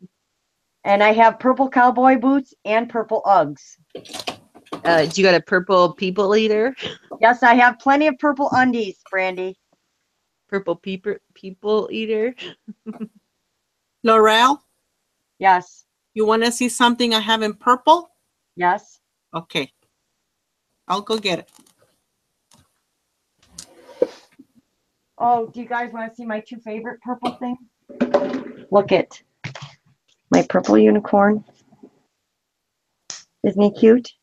And I have purple cowboy boots and purple Uggs. Do you got a purple people eater? Yes, I have plenty of purple undies, Brandy. Purple people eater? Lorelle, Yes, you want to see something I have in purple? yes. Okay. I'll go get it. Oh, do you guys want to see my two favorite purple things? Look at my purple unicorn. Isn't he cute?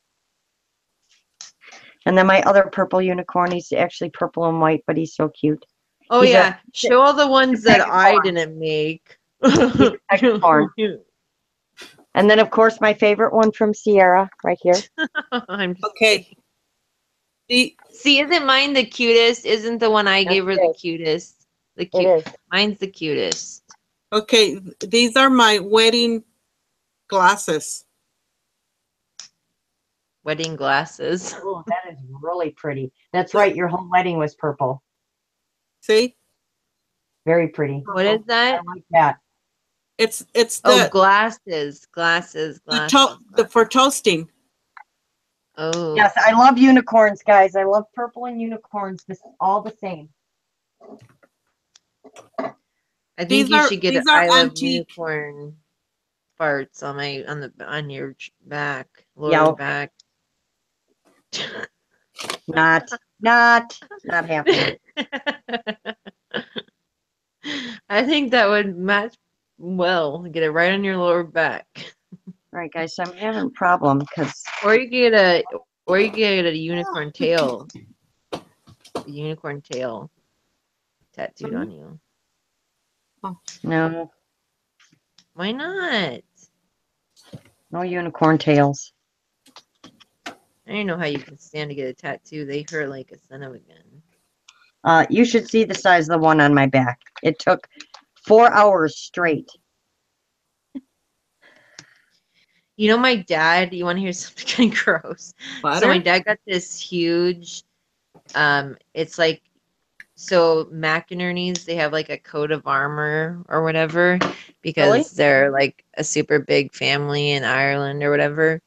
And then my other purple unicorn, he's actually purple and white, but he's so cute. Oh He's yeah, show all the ones that I pegacorn. didn't make. He's a pegacorn. And then, of course, my favorite one from Sierra, right here. I'm just Okay. See, isn't mine the cutest? Isn't the one I Yes, gave her it the is. cutest? The It cute. is. Mine's the cutest. Okay, these are my wedding glasses. Wedding glasses. Oh, that is really pretty. That's right. Your whole wedding was purple. See? Very pretty. What is I that? like that. It's Oh, the glasses. for toasting. Oh, Yes, I love unicorns, guys. I love purple and unicorns. This all the same. I think you should get an these are I love antique. unicorn farts on your back, lower Yeah. back. Not happening. I think that would match well. Get it right on your lower back. All right, guys. So I'm having a problem because Or you get a unicorn tail. A unicorn tail tattooed on you. no Why not? unicorn tails. I don't know how you can stand to get a tattoo. They hurt like a son of a gun. You should see the size of the one on my back. It took 4 hours straight. You know, my dad, you want to hear something kind of gross? Butter? So my dad got this huge, it's like, so McInerney's, they have like a coat of armor or whatever because Really? they're like a super big family in Ireland or whatever.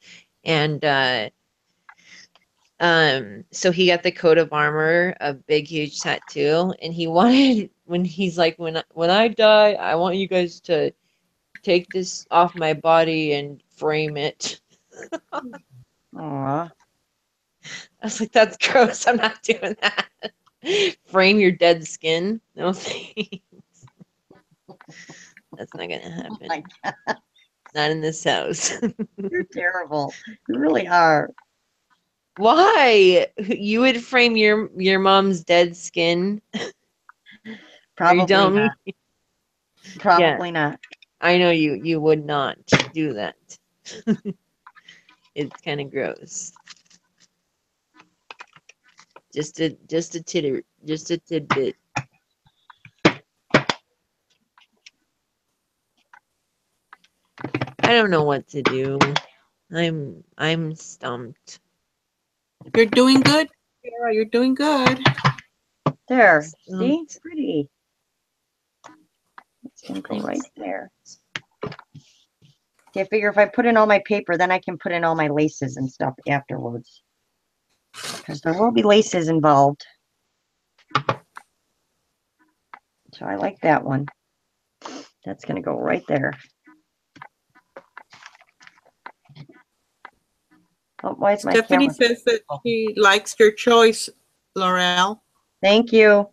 And so he got the coat of armor, a big huge tattoo, and he wanted when he's like, when I die, I want you guys to take this off my body and frame it. Aw. I was like, that's gross. I'm not doing that. Frame your dead skin? No thanks. That's not gonna happen. My God, Not in this house. you're terrible. You really are. Why? You would frame your mom's dead skin? Are you Probably telling not. me? Probably not. I know you would not do that. It's kind of gross. Just a tidbit. I don't know what to do. I'm stumped. You're doing good, Sarah. You're doing good. There. See? Stumped. Pretty. It's going to go right there. See, I figure if I put in all my paper, then I can put in all my laces and stuff afterwards. Because there will be laces involved. So I like that one. That's going to go right there. Oh, why is my Stephanie camera? says that she likes your choice, Lorelle. Thank you.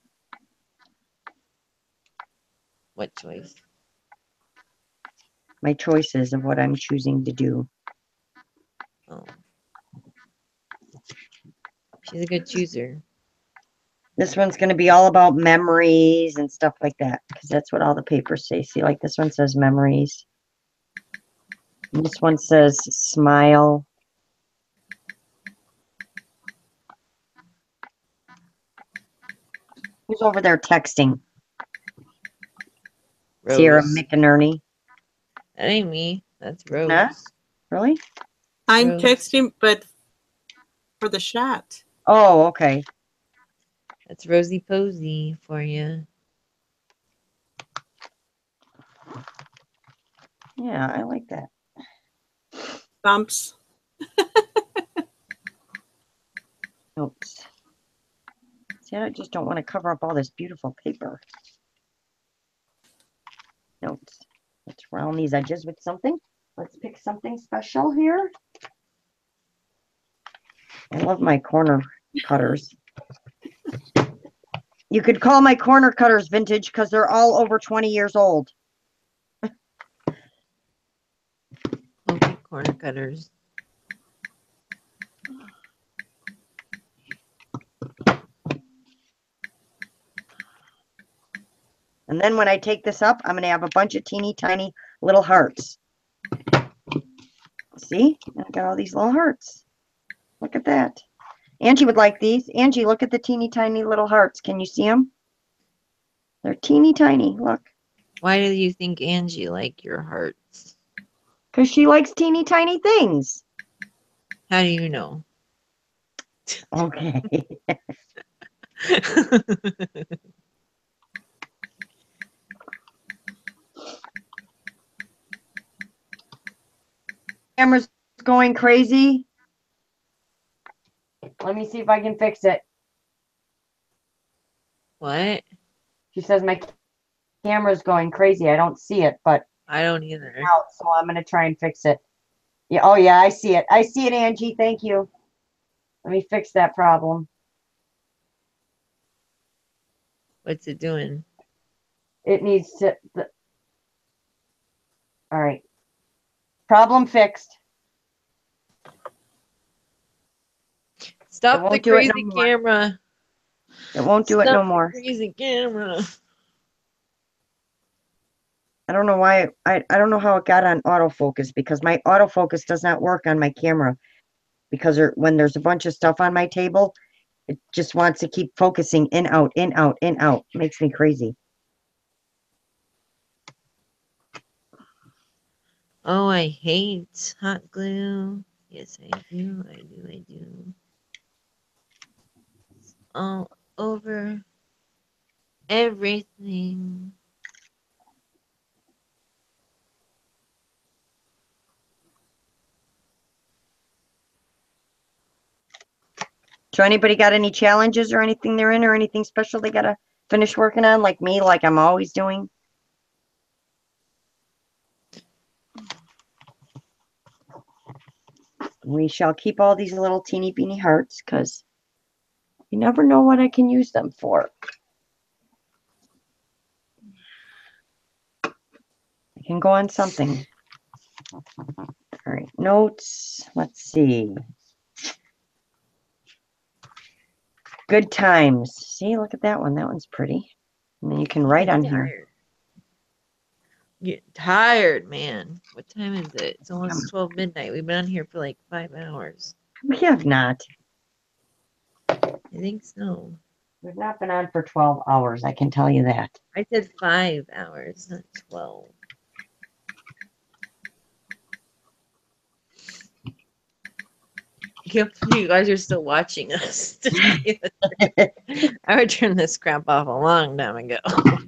What choice? My choices of what I'm choosing to do. Oh. She's a good chooser. This one's going to be all about memories and stuff like that. Because that's what all the papers say. See, like this one says memories. And this one says smile. Who's over there texting? Rose. Sierra McInerney. That ain't me. That's Rose. Huh? Really? I'm Rose. texting, but for the chat. Oh, okay. That's Rosie Posey for you. Yeah, I like that. Bumps. Oops. See, I just don't want to cover up all this beautiful paper. Notes. Let's round these edges with something. Let's pick something special here. I love my corner cutters. You could call my corner cutters vintage because they're all over 20 years old. Okay, corner cutters. And then when I take this up, I'm going to have a bunch of teeny tiny little hearts. See? I got all these little hearts. Look at that. Angie would like these. Angie, look at the teeny tiny little hearts. Can you see them? They're teeny tiny. Look. Why do you think Angie like your hearts? Because she likes teeny tiny things. How do you know? Okay. Camera's going crazy. Let me see if I can fix it. What? She says my camera's going crazy. I don't see it, but I don't either. out, so I'm going to try and fix it. Yeah, oh yeah, I see it. I see it, Angie. Thank you. Let me fix that problem. What's it doing? It needs to. All right. Problem fixed. Stop the crazy camera. It won't do it no more. Crazy camera. I don't know why. I don't know how it got on autofocus because my autofocus does not work on my camera because when there's a bunch of stuff on my table, it just wants to keep focusing in, out, in, out, in, out. It makes me crazy. Oh, I hate hot glue. Yes, I do. I do. I do. All over everything. So anybody got any challenges or anything they're in or anything special they got to finish working on like me, like I'm always doing? We shall keep all these little teeny beany hearts because you never know what I can use them for. I can go on something. All right, notes. Let's see. Good times. See, look at that one. That one's pretty. And then you can write on here. Get tired, man. What time is it? It's almost 12 midnight. We've been on here for like 5 hours. We have not. I think so. We've not been on for 12 hours, I can tell you that. I said 5 hours, not 12. You guys are still watching us. I would turn this crap off a long time ago.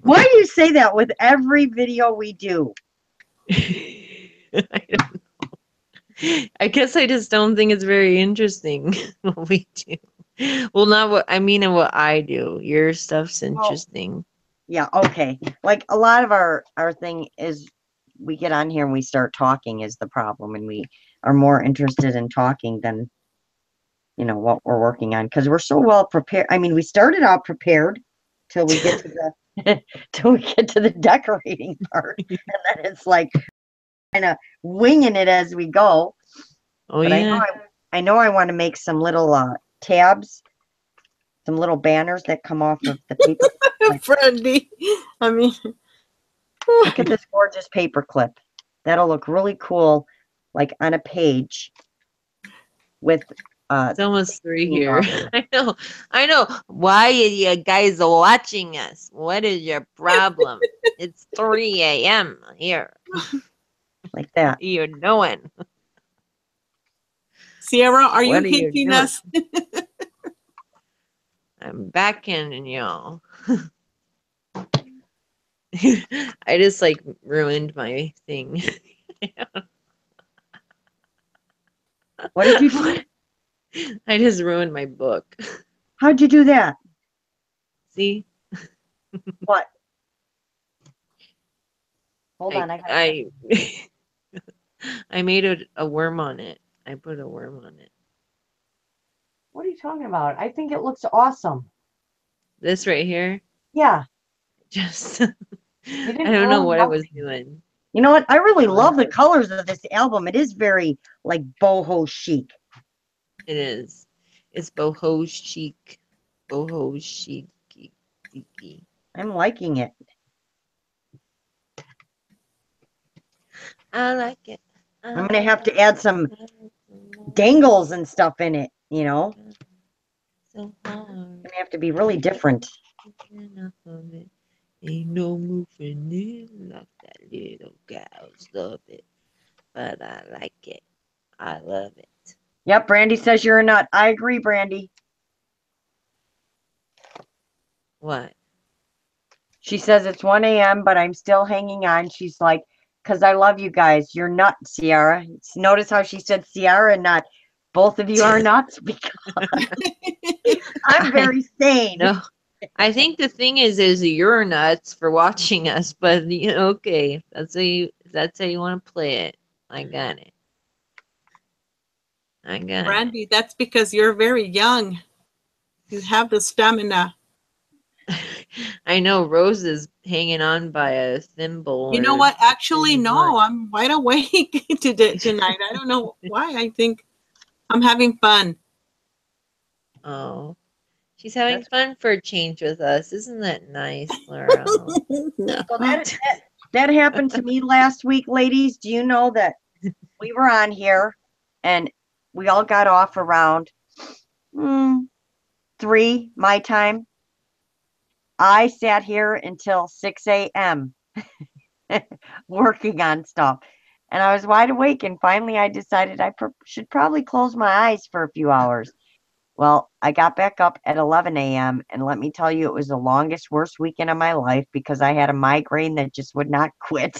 Why do you say that with every video we do? I don't know. I guess I just don't think it's very interesting what we do. Well, not what I mean and what I do. Your stuff's interesting. Yeah, okay. Like a lot of our thing is we get on here and we start talking is the problem, and we are more interested in talking than what we're working on because we're so well prepared. I mean, we started out prepared till we get to the till we get to the decorating part, and then it's like kind of winging it as we go. Oh, but yeah. I know I want to make some little tabs, some little banners that come off of the paper. Brandy, I mean, look at this gorgeous paper clip. That'll look really cool, like on a page with. It's almost 3 here. I know. Why are you guys watching us? What is your problem? It's 3 a.m. here. Like that. You're knowing. Sierra, are you hinting us? I'm backhanding y'all. I just ruined my thing. What did you do? I just ruined my book. How'd you do that? See, What? Hold on, I gotta. I I made a worm on it. I put a worm on it. What are you talking about? I think it looks awesome. This right here, Yeah, just you I didn't don't know ruin what I was nothing. doing. You know what? I really Um, love the colors of this album. It is very like boho chic. it is. It's boho chic. Boho chic. I'm liking it. I like it. I I'm gonna like have it. to add some I like it. dangles and stuff in it, you know? So hard. Gonna have to be really different. Enough of it. Ain't no moving it like that little gals love it. But I like it. I love it. Yep, Brandy says you're a nut. I agree, Brandy. What? She says it's 1 a.m., but I'm still hanging on. She's like, because I love you guys. You're nuts, Ciara. Notice how she said Ciara and not both of you are nuts because I'm I very sane. no. I think the thing is you're nuts for watching us, but okay, that's how you want to play it. I got it. I got it. Brandy, that's because you're very young. You have the stamina. I know Rose is hanging on by a thimble You know or what? Actually, what. no, I'm wide awake tonight. I don't know why. I think I'm having fun. Oh, she's having That's, fun for a change with us. Isn't that nice, Laurel? No. so that happened to me last week, ladies. Do you know that we were on here and we all got off around 3 my time? I sat here until 6 a.m. working on stuff. And I was wide awake. And finally, I decided I should probably close my eyes for a few hours. Well, I got back up at 11 a.m. And let me tell you, it was the longest, worst weekend of my life because I had a migraine that just would not quit.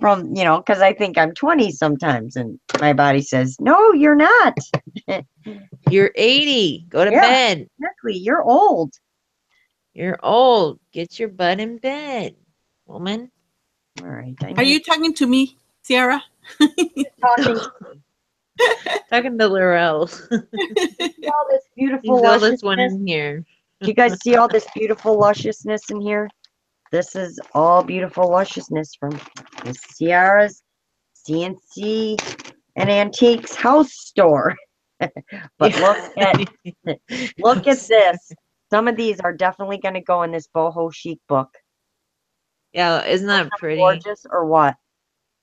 From, because I think I'm 20 sometimes. And my body says, no, you're not. You're 80. Go to Yeah, bed. exactly. You're old. You're old. Get your butt in bed, woman. All right. Are you talking to me, Ciara? talking? Talking to Laurel. See all this beautiful He's the oldest one lusciousness? in here. Do you guys see all this beautiful lusciousness in here? This is all beautiful lusciousness from the Ciara's CNC and Antiques house store. But look at this. Some of these are definitely going to go in this boho chic book. Yeah, isn't that pretty? Gorgeous or what?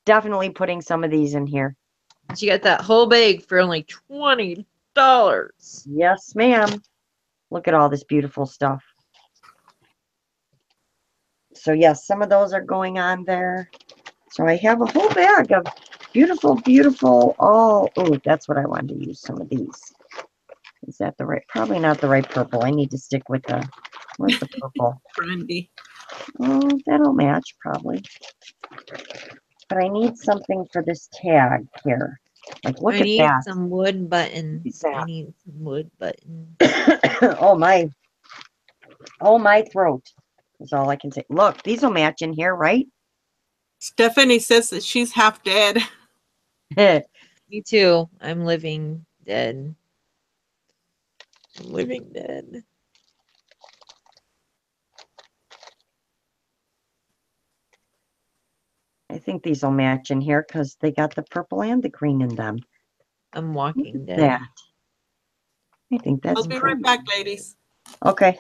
Definitely putting some of these in here. She got that whole bag for only $20. Yes, ma'am. Look at all this beautiful stuff. So yes, some of those are going on there. So I have a whole bag of beautiful, beautiful, oh, that's what I wanted to use, some of these. Is that the right, probably not the right purple. I need to stick with where's the purple? Brandy. Oh, that'll match probably. But I need something for this tag here. Like, look I at need that. some wood buttons. Look I at need some wood buttons. that. Oh my throat is all I can say. Look, these will match in here, right? Stephanie says that she's half dead. Me too. I'm living dead. I'm living dead. I think these will match in here because they got the purple and the green in them. I'm walking dead. That. I think that's I'll be right back, ladies. okay.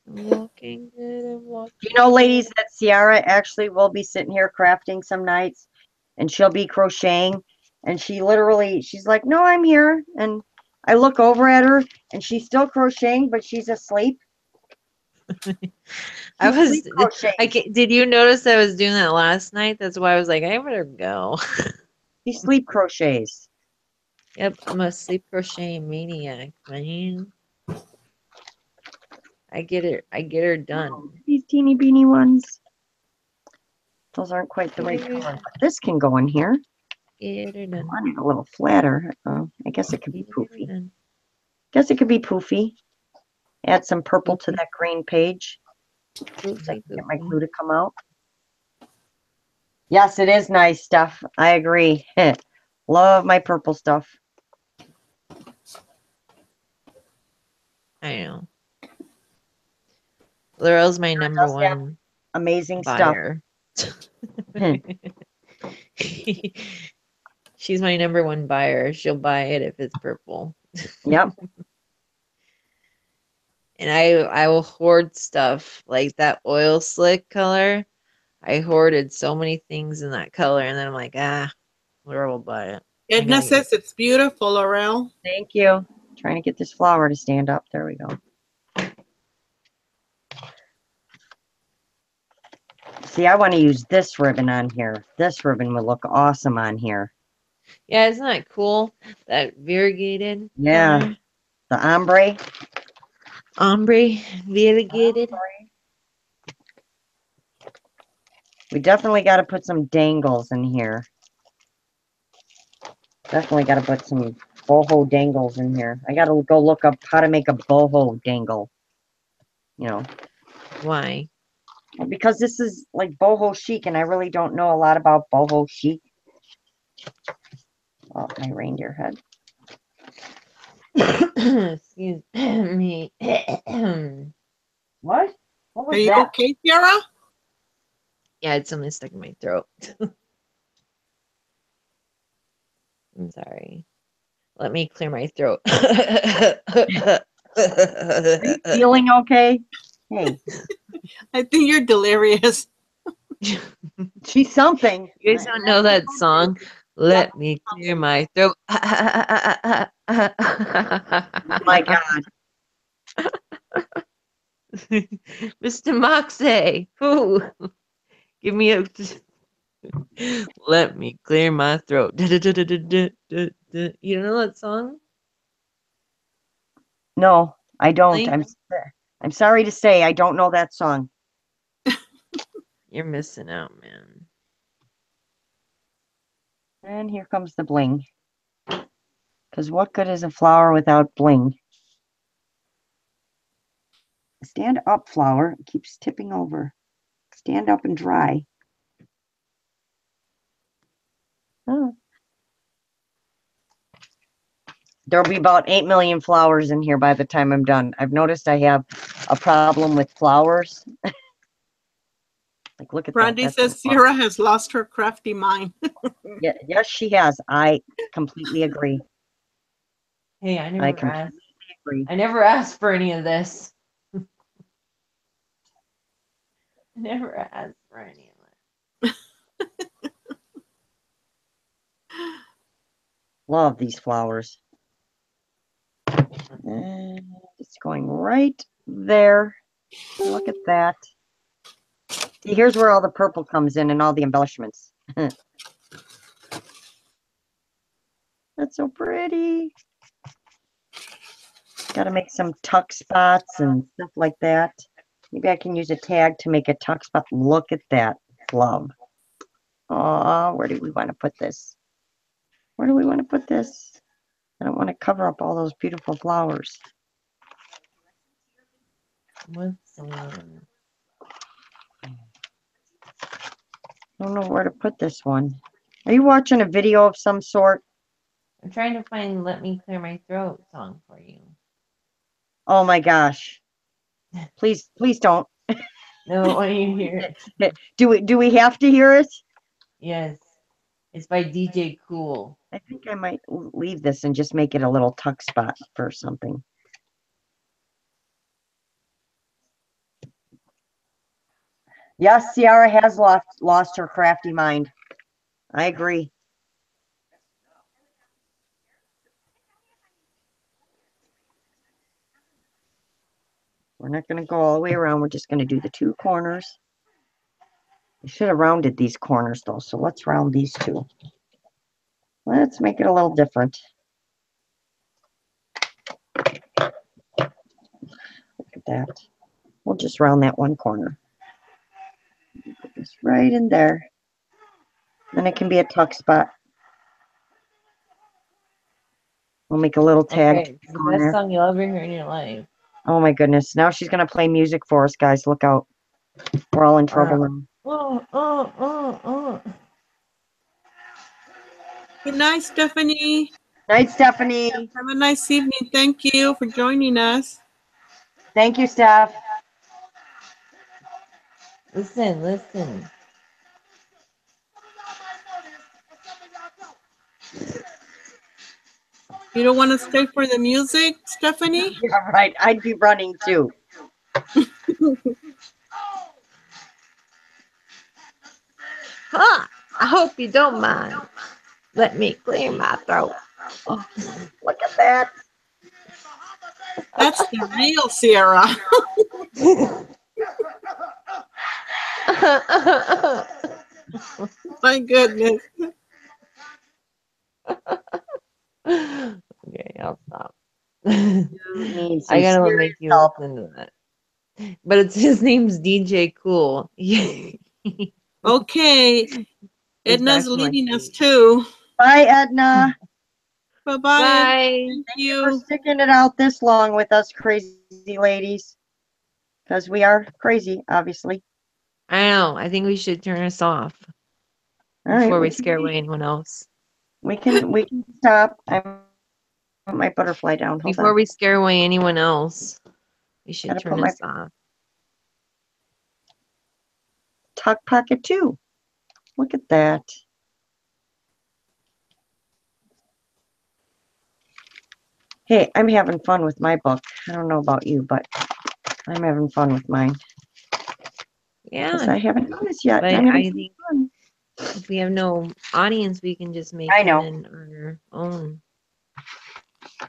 I'm walking dead. I'm walking. Do you know, ladies, that Ciara actually will be sitting here crafting some nights and she'll be crocheting and she's like, no, I'm here. And I look over at her and she's still crocheting, but she's asleep. I was. Sleep crocheting. Did you notice I was doing that last night? That's why I was like, I better go. She sleep crochets. Yep, I'm a sleep crocheting maniac, man. I get her. I get her done. These teeny beanie ones. Those aren't quite the right color. But this can go in here. Get her done. I need a little flatter. I guess it could be Get her poofy. done. Guess it could be poofy. Add some purple to Poofy. that green page. So I Poofy, can get my poofy. glue to come out. Yes, it is nice stuff. I agree. Love my purple stuff. I know. Lorelle's my number does have one Amazing stuff. buyer. She's my number one buyer. She'll buy it if it's purple. Yep. And I will hoard stuff like that oil slick color. I hoarded so many things in that color, and then I'm like, Laura will buy it. Edna says it's beautiful, Lorelle. Thank you. Trying to get this flower to stand up. There we go. See, I want to use this ribbon on here. This ribbon would look awesome on here. Yeah, isn't that cool? That variegated Yeah. color. The ombre. Ombre, variegated. We definitely got to put some dangles in here. Definitely got to put some boho dangles in here. I got to go look up how to make a boho dangle. You know. Why? Because this is like boho chic, and I really don't know a lot about boho chic. Oh, my reindeer head. Excuse me. What? What Are was you that? okay, Tiara? Yeah, it's something stuck in my throat. I'm sorry. Let me clear my throat. Are you feeling okay? Hey, I think you're delirious. she's something. You guys don't know that song? Let me clear my throat. Oh my God. Mr. Moxie, who? Give me a. Let me clear my throat. You don't know that song? No, I don't. Really? I'm sorry to say I don't know that song. You're missing out, man. And here comes the bling. Because what good is a flower without bling? Stand up, flower. It keeps tipping over. Stand up and dry. Oh. There'll be about 8 million flowers in here by the time I'm done. I've noticed I have a problem with flowers. Like, look at Brandy that. says Sierra has lost her crafty mind. Yeah, yes, she has. I completely agree. Hey, I completely agree. I never asked for any of this. I never asked for any of it. Love these flowers. And it's going right there. Look at that. See, here's where all the purple comes in and all the embellishments. That's so pretty. Got to make some tuck spots and stuff like that. Maybe I can use a tag to make a tuck spot. Look at that love. Oh, where do we want to put this? Where do we want to put this? I don't want to cover up all those beautiful flowers. What's on? I don't know where to put this one. Are you watching a video of some sort? I'm trying to find "Let Me Clear My Throat" song for you. Oh my gosh. Please, please don't. No, I want you to hear it. Do we have to hear it? Yes, it's by DJ Cool. I think I might leave this and just make it a little tuck spot for something. Yes, Ciara has lost her crafty mind. I agree. We're not going to go all the way around. We're just going to do the two corners. We should have rounded these corners though, so let's round these two. Let's make it a little different. Look at that. We'll just round that one corner. Put this right in there. Then it can be a tuck spot. We'll make a little tag Okay, it's the on best there. song you'll ever hear in your life. Oh my goodness. Now she's going to play music for us, guys. Look out. We're all in trouble now. Oh. Good night, Stephanie. Night, Stephanie. Have a nice evening. Thank you for joining us. Thank you, Steph. Listen. You don't want to stay for the music, Stephanie? Yeah, right. I'd be running too. Huh, I hope you don't mind. Let me clear my throat. Oh, look at that. That's the real Sierra. My goodness. Okay, I'll stop. You need some I gotta serious make you help. listen to that. But it's his name's DJ Cool. Okay. It's Edna's back to my leaving us seat. too. Bye, Edna. Bye-bye, Edna. Bye. Thank Thank you for you. sticking it out this long with us crazy ladies. Because we are crazy, obviously. I know. I think we should turn us off All right, before we scare away anyone else. we can stop. I put my butterfly down. Hold Before on. we scare away anyone else, we should Gotta put turn my us off. tuck pocket too. Look at that. Hey, I'm having fun with my book. I don't know about you, but I'm having fun with mine. Because Yeah, I haven't done this yet. but And I'm having I think fun. if we have no audience, we can just make I them know. in our own.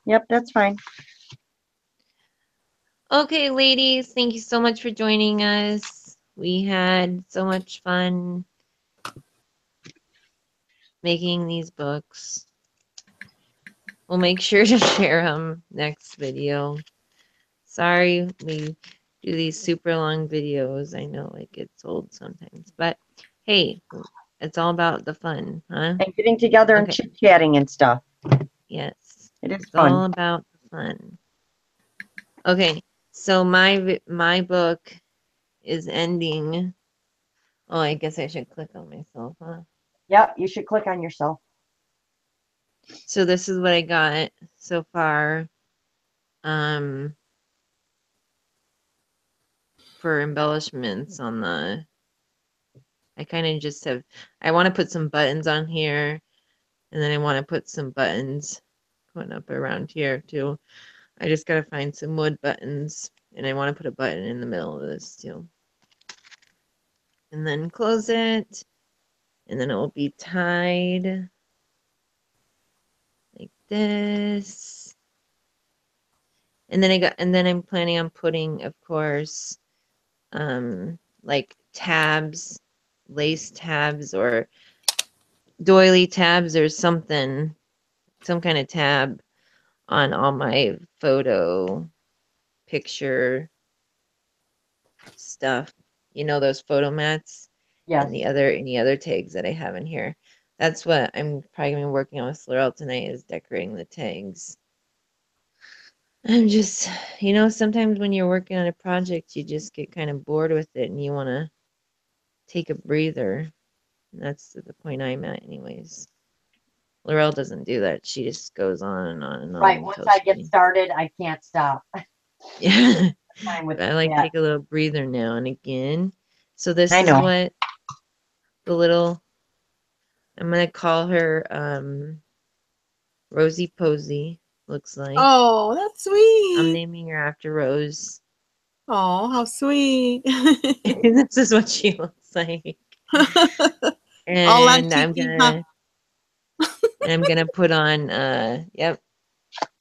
Yep, that's fine. Okay, ladies, thank you so much for joining us. We had so much fun making these books. We'll make sure to share them next video. Sorry, we do these super long videos. I know it gets old sometimes, but hey, it's all about the fun, huh? And getting together and Okay. chit-chatting and stuff. Yes, It is it's all fun. about the fun. Okay, so my book is ending. Oh, I guess I should click on myself, huh? Yep, you should click on yourself. So this is what I got so far. Um, for embellishments on the. I kind of just have. I want to put some buttons on here, and then I want to put some buttons going up around here too. I just gotta find some wood buttons, and I want to put a button in the middle of this too. And then close it, and then it will be tied like this. And then I'm planning on putting, of course, like tabs, lace tabs or doily tabs or something, some kind of tab on all my photo picture stuff. You know, those photo mats and Yes. any other tags that I have in here. That's what I'm probably gonna be working on with Lorelle tonight is decorating the tags. I'm just, sometimes when you're working on a project, you just get kind of bored with it and you want to take a breather. And that's the point I'm at, anyways. Lorelle doesn't do that. She just goes on and on and on Right. Once until I get she, started, I can't stop. yeah. Time with But I like that. take a little breather now and again. So this I is know. what the little, I'm gonna call her Rosie Posey looks like. Oh, that's I'm sweet. naming her after Rose. Oh, how sweet. This is what she looks like. All And antique, huh? I'm gonna put on yep,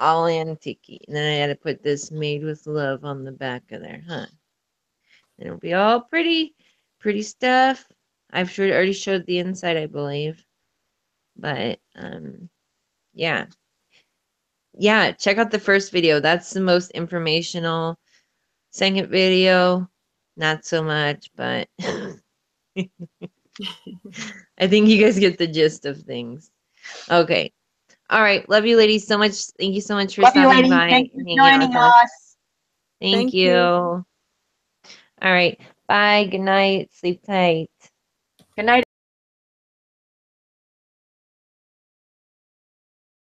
all antique. And then I had to put this made with love on the back of there, huh? And it'll be all pretty stuff. I've already showed the inside, I believe. But yeah. Yeah, check out the first video. That's the most informational. Second video, not so much, but I think you guys get the gist of things. Okay. All right. Love you ladies so much. Thank you so much for Love you, stopping ladies. by Thanks and for hanging out joining with us. us. Thank Thank you. you. All right. Bye. Good night. Sleep tight. Good night.